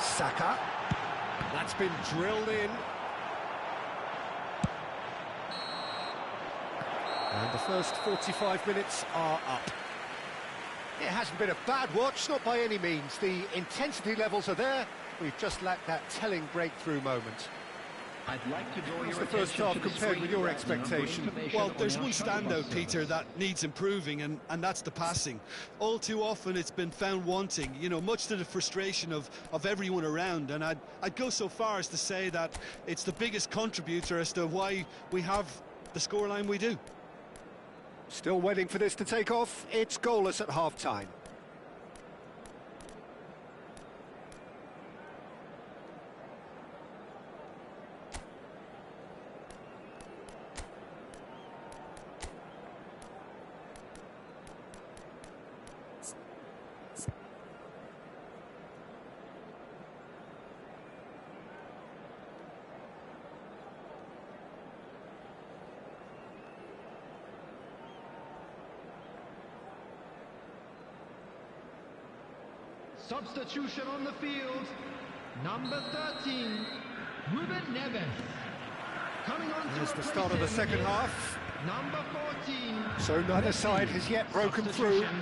Saka. That's been drilled in. And the first 45 minutes are up. It hasn't been a bad watch, not by any means. The intensity levels are there. We've just lacked that telling breakthrough moment. I'd like to draw What's your the first attention half to the compared with screen your grab number expectation? information Well, on there's your one shuttle standout, bus. Peter, that needs improving, and that's the passing. All too often it's been found wanting, you know, much to the frustration of everyone around, and I'd go so far as to say that it's the biggest contributor as to why we have the scoreline we do. Still waiting for this to take off. It's goalless at half-time. Substitution on the field. Number 13, Ruben Neves. Coming on to Here's the replace start of the him second is half. Number 14. So neither side has yet broken through. Substitution.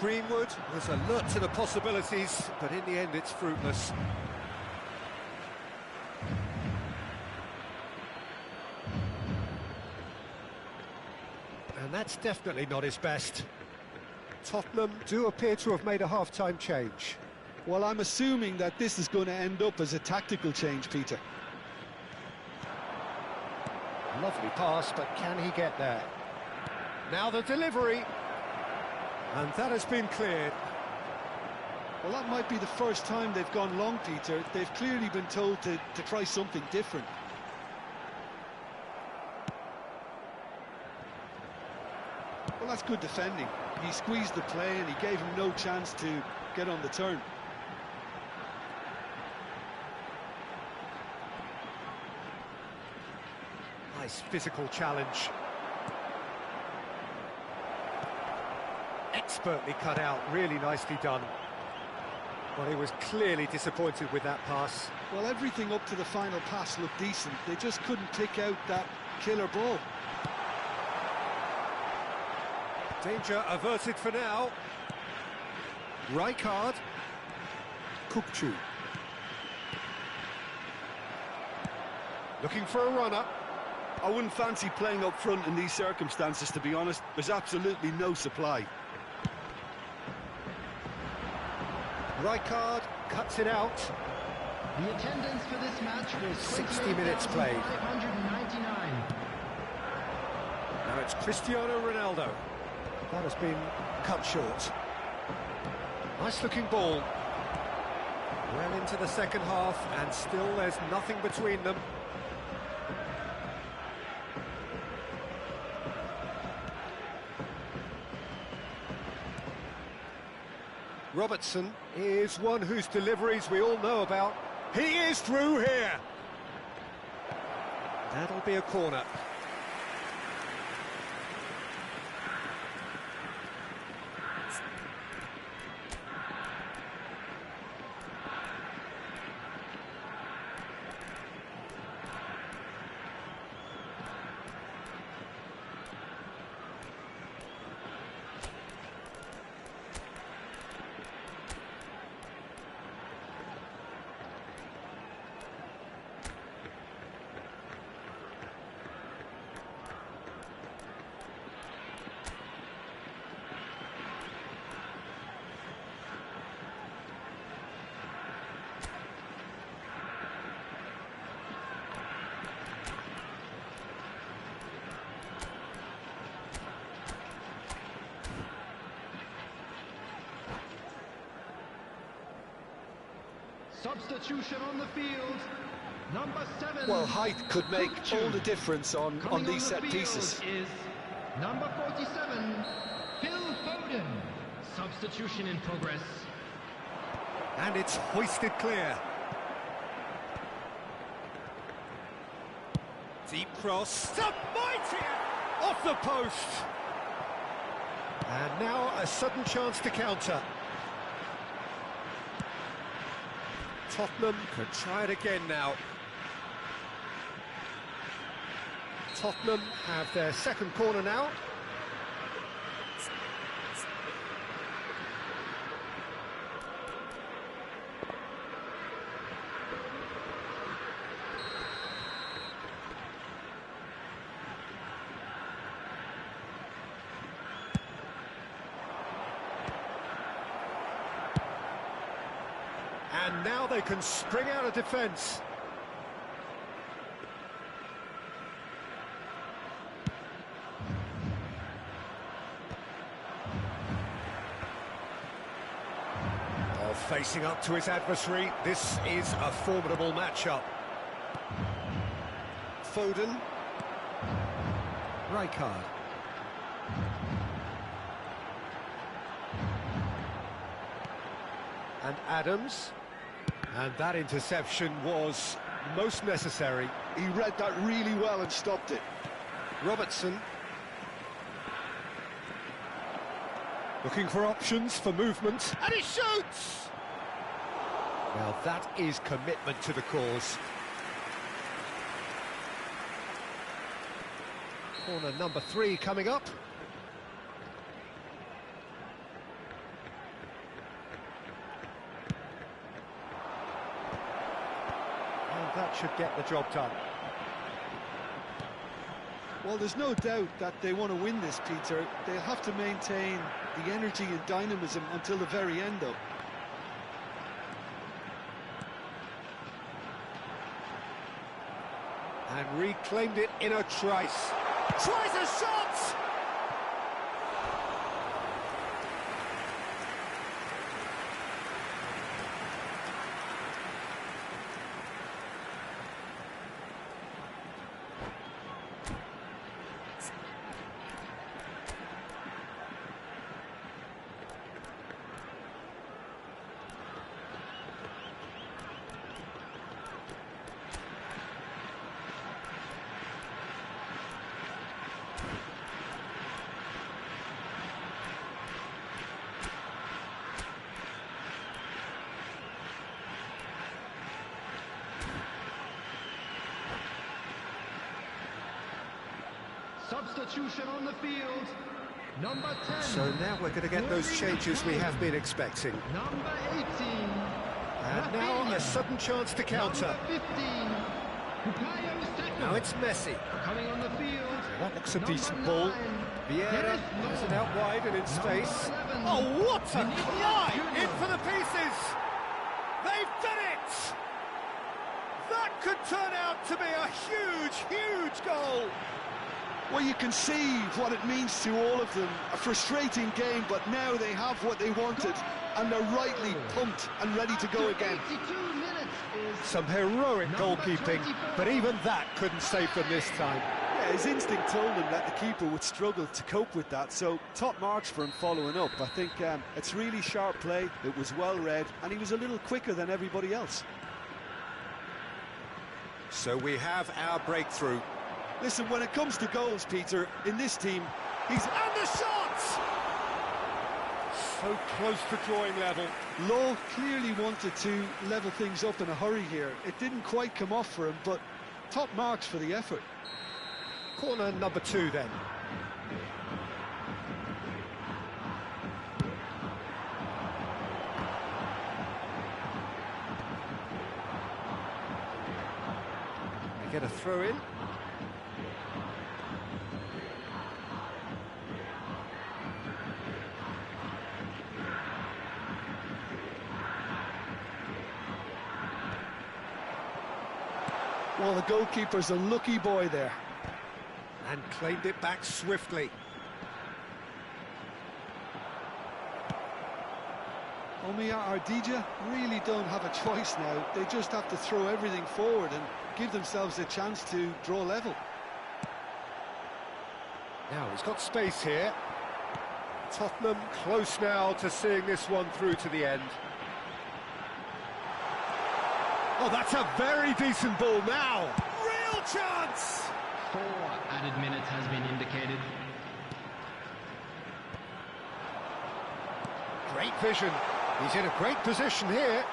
Greenwood was alert to the possibilities, but in the end it's fruitless. And that's definitely not his best. Tottenham do appear to have made a half-time change. Well, I'm assuming that this is going to end up as a tactical change, Peter. Lovely pass, but can he get there? Now the delivery. And that has been cleared. Well, that might be the first time they've gone long, Peter. They've clearly been told to try something different. Well, that's good defending. He squeezed the play and he gave him no chance to get on the turn. Nice physical challenge. Expertly cut out, really nicely done. Well, he was clearly disappointed with that pass. Well, everything up to the final pass looked decent. They just couldn't pick out that killer ball. Danger averted for now. Rijkaard. Kukçu. Looking for a runner. I wouldn't fancy playing up front in these circumstances, to be honest. There's absolutely no supply. Rijkaard cuts it out. The attendance for this match was 60 minutes played. 599. Now it's Cristiano Ronaldo. That has been cut short. Nice looking ball. Well into the second half, and still there's nothing between them. Robertson is one whose deliveries we all know about. He is through here. That'll be a corner. Substitution on the field. Number 7. Well, height could make all the difference on these set pieces. Is number 47, Phil Foden. Substitution in progress. And it's hoisted clear. Deep cross. Mighty! Off the post. And now a sudden chance to counter. Tottenham could try it again now. Tottenham have their second corner now. And now they can spring out of defence. Facing up to his adversary, this is a formidable matchup. Foden. Rijkaard. And Adams. And that interception was most necessary. He read that really well and stopped it. Robertson. Looking for options for movement. And he shoots! Well, that is commitment to the cause. Corner number 3 coming up. And that should get the job done. Well, there's no doubt that they want to win this, Peter. They'll have to maintain the energy and dynamism until the very end, though. And reclaimed it in a trice. Tries a shot! Substitution on the field. Number 10. So now we're going to get those changes we have been expecting. Number 18. And now a sudden chance to counter. Number 15. Bukayo Saka. Now it's Messi. Coming on the field. That looks a Number decent 9. ball. Vieira has it out wide and in space. Oh, what a climb! In for the pieces! They've done it! to be a huge, huge goal. Well, you can see what it means to all of them. A frustrating game, but now they have what they wanted, and they're rightly pumped and ready to go again. 82 minutes is Some heroic Number goalkeeping, 24. but even that couldn't save them this time. Yeah, his instinct told him that the keeper would struggle to cope with that, so top marks for him following up. I think it's really sharp play, it was well read, and he was a little quicker than everybody else. So we have our breakthrough. Listen, when it comes to goals, Peter, in this team, And the shot! So close to drawing level. Law clearly wanted to level things up in a hurry here. It didn't quite come off for him, but top marks for the effort. Corner number 2 then. They get a throw in. Well, the goalkeeper's a lucky boy there. And claimed it back swiftly. Omiya Ardija really don't have a choice now. They just have to throw everything forward and give themselves a chance to draw level. Now he's got space here. Tottenham close now to seeing this one through to the end. Oh, that's a very decent ball now. Real chance! 4 added minutes has been indicated. Great vision. He's in a great position here.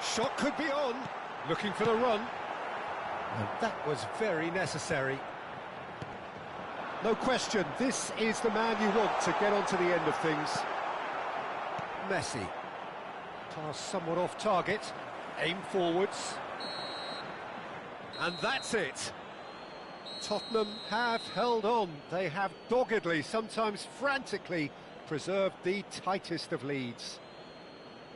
Shot could be on. Looking for the run. And that was very necessary. No question, this is the man you want to get onto the end of things. Messi. Pass somewhat off target. Aim forwards. And that's it. Tottenham have held on. They have doggedly, sometimes frantically, preserved the tightest of leads.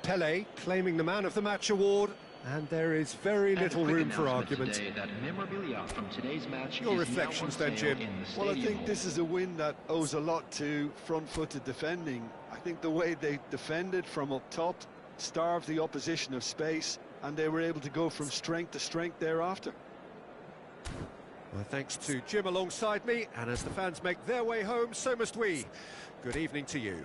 Pele claiming the Man of the Match award, and there is very little room for argument. That memorabilia from today's match Your is reflections now on then, sale Jim? in the Well, I Stadium think this Hall. is a win that owes a lot to front-footed defending. I think the way they defended from up top starved the opposition of space, and they were able to go from strength to strength thereafter. Well, thanks to Jim alongside me, and as the fans make their way home, so must we. Good evening to you.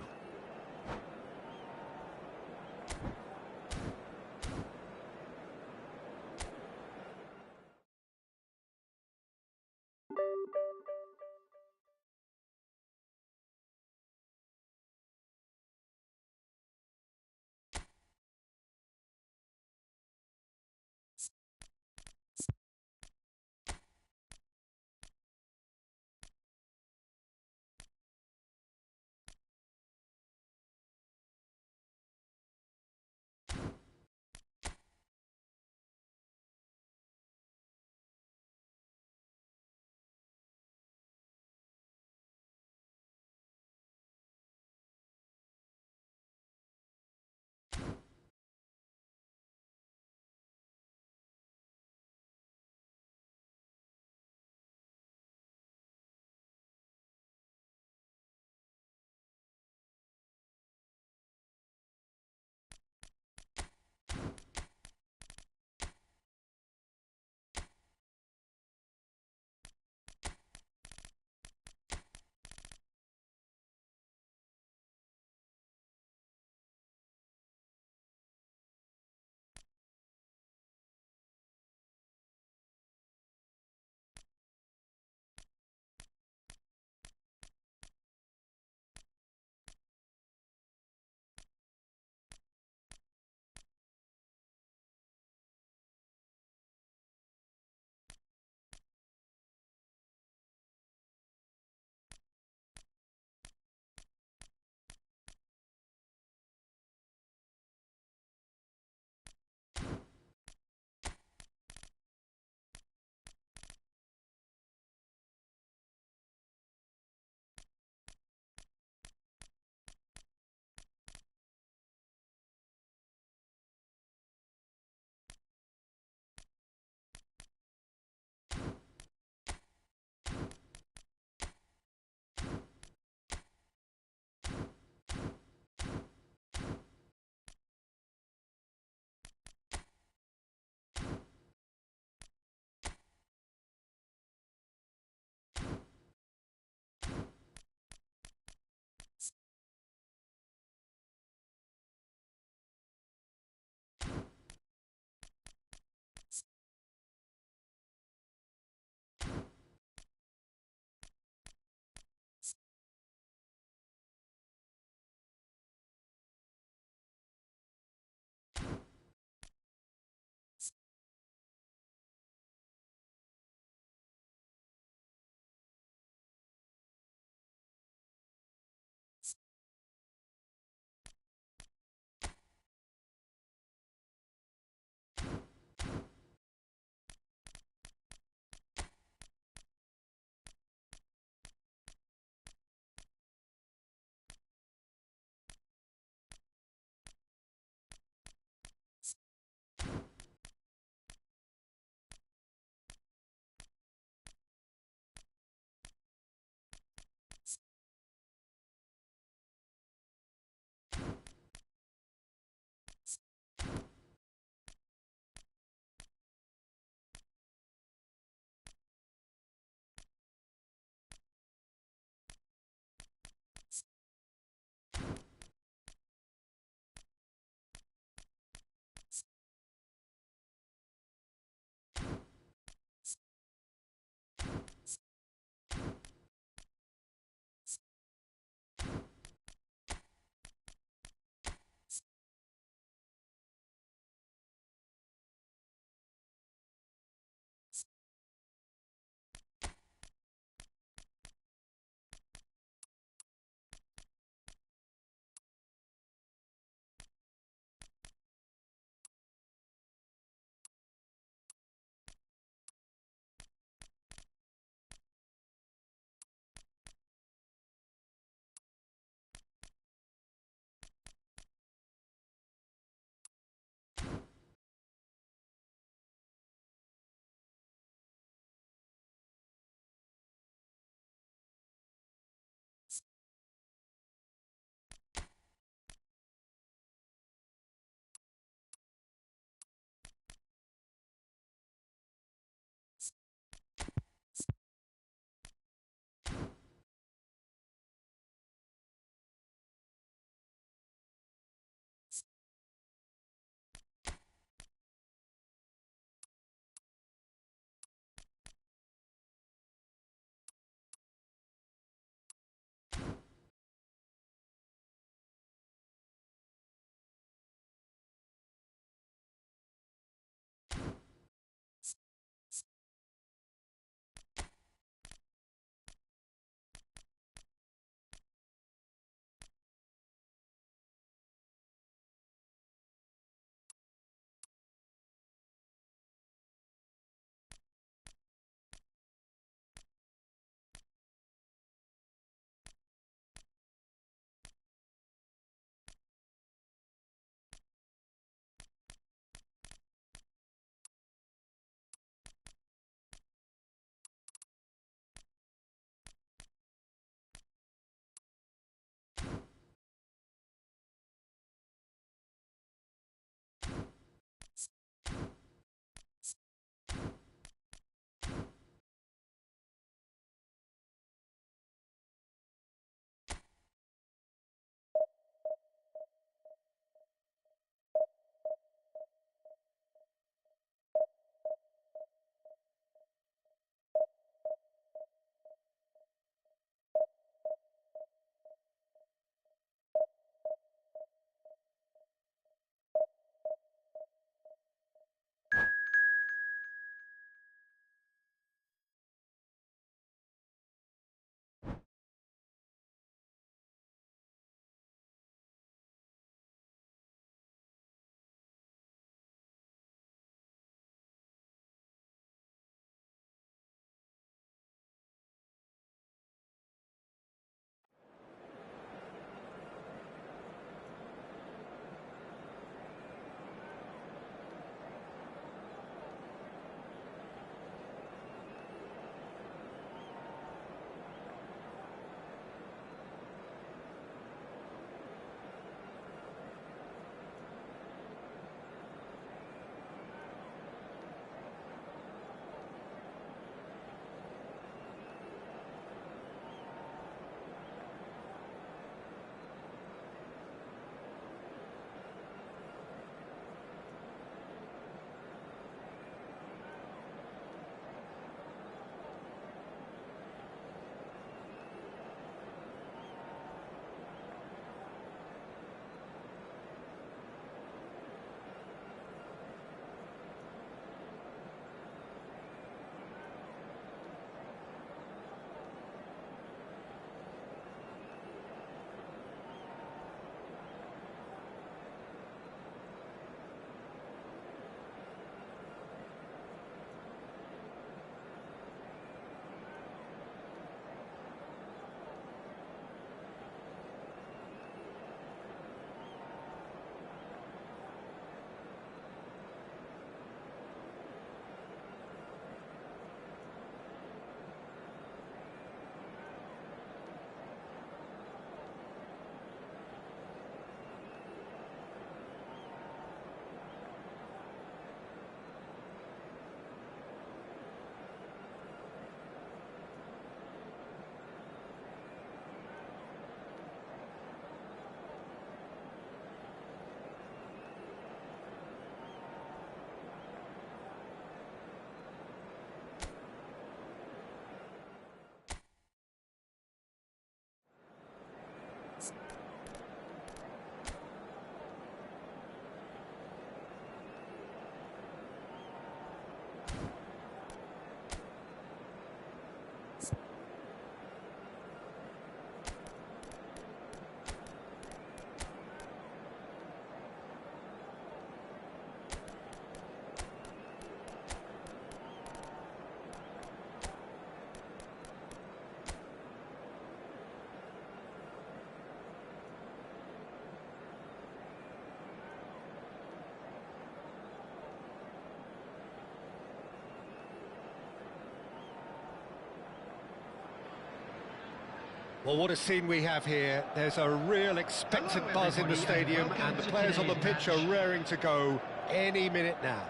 Well, what a scene we have here. There's a real expectant buzz in the stadium, and the players on the pitch are raring to go any minute now.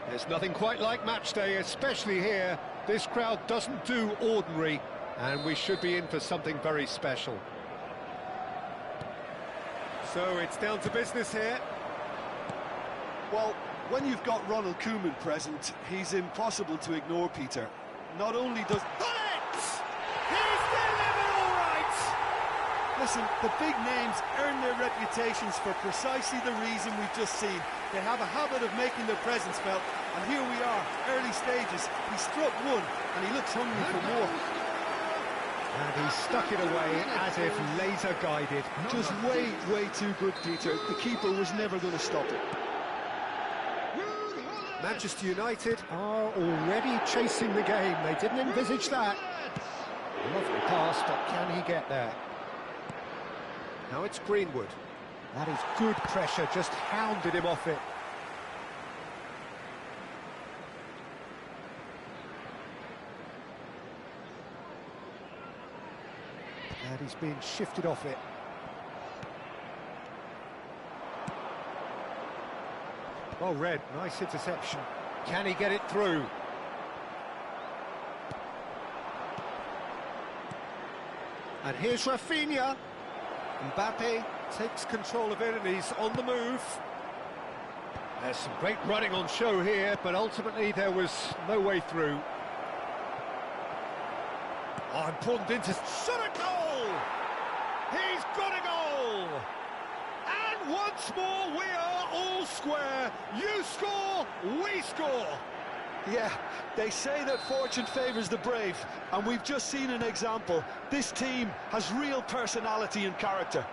There's nothing quite like match day, especially here. This crowd doesn't do ordinary, and we should be in for something very special. So it's down to business here. Well, when you've got Ronald Koeman present, he's impossible to ignore, Peter. Not only does... He's delivered all right! Listen, the big names earn their reputations for precisely the reason we've just seen. They have a habit of making their presence felt, and here we are, early stages. He struck one, and he looks hungry for more. And he stuck it away as if laser-guided. Just way too good, Peter. The keeper was never going to stop it. Manchester United are already chasing the game. They didn't envisage that. Lovely pass, but can he get there? Now it's Greenwood. That is good pressure, just hounded him off it. And he's being shifted off it. Well read, nice interception. Can he get it through? And here's Rafinha. Mbappe takes control of it and he's on the move. There's some great running on show here, but ultimately there was no way through. Oh, important shot a goal! He's got a goal! And once more we are all square. You score, we score. Yeah, they say that fortune favours the brave, and we've just seen an example. This team has real personality and character.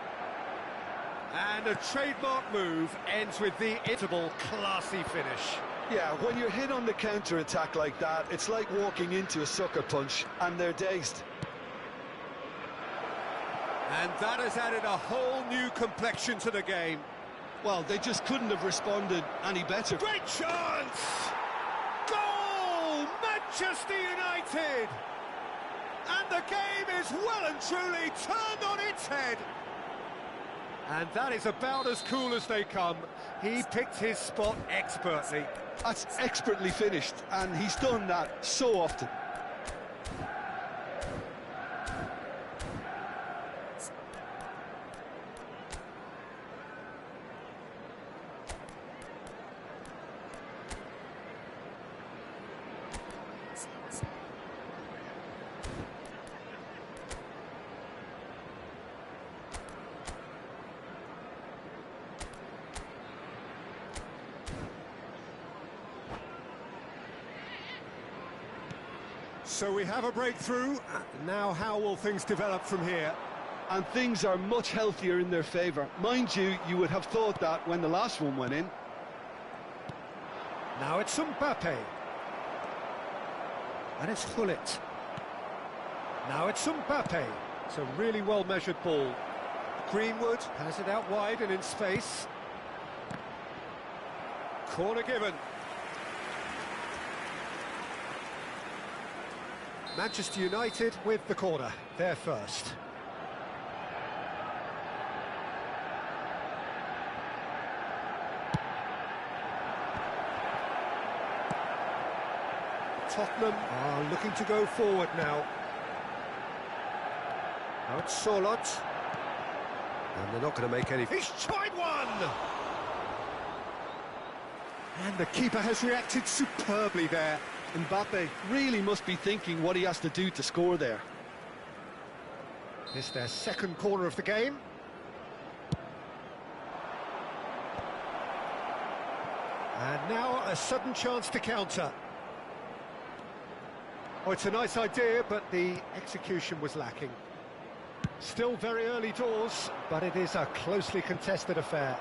And a trademark move ends with the interval classy finish. Yeah, when you're hit on the counter-attack like that, it's like walking into a sucker punch, and they're dazed. And that has added a whole new complexion to the game. Well, they just couldn't have responded any better. Great chance! Goal! Manchester United! And the game is well and truly turned on its head. And that is about as cool as they come. He picked his spot expertly. That's expertly finished, and he's done that so often. So we have a breakthrough. Now how will things develop from here? And things are much healthier in their favour. Mind you, you would have thought that when the last one went in. Now it's Mbappe. And it's Hullet. Now it's Mbappe. It's a really well-measured ball. Greenwood has it out wide and in space. Corner given. Manchester United with the corner, they're first. Tottenham are looking to go forward now. Now it's Solot. And they're not going to make any... He's tried one! And the keeper has reacted superbly there. Mbappe really must be thinking what he has to do to score there. It's their second corner of the game. And now a sudden chance to counter. Oh, it's a nice idea, but the execution was lacking. Still very early doors, but it is a closely contested affair.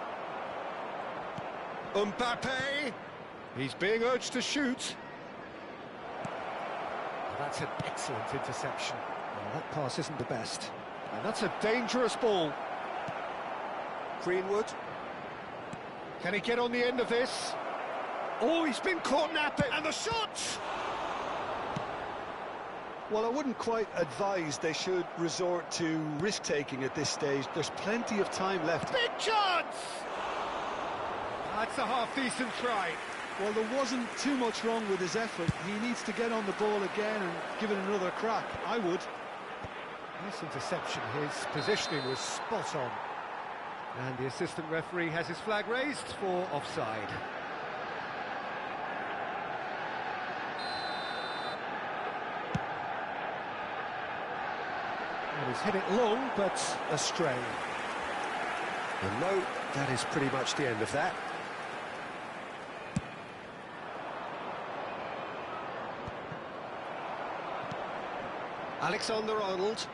Mbappe! He's being urged to shoot. That's an excellent interception. Well, that pass isn't the best. And that's a dangerous ball. Greenwood. Can he get on the end of this? Oh, he's been caught napping. And the shot! Well, I wouldn't quite advise they should resort to risk-taking at this stage. There's plenty of time left. Big chance! That's a half-decent try. Well, there wasn't too much wrong with his effort. He needs to get on the ball again and give it another crack. I would. Nice interception. His positioning was spot on. And the assistant referee has his flag raised for offside. And he's hit it long, but astray. And no, that is pretty much the end of that. Alexander-Arnold.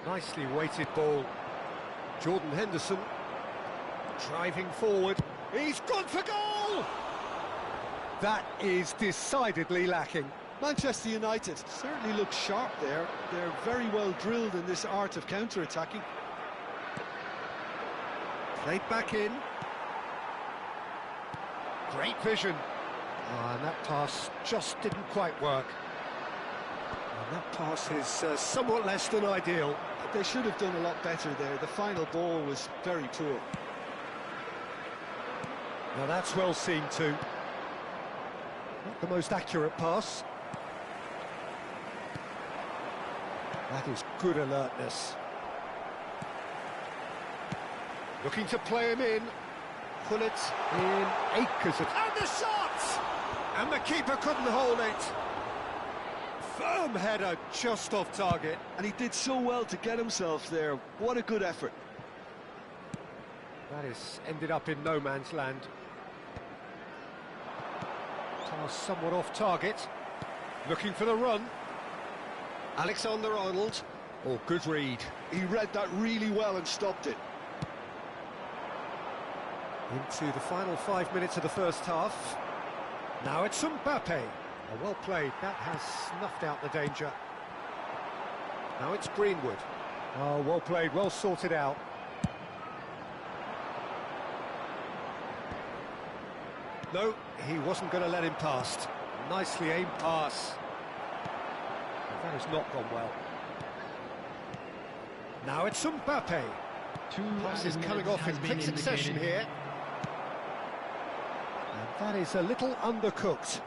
Nicely weighted ball. Jordan Henderson driving forward. He's gone for goal! That is decidedly lacking. Manchester United certainly look sharp there. They're very well drilled in this art of counter-attacking. Played back in. Great vision. Oh, and that pass just didn't quite work. And that pass is somewhat less than ideal. They should have done a lot better there. The final ball was very poor. Now that's well seen too. Not the most accurate pass. That is good alertness. Looking to play him in. Pull it in acres of... And the shot! And the keeper couldn't hold it. Firm header just off target. And he did so well to get himself there. What a good effort. That is ended up in no man's land. Pass somewhat off target. Looking for the run. Alexander-Arnold. Oh, good read. He read that really well and stopped it. Into the final 5 minutes of the first half. Now it's Mbappe. Oh, well played. That has snuffed out the danger. Now it's Greenwood. Oh, well played, well sorted out. No, he wasn't going to let him past. Nicely aimed pass. That has not gone well. Now it's Mbappe. Passes coming off in quick succession here. And that is a little undercooked.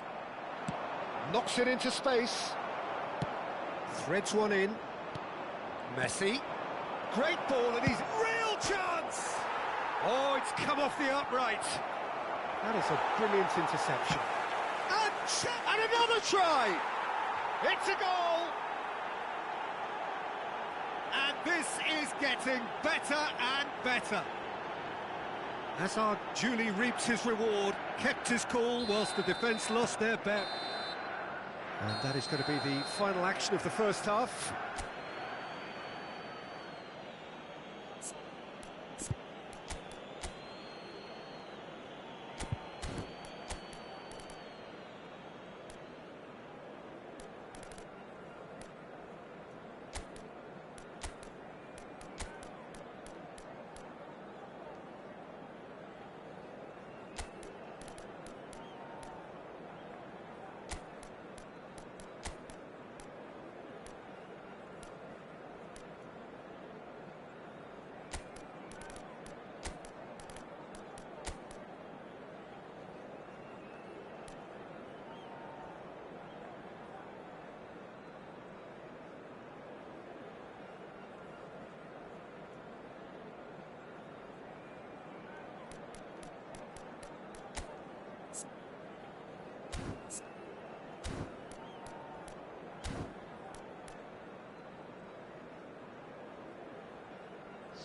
Knocks it into space. Threads one in. Messi. Great ball and he's real chance! Oh, it's come off the upright. That is a brilliant interception. And another try! It's a goal! And this is getting better and better. Hazard duly reaps his reward, kept his cool whilst the defence lost their bet. And that is going to be the final action of the first half.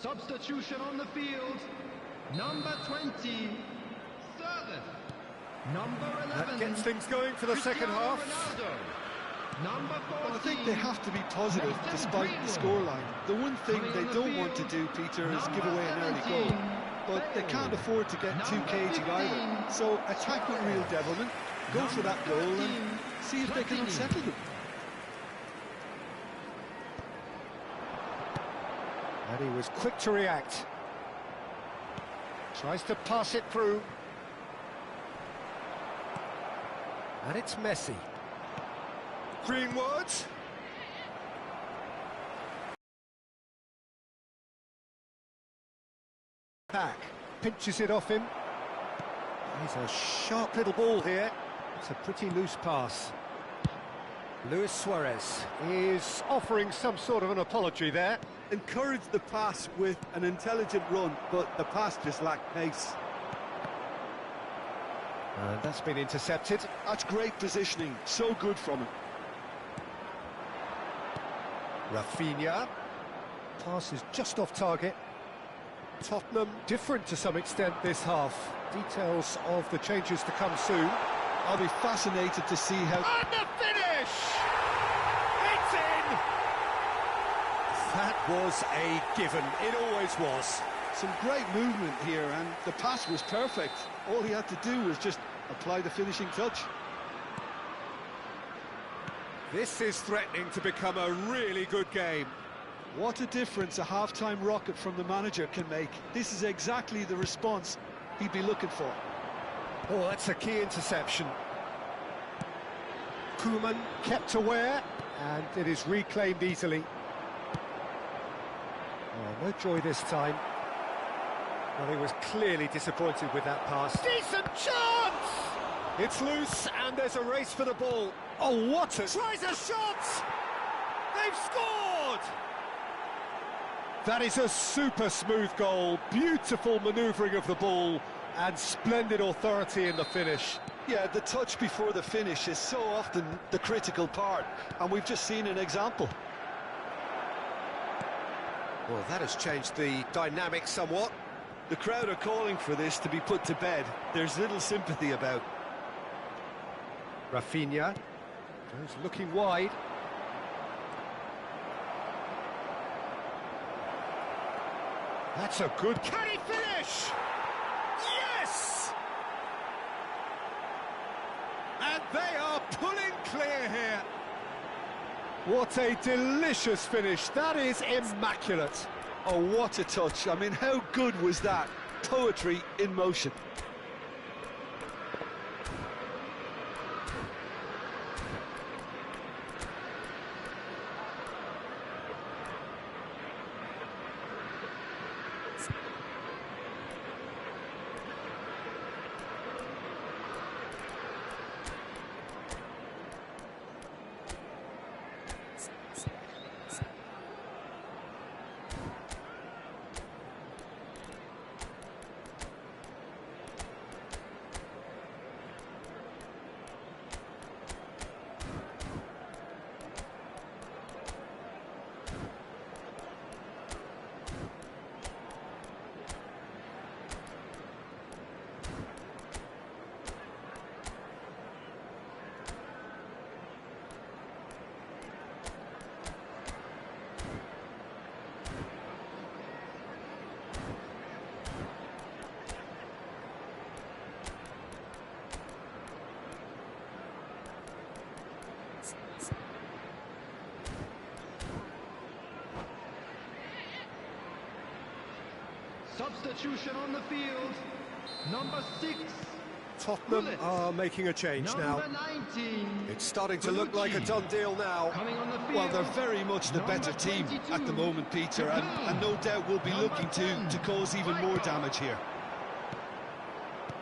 Substitution on the field. Number 20, service. Number 11. That gets things going for the second half. Ronaldo. Number 14. Well, I think they have to be positive despite the scoreline. The one thing they don't want to do, Peter, is give away an early goal. But they can't afford to get too cagey either. So attack with real devilment, go for that goal and see if they can unsettle them. And he was quick to react. Tries to pass it through. And it's Messi. Greenwood. Back, pinches it off him. He's a sharp little ball here. It's a pretty loose pass. Luis Suarez is offering some sort of an apology there. Encouraged the pass with an intelligent run, but the pass just lacked pace. And that's been intercepted. That's great positioning, so good from him. Rafinha. Pass is just off target. Tottenham different to some extent this half. Details of the changes to come soon. I'll be fascinated to see how... And the finish! It's in! That was a given. It always was. Some great movement here, and the pass was perfect. All he had to do was just apply the finishing touch. This is threatening to become a really good game. What a difference a half-time rocket from the manager can make. This is exactly the response he'd be looking for. Oh, that's a key interception. Koeman kept aware, and it is reclaimed easily. Oh, no joy this time. Well, he was clearly disappointed with that pass. Decent chance! It's loose, and there's a race for the ball. Oh, what a... Tries a shot! They've scored! That is a super smooth goal. Beautiful manoeuvring of the ball, and splendid authority in the finish. Yeah, the touch before the finish is so often the critical part, and we've just seen an example. Well, that has changed the dynamic somewhat. The crowd are calling for this to be put to bed. There's little sympathy about. Rafinha goes looking wide. That's a good... Can he finish? Yes! And they are pulling clear here. What a delicious finish. That is immaculate. Oh, what a touch. I mean, how good was that? Poetry in motion. Substitution on the field. Number 6. Tottenham are making a change now. Number 19. It's starting to look like a done deal now. Coming on the field. Well, they're very much the better team at the moment, Peter, and no doubt will be looking to cause even more damage here.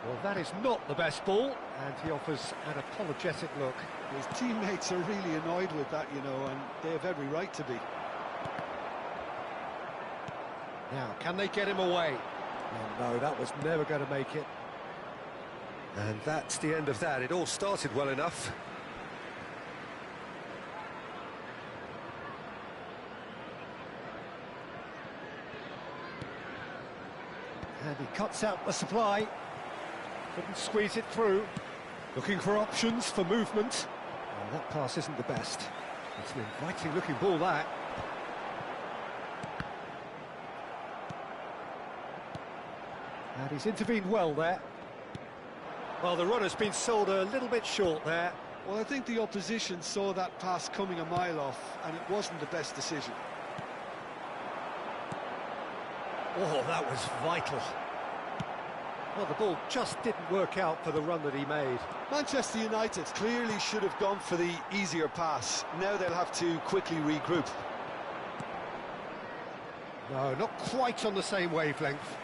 Well, that is not the best ball, and he offers an apologetic look. His teammates are really annoyed with that, you know, and they have every right to be. Now, can they get him away? Oh, no, that was never going to make it. And that's the end of that. It all started well enough. And he cuts out the supply. Couldn't squeeze it through. Looking for options for movement. Oh, that pass isn't the best. It's an inviting looking ball, that. And he's intervened well there. Well, the run has been sold a little bit short there. Well, I think the opposition saw that pass coming a mile off, and it wasn't the best decision. Oh, that was vital. Well, the ball just didn't work out for the run that he made. Manchester United clearly should have gone for the easier pass. Now they'll have to quickly regroup. No, not quite on the same wavelength.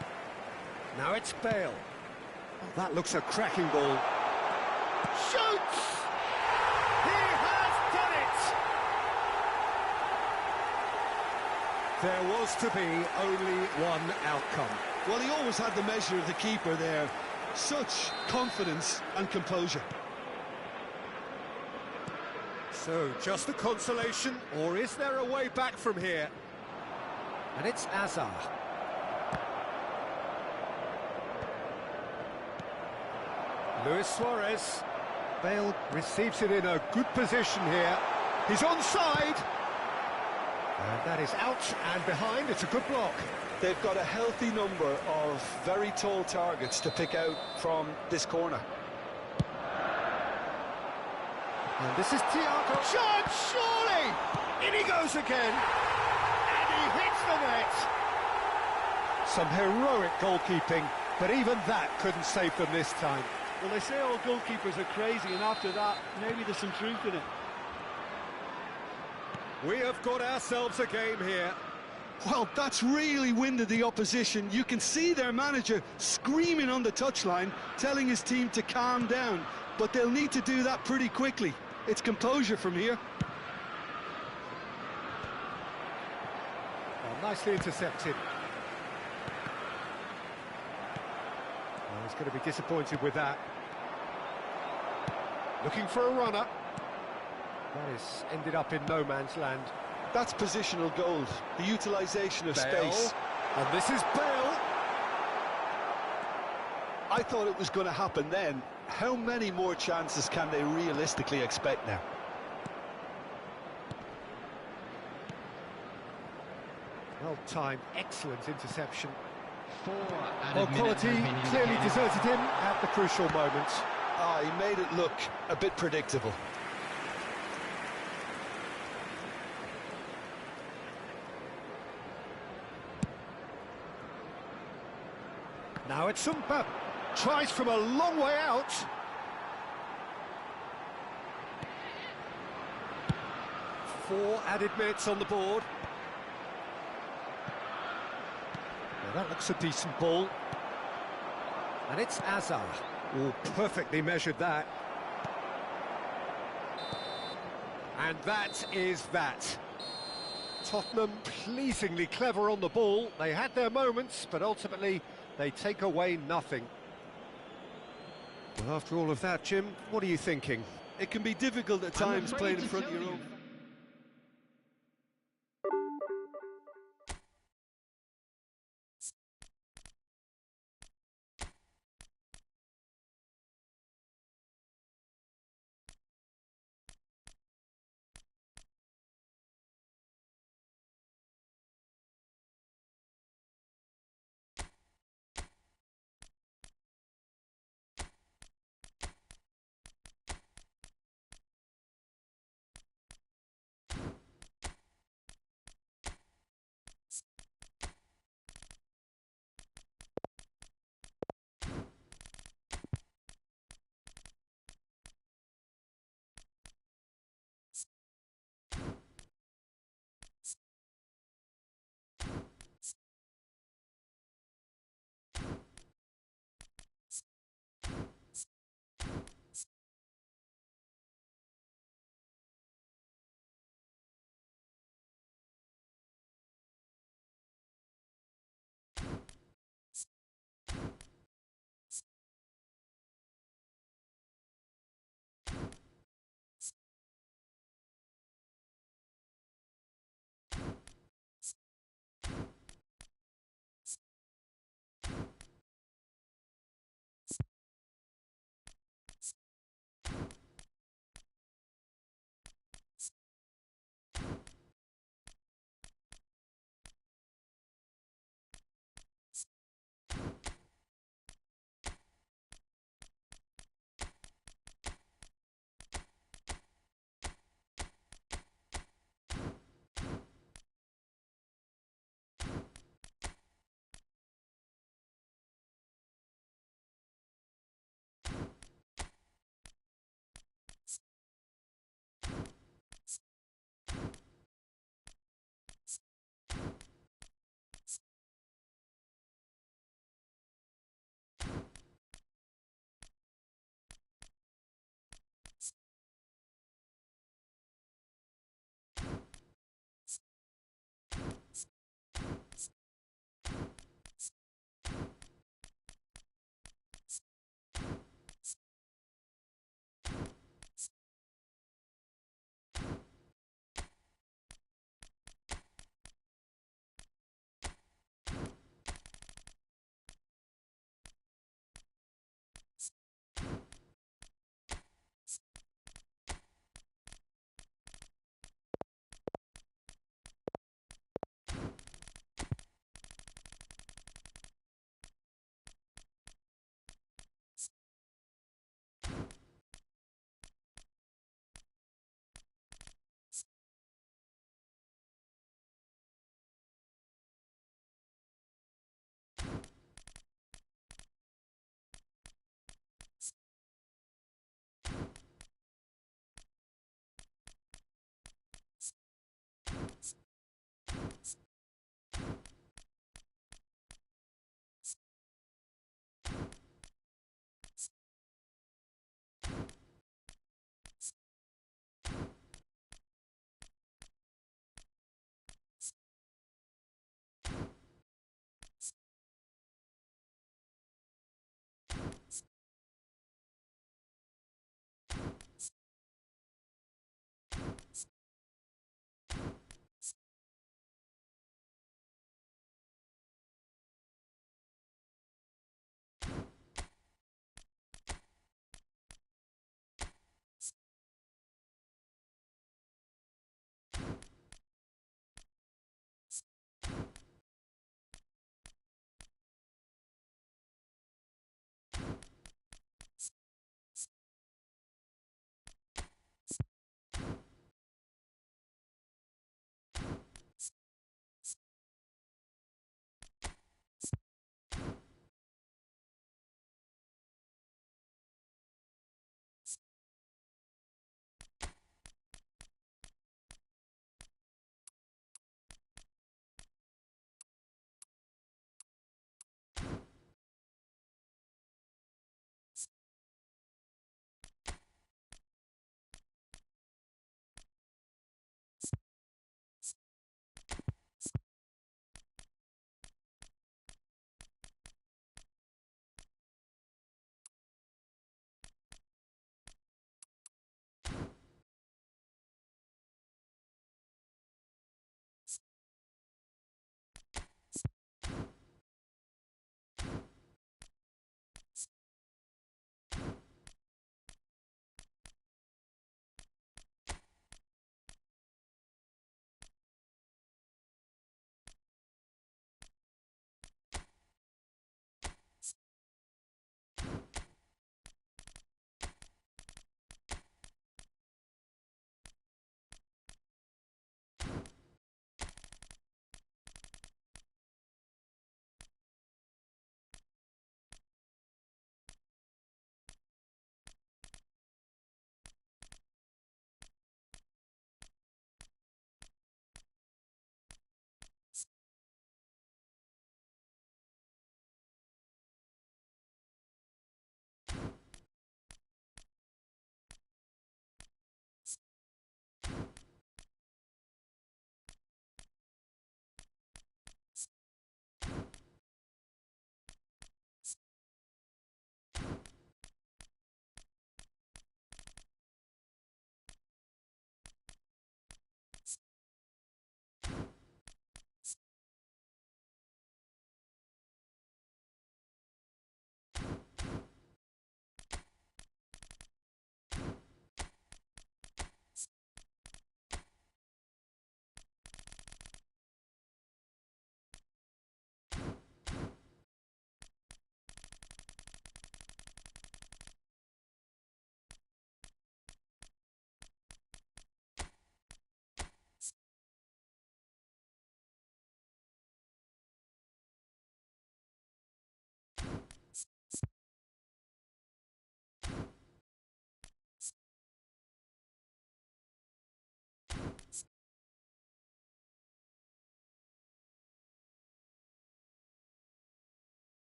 Now it's Bale. Oh, that looks a cracking ball. Shoots! He has done it! There was to be only one outcome. Well, he always had the measure of the keeper there. Such confidence and composure. So, just a consolation, or is there a way back from here? And it's Azar. Luis Suarez. Bale receives it in a good position here. He's onside. And that is out and behind. It's a good block. They've got a healthy number of very tall targets to pick out from this corner. And this is Thiago. Shot, surely! In he goes again. And he hits the net. Some heroic goalkeeping, but even that couldn't save them this time. Well, they say all goalkeepers are crazy, and after that, maybe there's some truth in it. We have got ourselves a game here. Well, that's really winded the opposition. You can see their manager screaming on the touchline, telling his team to calm down. But they'll need to do that pretty quickly. It's composure from here. Oh, nicely intercepted. Oh, he's going to be disappointed with that. Looking for a runner. That has ended up in no man's land. That's positional gold, the utilisation of Bale. space. And this is Bale. I thought it was going to happen then. How many more chances can they realistically expect now? Well timed, excellent interception. Well, Quality clearly deserted him at the crucial moment. Ah, he made it look a bit predictable. Now it's Mbappe. Tries from a long way out. Four added minutes on the board. Well, that looks a decent ball. And it's Azar. Oh, perfectly measured that. And that is that. Tottenham pleasingly clever on the ball. They had their moments, but ultimately they take away nothing. Well, after all of that, Jim, what are you thinking? It can be difficult at times playing in front of your own...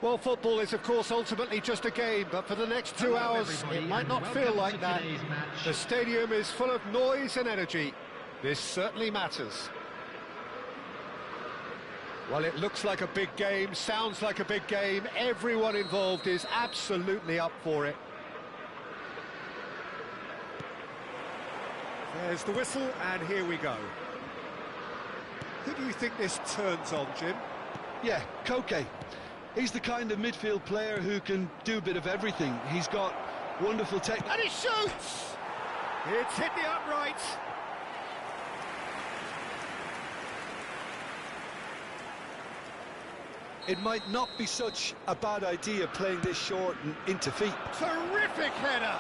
Well, football is, of course, ultimately just a game, but for the next 2 hours, it might not feel like that. The stadium is full of noise and energy. This certainly matters. Well, it looks like a big game, sounds like a big game. Everyone involved is absolutely up for it. There's the whistle, and here we go. Who do you think this turns on, Jim? Yeah, Koke. He's the kind of midfield player who can do a bit of everything. He's got wonderful technique. And he shoots! It's hit the upright. It might not be such a bad idea playing this short and into feet. Terrific header!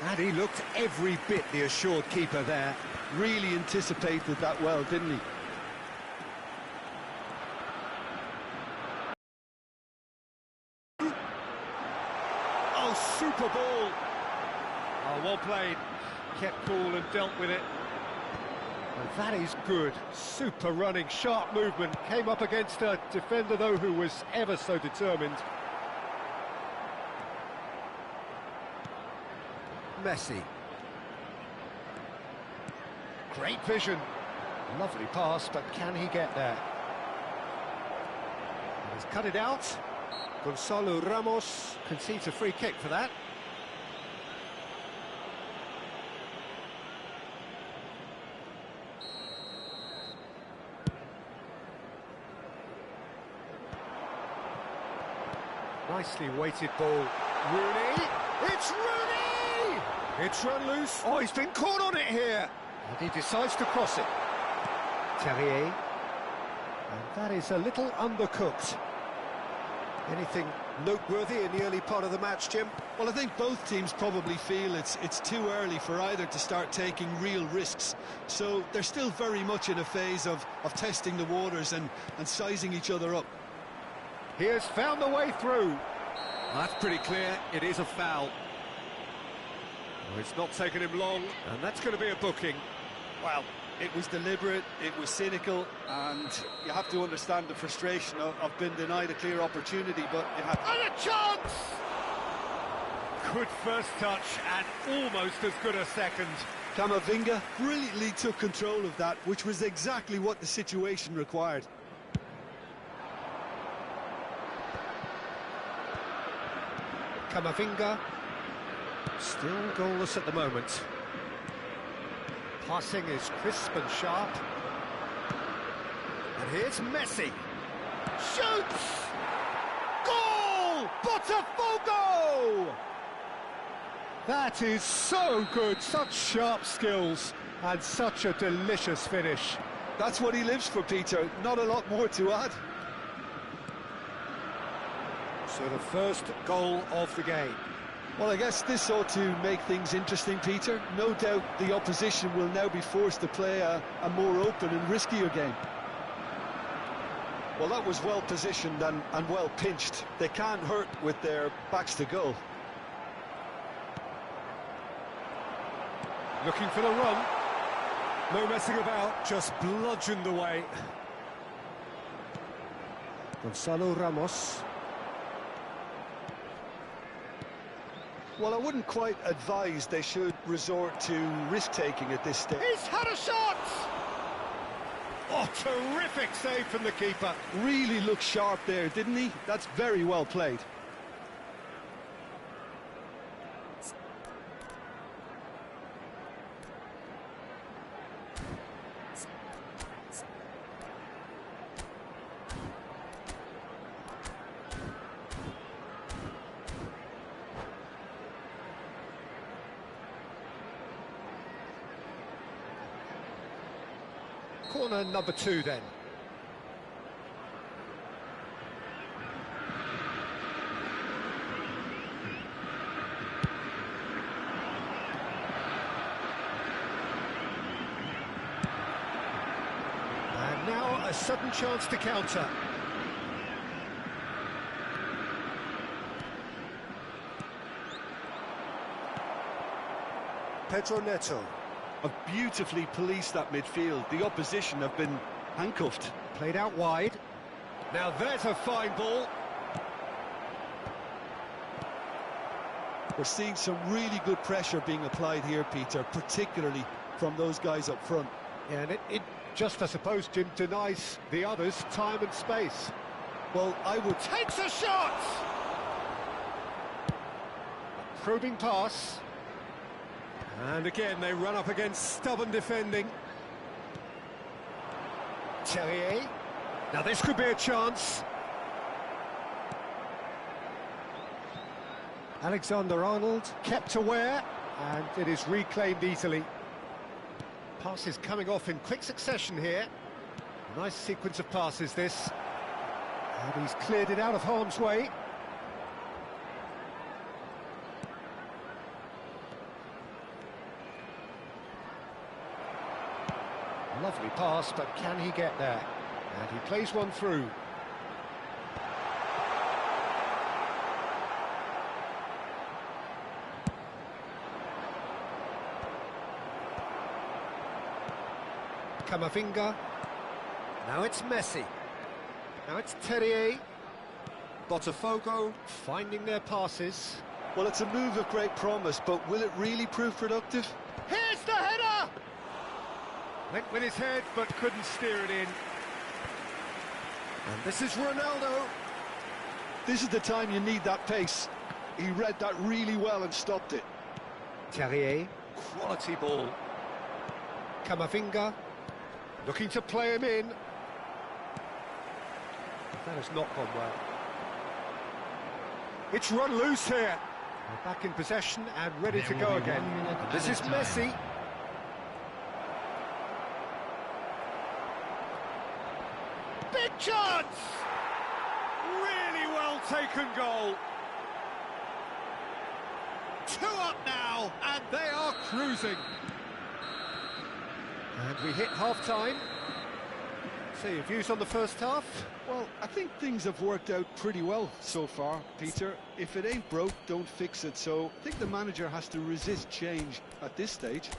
And he looked every bit the assured keeper there. Really anticipated that well, didn't he? Oh, super ball! Oh, well played. Kept cool and dealt with it. And that is good. Super running, sharp movement. Came up against a defender, though, who was ever so determined. Messi. Great vision. Lovely pass, but can he get there? He's cut it out. Gonzalo Ramos concedes a free kick for that. Nicely weighted ball. Rooney! It's Rooney! It's run loose. Oh, he's been caught on it here. And he decides to cross it. Terrier. And that is a little undercooked. Anything noteworthy in the early part of the match, Jim? Well, I think both teams probably feel it's too early for either to start taking real risks. So they're still very much in a phase of testing the waters and sizing each other up. He has found the way through. That's pretty clear. It is a foul. Well, it's not taken him long, and that's going to be a booking. Well, it was deliberate, it was cynical, and you have to understand the frustration of being denied a clear opportunity, but you have... And a chance! Good first touch, and almost as good a second. Camavinga brilliantly took control of that, which was exactly what the situation required. Camavinga, still goalless at the moment. Passing is crisp and sharp. And here's Messi. Shoots! Goal! Botafogo! That is so good, such sharp skills, and such a delicious finish. That's what he lives for, Peter, not a lot more to add. So the first goal of the game. Well, I guess this ought to make things interesting, Peter. No doubt the opposition will now be forced to play a more open and riskier game. Well, that was well positioned and well pinched. They can't hurt with their backs to goal. Looking for the run. No messing about, just bludgeoned away. Gonzalo Ramos. Well, I wouldn't quite advise they should resort to risk-taking at this stage. He's had a shot! Oh, terrific save from the keeper. Really looked sharp there, didn't he? That's very well played. Corner number 2 then. And now a sudden chance to counter. Pedro Neto. Have beautifully policed that midfield. The opposition have been handcuffed. Played out wide. Now there's a fine ball. We're seeing some really good pressure being applied here, Peter, particularly from those guys up front. Yeah, and it just, I suppose, Jim, denies the others time and space. Well, I would... Takes a shot! Probing pass. And again, they run up against stubborn defending. Terrier. Now this could be a chance. Alexander-Arnold kept aware, and it is reclaimed easily. Passes coming off in quick succession here. Nice sequence of passes, this. And he's cleared it out of harm's way. Lovely pass, but can he get there? And he plays one through. Camavinga. Now it's Messi. Now it's Terrier. Botafogo finding their passes. Well, it's a move of great promise, but will it really prove productive? Here's the header! Went with his head, but couldn't steer it in. And this is Ronaldo. This is the time you need that pace. He read that really well and stopped it. Terrier, quality ball. Camavinga, looking to play him in. That has not gone well. It's run loose here. They're back in possession and ready to go again. This is Messi. Big chance! Really well taken goal. 2 up now, and they are cruising. And we hit half-time. So your views on the first half? Well, I think things have worked out pretty well so far, Peter. If it ain't broke, don't fix it. So I think the manager has to resist change at this stage.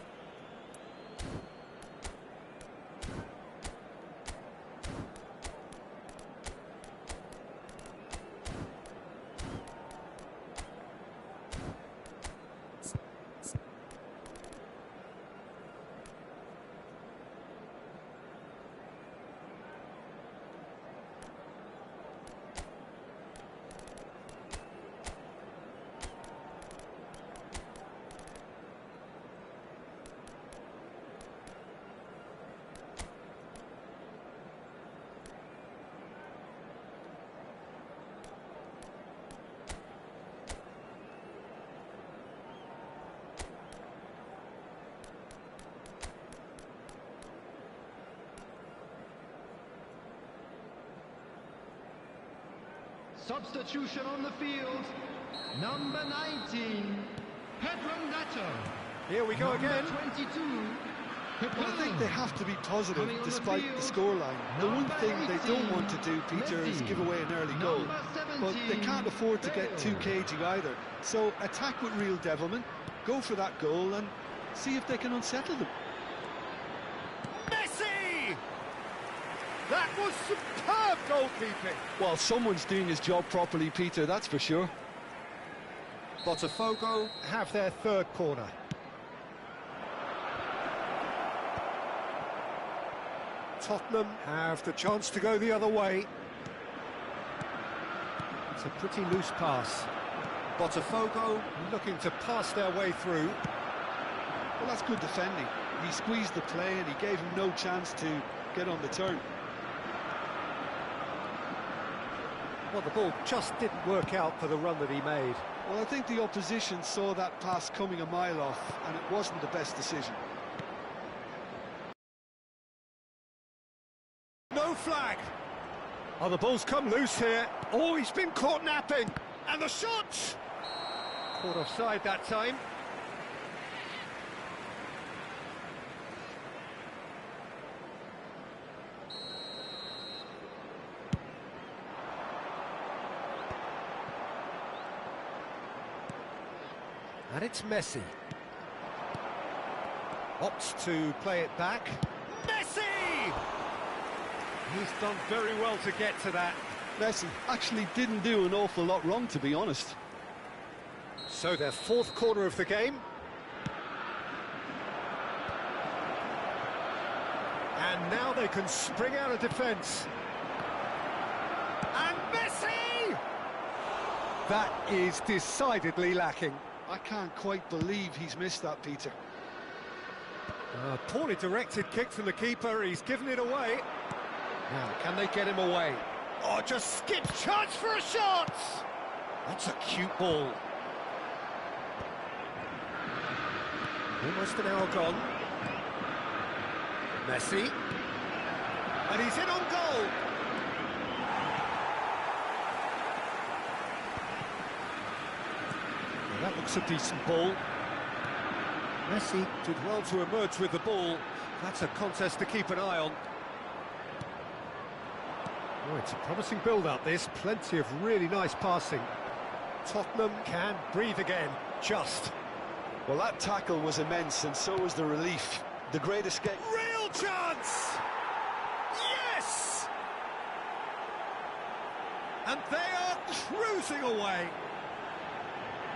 Substitution on the field, number 19, Pedro Neto. Here we go again. 22, Well, I think they have to be positive despite the scoreline. The one thing they don't want to do, Peter, is give away an early goal. But they can't afford to get too cagey either. So attack with real devilment, go for that goal and see if they can unsettle them. Messi! That was superb goalkeeping. Well, someone's doing his job properly, Peter, that's for sure. Botafogo have their third corner. Tottenham have the chance to go the other way. It's a pretty loose pass. Botafogo looking to pass their way through. Well, that's good defending. He squeezed the play and he gave him no chance to get on the turn. Well, the ball just didn't work out for the run that he made. Well, I think the opposition saw that pass coming a mile off, and it wasn't the best decision. No flag! Oh, the ball's come loose here. Oh, he's been caught napping. And the shot! Caught offside that time. And it's Messi. Opts to play it back. Messi! He's done very well to get to that. Messi actually didn't do an awful lot wrong, to be honest. So their fourth corner of the game. And now they can spring out of defence. And Messi! That is decidedly lacking. I can't quite believe he's missed that, Peter. A poorly directed kick from the keeper, he's given it away. Now, can they get him away? Oh, just skips chance for a shot! That's a cute ball. Almost an hour gone. Messi. And he's in on goal. Well, that looks a decent ball. Messi did well to emerge with the ball. That's a contest to keep an eye on. Oh, it's a promising build-up, this. Plenty of really nice passing. Tottenham can breathe again, just. Well, that tackle was immense, and so was the relief. The great escape. Real chance! Yes! And they are cruising away.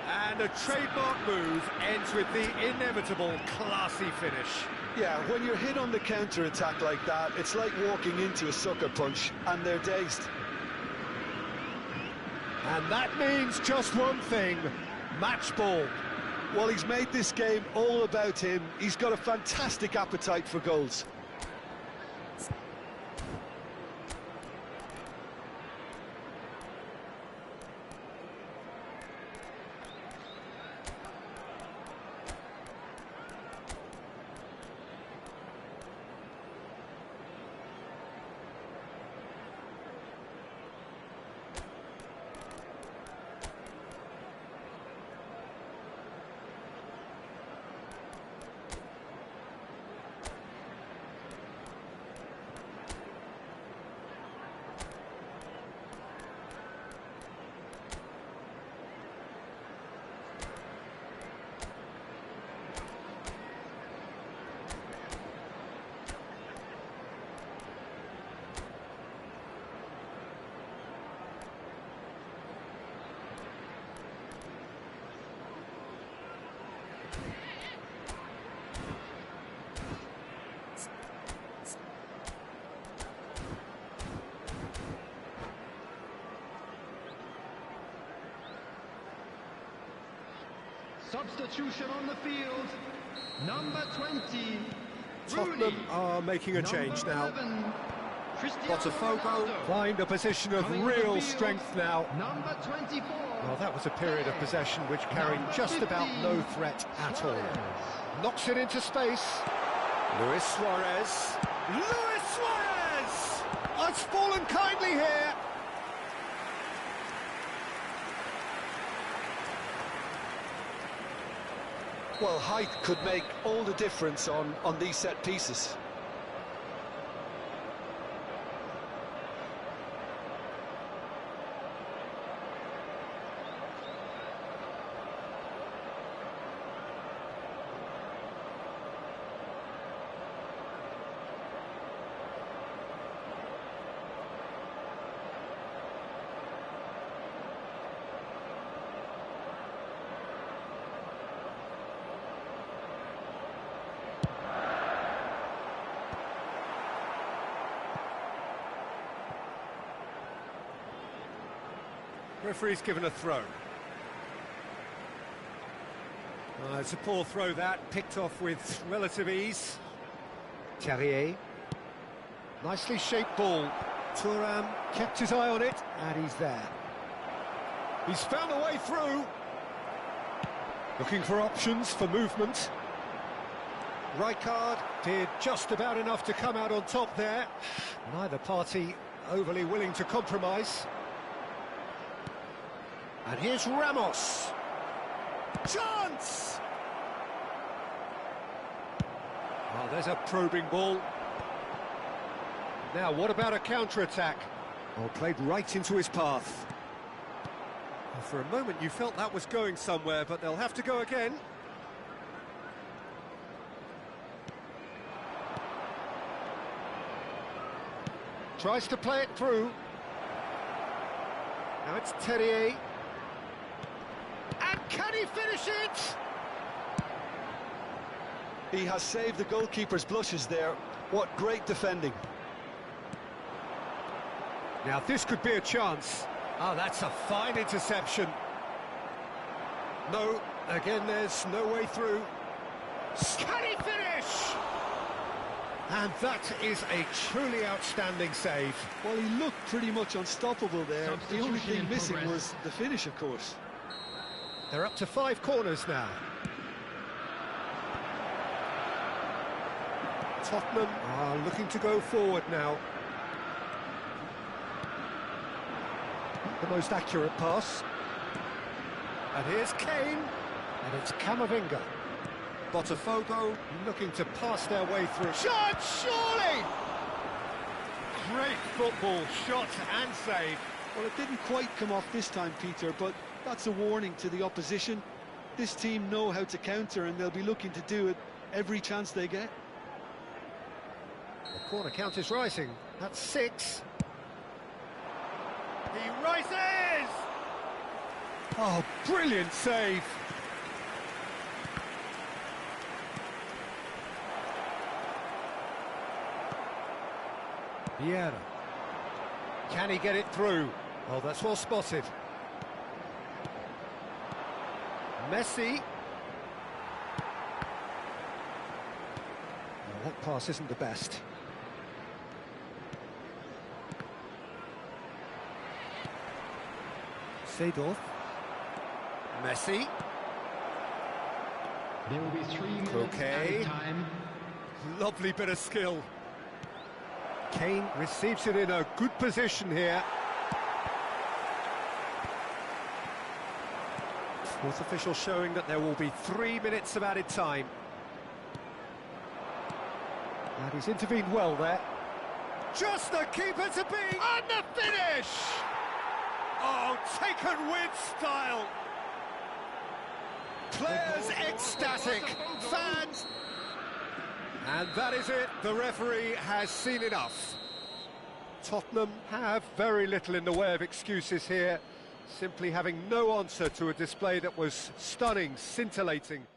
And a trademark move ends with the inevitable classy finish. Yeah, when you're hit on the counter-attack like that, it's like walking into a sucker punch, and they're dazed. And that means just one thing, match ball. Well, he's made this game all about him. He's got a fantastic appetite for goals. Substitution on the field. Number 20. Tottenham are making a change now. Botafogo find a position of real strength now. Number 24. Well, that was a period of possession which carried just about no threat at all. Knocks it into space. Luis Suarez. Luis Suarez! Has fallen kindly here. Well, height could make all the difference on these set pieces. Referee's given a throw. It's a poor throw that, picked off with relative ease. Terrier. Nicely shaped ball. Thuram kept his eye on it, and he's there. He's found a way through. Looking for options for movement. Rijkaard did just about enough to come out on top there. Neither party overly willing to compromise. And here's Ramos. Chance! Well, there's a probing ball. Now, what about a counter-attack? Oh, played right into his path. Well, for a moment, you felt that was going somewhere, but they'll have to go again. Tries to play it through. Now it's Terrier. And can he finish it? He has saved the goalkeeper's blushes there. What great defending. Now this could be a chance. Oh, that's a fine interception. No, again there's no way through. Can he finish? And that is a truly outstanding save. Well, he looked pretty much unstoppable there. The only Substitution in thing missing progress. was the finish, of course. They're up to 5 corners now. Tottenham are looking to go forward now. The most accurate pass. And here's Kane. And it's Camavinga. Botafogo looking to pass their way through. Shot, surely! Great football, shot and save. Well, it didn't quite come off this time, Peter, but that's a warning to the opposition. This team know how to counter, and they'll be looking to do it every chance they get. The corner count is rising. That's 6. He rises! Oh, brilliant save. Vieira. Can he get it through? Oh, that's well spotted. Messi. Oh, that pass isn't the best. Seedorf. Messi. There will be 3 minutes Okay. added time. Lovely bit of skill. Kane receives it in a good position here. Fourth official showing that there will be 3 minutes of added time. And he's intervened well there. Just the keeper to beat! And the finish! Oh, taken with style! Players ecstatic, fans... And that is it, the referee has seen enough. Tottenham have very little in the way of excuses here, simply having no answer to a display that was stunning, scintillating.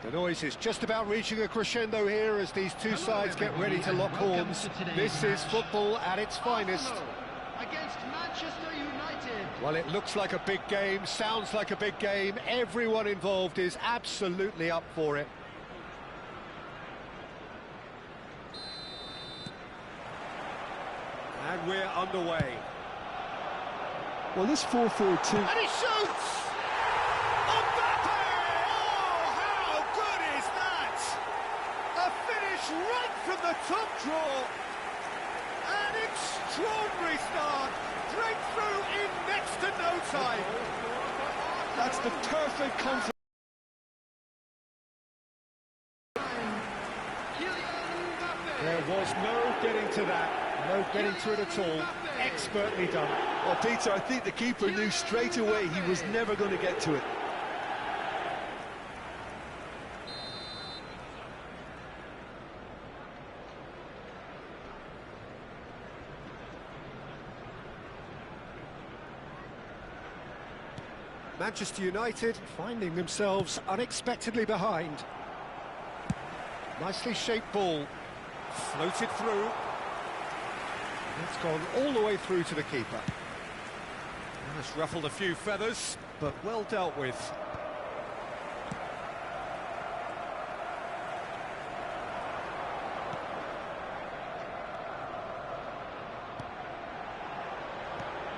The noise is just about reaching a crescendo here as these two sides get ready to lock horns. This is football at its finest. Against Manchester United. Well, it looks like a big game, sounds like a big game. Everyone involved is absolutely up for it. And we're underway. Well, this 4-4-2... And he shoots! Mbappe! Oh, how good is that? A finish right from the top draw. An extraordinary start. Breakthrough in next to no time. That's the perfect confidence. There was no getting to that. No getting to it at all. Expertly done. Well, Peter, I think the keeper knew straight away he was never going to get to it. Manchester United finding themselves unexpectedly behind. Nicely shaped ball. Floated through. It's gone all the way through to the keeper. It's ruffled a few feathers, but well dealt with.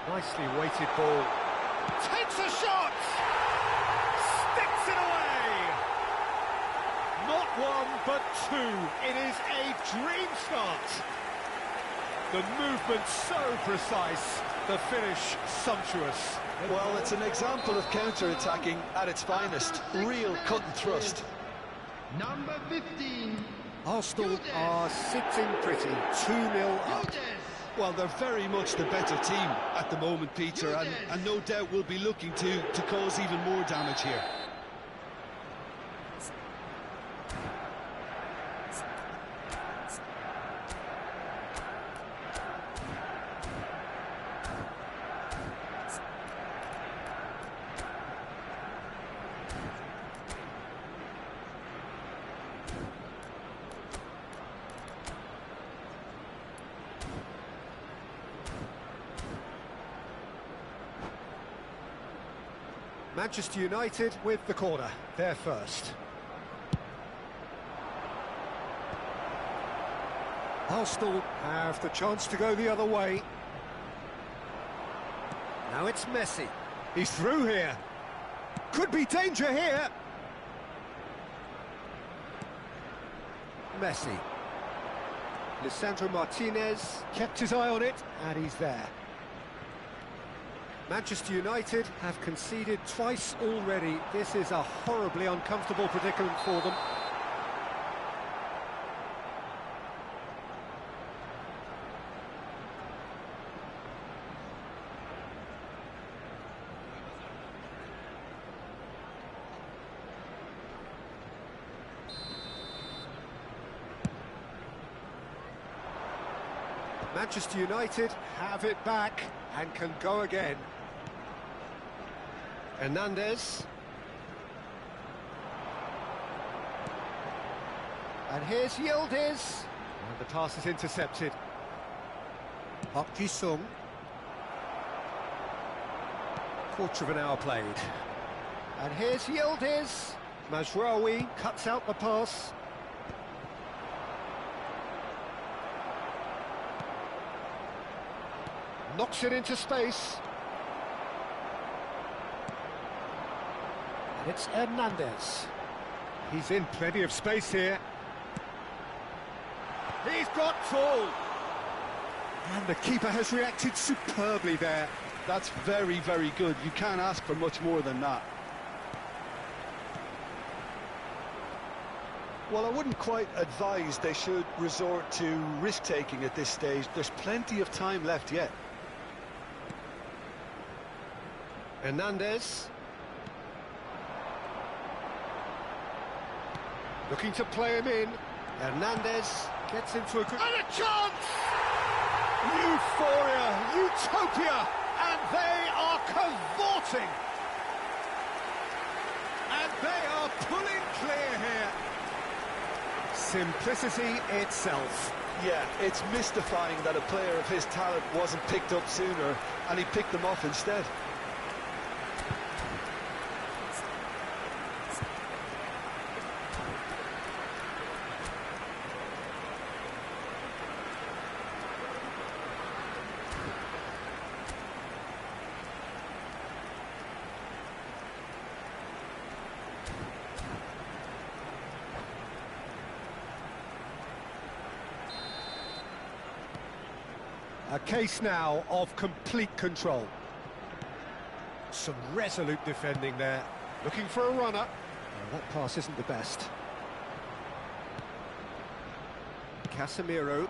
Nicely weighted ball. Takes a shot! Sticks it away! Not one, but two. It is a dream start. The movement so precise, the finish sumptuous. Well, it's an example of counter-attacking at its finest. Real cut and thrust. Number 15. Arsenal are sitting pretty, 2-0 up. Well, they're very much the better team at the moment, Peter, and no doubt will be looking to cause even more damage here. Manchester United with the corner, they're first. Arsenal have the chance to go the other way. Now it's Messi. He's through here. Could be danger here. Messi. Lisandro Martinez kept his eye on it, and he's there. Manchester United have conceded twice already. This is a horribly uncomfortable predicament for them. Manchester United have it back and can go again. Hernandez. And here's Yildiz. And the pass is intercepted. Park Ji-sung. Quarter of an hour played. And here's Yildiz. Mazraoui cuts out the pass. Knocks it into space. And it's Hernandez. He's in plenty of space here. He's got full. And the keeper has reacted superbly there. That's very, very good. You can't ask for much more than that. Well, I wouldn't quite advise they should resort to risk-taking at this stage. There's plenty of time left yet. Hernandez. Looking to play him in. Hernandez gets into a good... And a chance! Euphoria, utopia, and they are cavorting. And They are pulling clear here. Simplicity itself. Yeah, it's mystifying that a player of his talent wasn't picked up sooner, and he picked them off instead. A case now of complete control. Some resolute defending there. Looking for a runner. Oh, that pass isn't the best. Casemiro.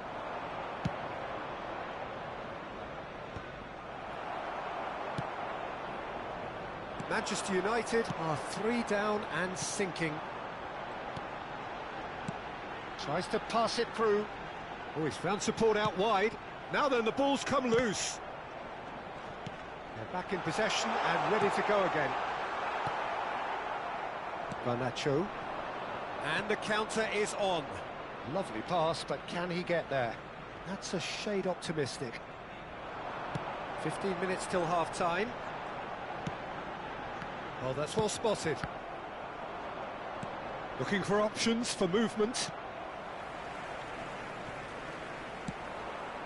Manchester United are 3 down and sinking. Tries to pass it through. Oh, he's found support out wide. Now then, the ball's come loose. They're back in possession and ready to go again. Garnacho. And the counter is on. Lovely pass, but can he get there? That's a shade optimistic. 15 minutes till half-time. Oh, that's well spotted. Looking for options for movement.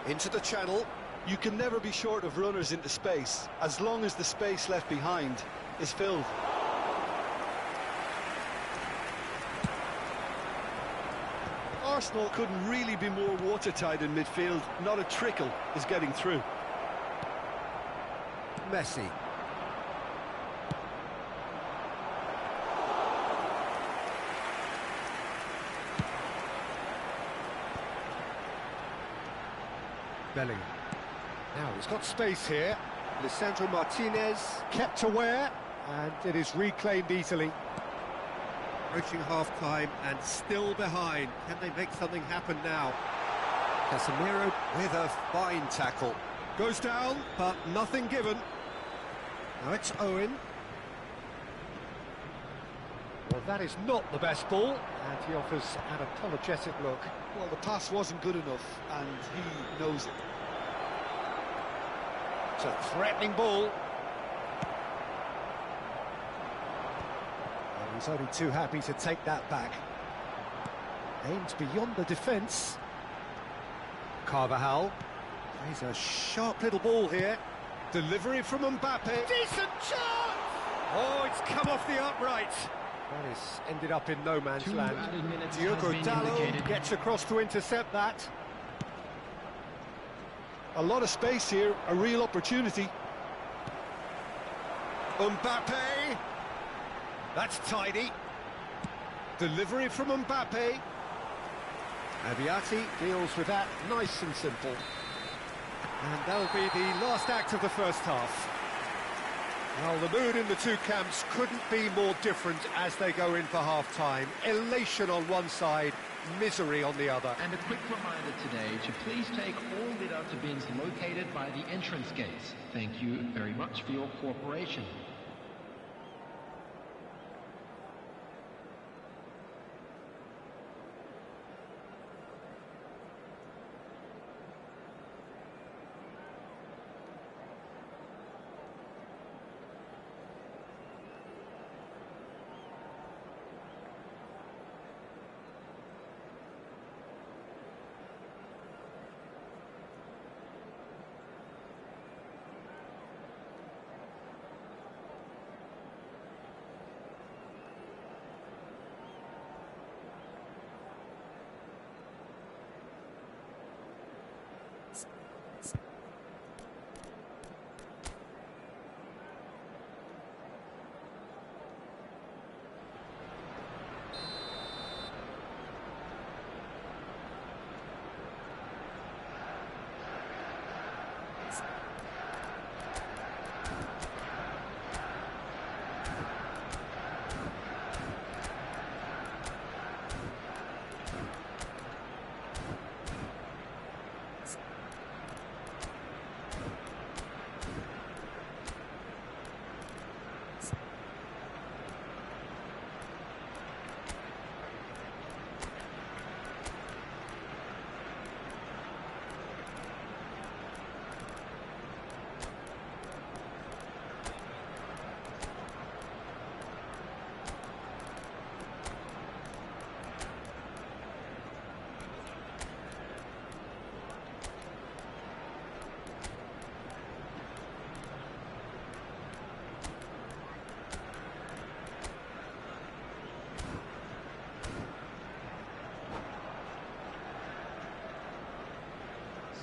Into the channel. You can never be short of runners into space, as long as the space left behind is filled. Arsenal couldn't really be more watertight in midfield. Not a trickle is getting through. Messi. Bellingham. Now he's got space here. Lisandro Martinez kept aware, and it is reclaimed easily. Approaching half-time and still behind. Can they make something happen now? Casemiro with a fine tackle. Goes down, but nothing given. Now it's Owen. Well, that is not the best ball, and he offers an apologetic look. Well, the pass wasn't good enough, and he knows it. It's a threatening ball. And he's only too happy to take that back. Aimed beyond the defence. Carvajal plays a sharp little ball here. Delivery from Mbappe. Decent chance! Oh, it's come off the upright. That is ended up in no man's land. Diogo Dalot gets across to intercept that. A lot of space here, a real opportunity. Mbappe. That's tidy. Delivery from Mbappe. Aviati deals with that nice and simple. And that'll be the last act of the first half. Well, the mood in the two camps couldn't be more different as they go in for half-time. Elation on one side, misery on the other. And a quick reminder today to please take all Lidata bins located by the entrance gates. Thank you very much for your cooperation.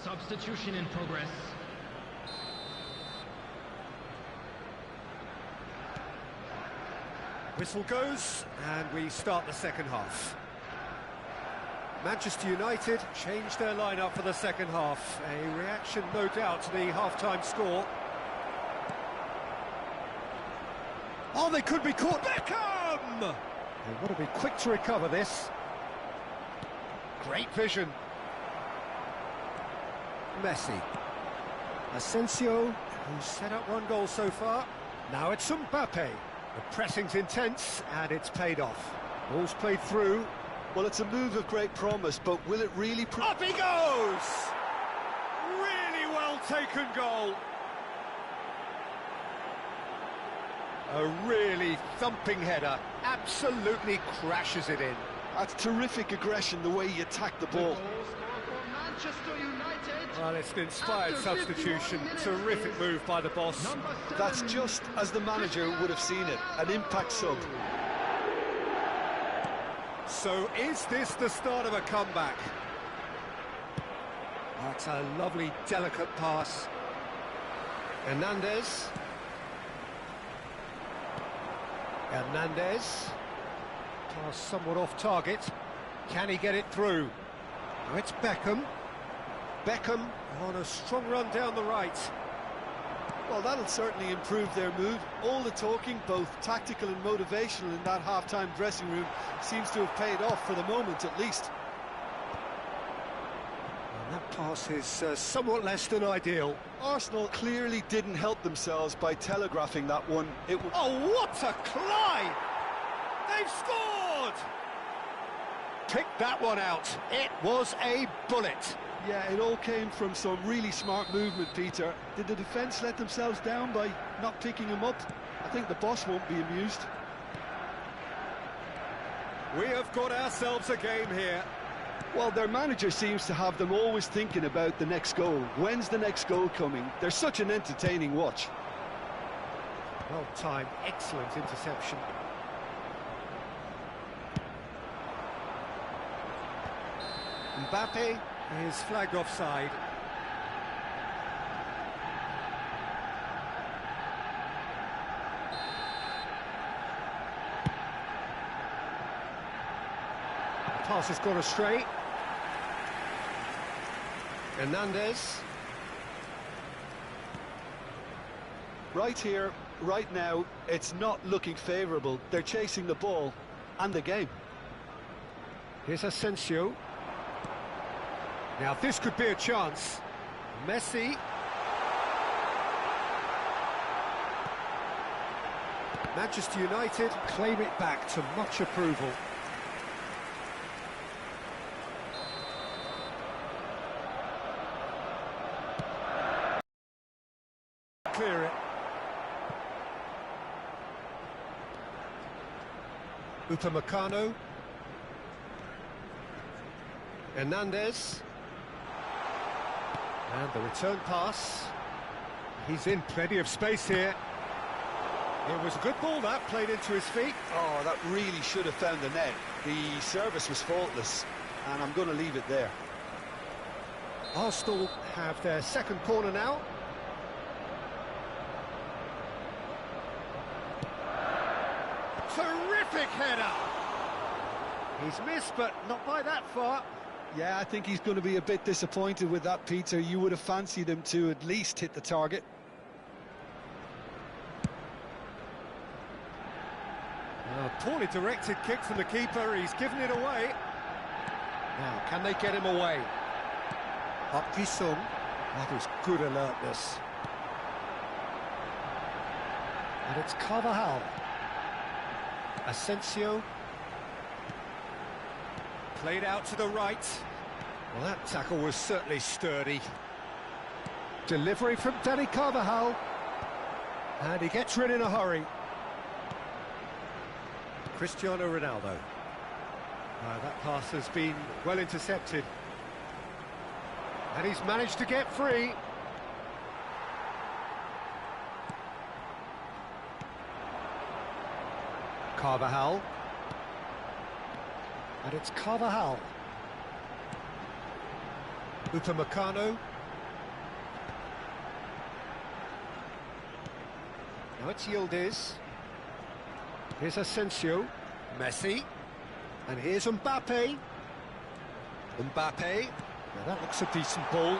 Substitution in progress. Whistle goes, and we start the second half. Manchester United changed their lineup for the second half. A reaction, no doubt, to the half-time score. Oh, they could be caught. Beckham! They want to be quick to recover this. Great vision. Messi. Asensio, who's set up one goal so far. Now it's Mbappe. The pressing's intense, and it's paid off. Ball's played through. Well, it's a move of great promise, but will it really... Up he goes! Really well taken goal. A really thumping header. Absolutely crashes it in. That's terrific aggression, the way he attacked the ball. Manchester United. Well, it's an inspired substitution. Terrific move by the boss. That's just as the manager would have seen it, an impact sub. So is this the start of a comeback? That's a lovely, delicate pass. Hernandez. Pass somewhat off target. Can he get it through? Now it's Beckham. Beckham on a strong run down the right. Well, that'll certainly improve their mood. All the talking, both tactical and motivational, in that half-time dressing room seems to have paid off for the moment, at least. And that pass is somewhat less than ideal. Arsenal clearly didn't help themselves by telegraphing that one. Oh, what a climb! They've scored! Pick that one out. It was a bullet. Yeah, it all came from some really smart movement, Peter. Did the defence let themselves down by not picking him up? I think the boss won't be amused. We have got ourselves a game here. Well, their manager seems to have them always thinking about the next goal. When's the next goal coming? They're such an entertaining watch. Well timed, excellent interception. Mbappe is flagged offside. The pass has gone astray. Hernandez. Right here, right now, it's not looking favourable. They're chasing the ball and the game. Here's Asensio. Now this could be a chance. Messi. Manchester United claim it back to much approval. Clear it. Upamecano. Hernandez. And the return pass. He's in plenty of space here. It was a good ball that, played into his feet. Oh, that really should have found the net. The service was faultless, and I'm going to leave it there. Arsenal have their second corner now. Terrific header! He's missed, but not by that far. Yeah, I think he's going to be a bit disappointed with that, Peter. You would have fancied him to at least hit the target. A poorly directed kick from the keeper, he's given it away. Now, can they get him away? Up Sung, that is good alertness. And it's Carvajal. Asensio. Played out to the right. Well, that tackle was certainly sturdy. Delivery from Danny Carvajal. And he gets rid in a hurry. Cristiano Ronaldo. That pass has been well intercepted. And he's managed to get free. Carvajal. And it's Carvajal. Upamecano. Now it's Yildiz. Here's Asensio. Messi. And here's Mbappe. Mbappe. Now that looks a decent ball.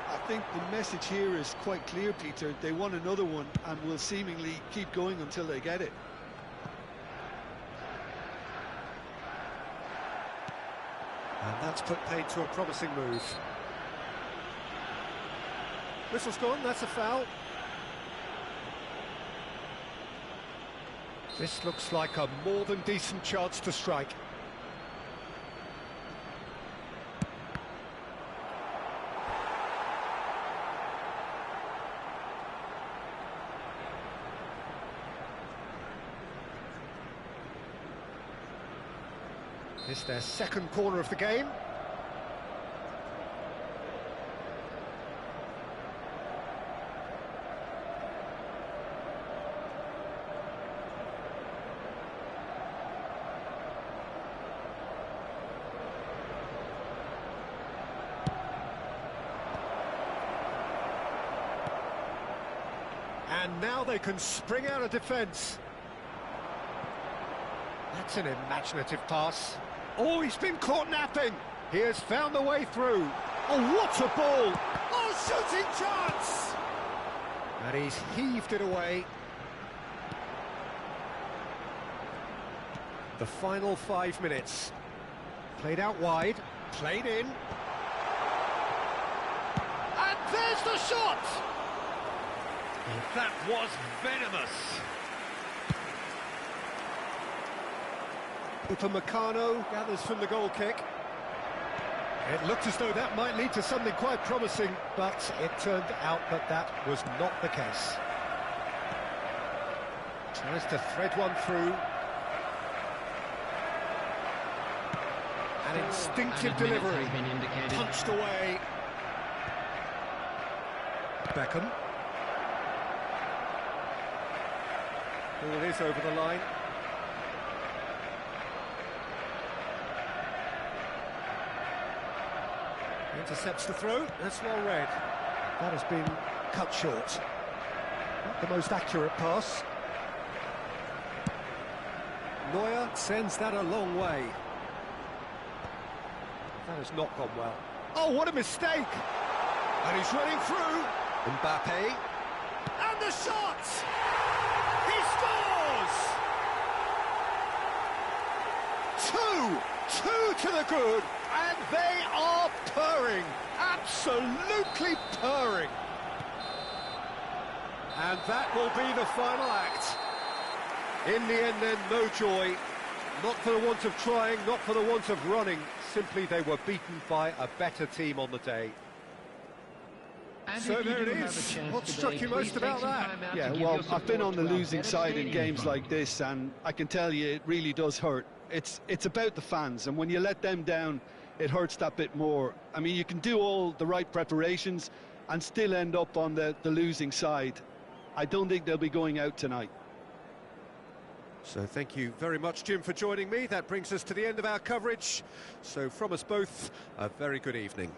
I think the message here is quite clear, Peter. They want another one and will seemingly keep going until they get it. And that's put paid to a promising move. Whistle's gone, that's a foul. This looks like a more than decent chance to strike. It's their second corner of the game. And now they can spring out of defence. That's an imaginative pass. Oh, he's been caught napping. He has found the way through. Oh, what a ball! Oh, shooting chance! And he's heaved it away. The final 5 minutes. Played out wide, played in. And there's the shot! That was venomous. Upamecano gathers from the goal kick. It looked as though that might lead to something quite promising, but it turned out that that was not the case. Tries to thread one through. An instinctive delivery. Punched away. Beckham. Ball is over the line. Intercepts the throw, that's well read. That has been cut short. Not the most accurate pass. Neuer sends that a long way. That has not gone well. Oh, what a mistake! And he's running through. Mbappe. And the shot! He scores! Two to the good. And they are purring, absolutely purring. And that will be the final act. In the end then, no joy. Not for the want of trying, not for the want of running. Simply they were beaten by a better team on the day. And So there it is. What struck you most about that? Yeah, well, I've been on the losing side in games like this, and I can tell you it really does hurt. It's about the fans, and when you let them down, it hurts that bit more. I mean, you can do all the right preparations and still end up on the losing side. I don't think they'll be going out tonight. So thank you very much, Jim, for joining me. That brings us to the end of our coverage. So from us both, a very good evening.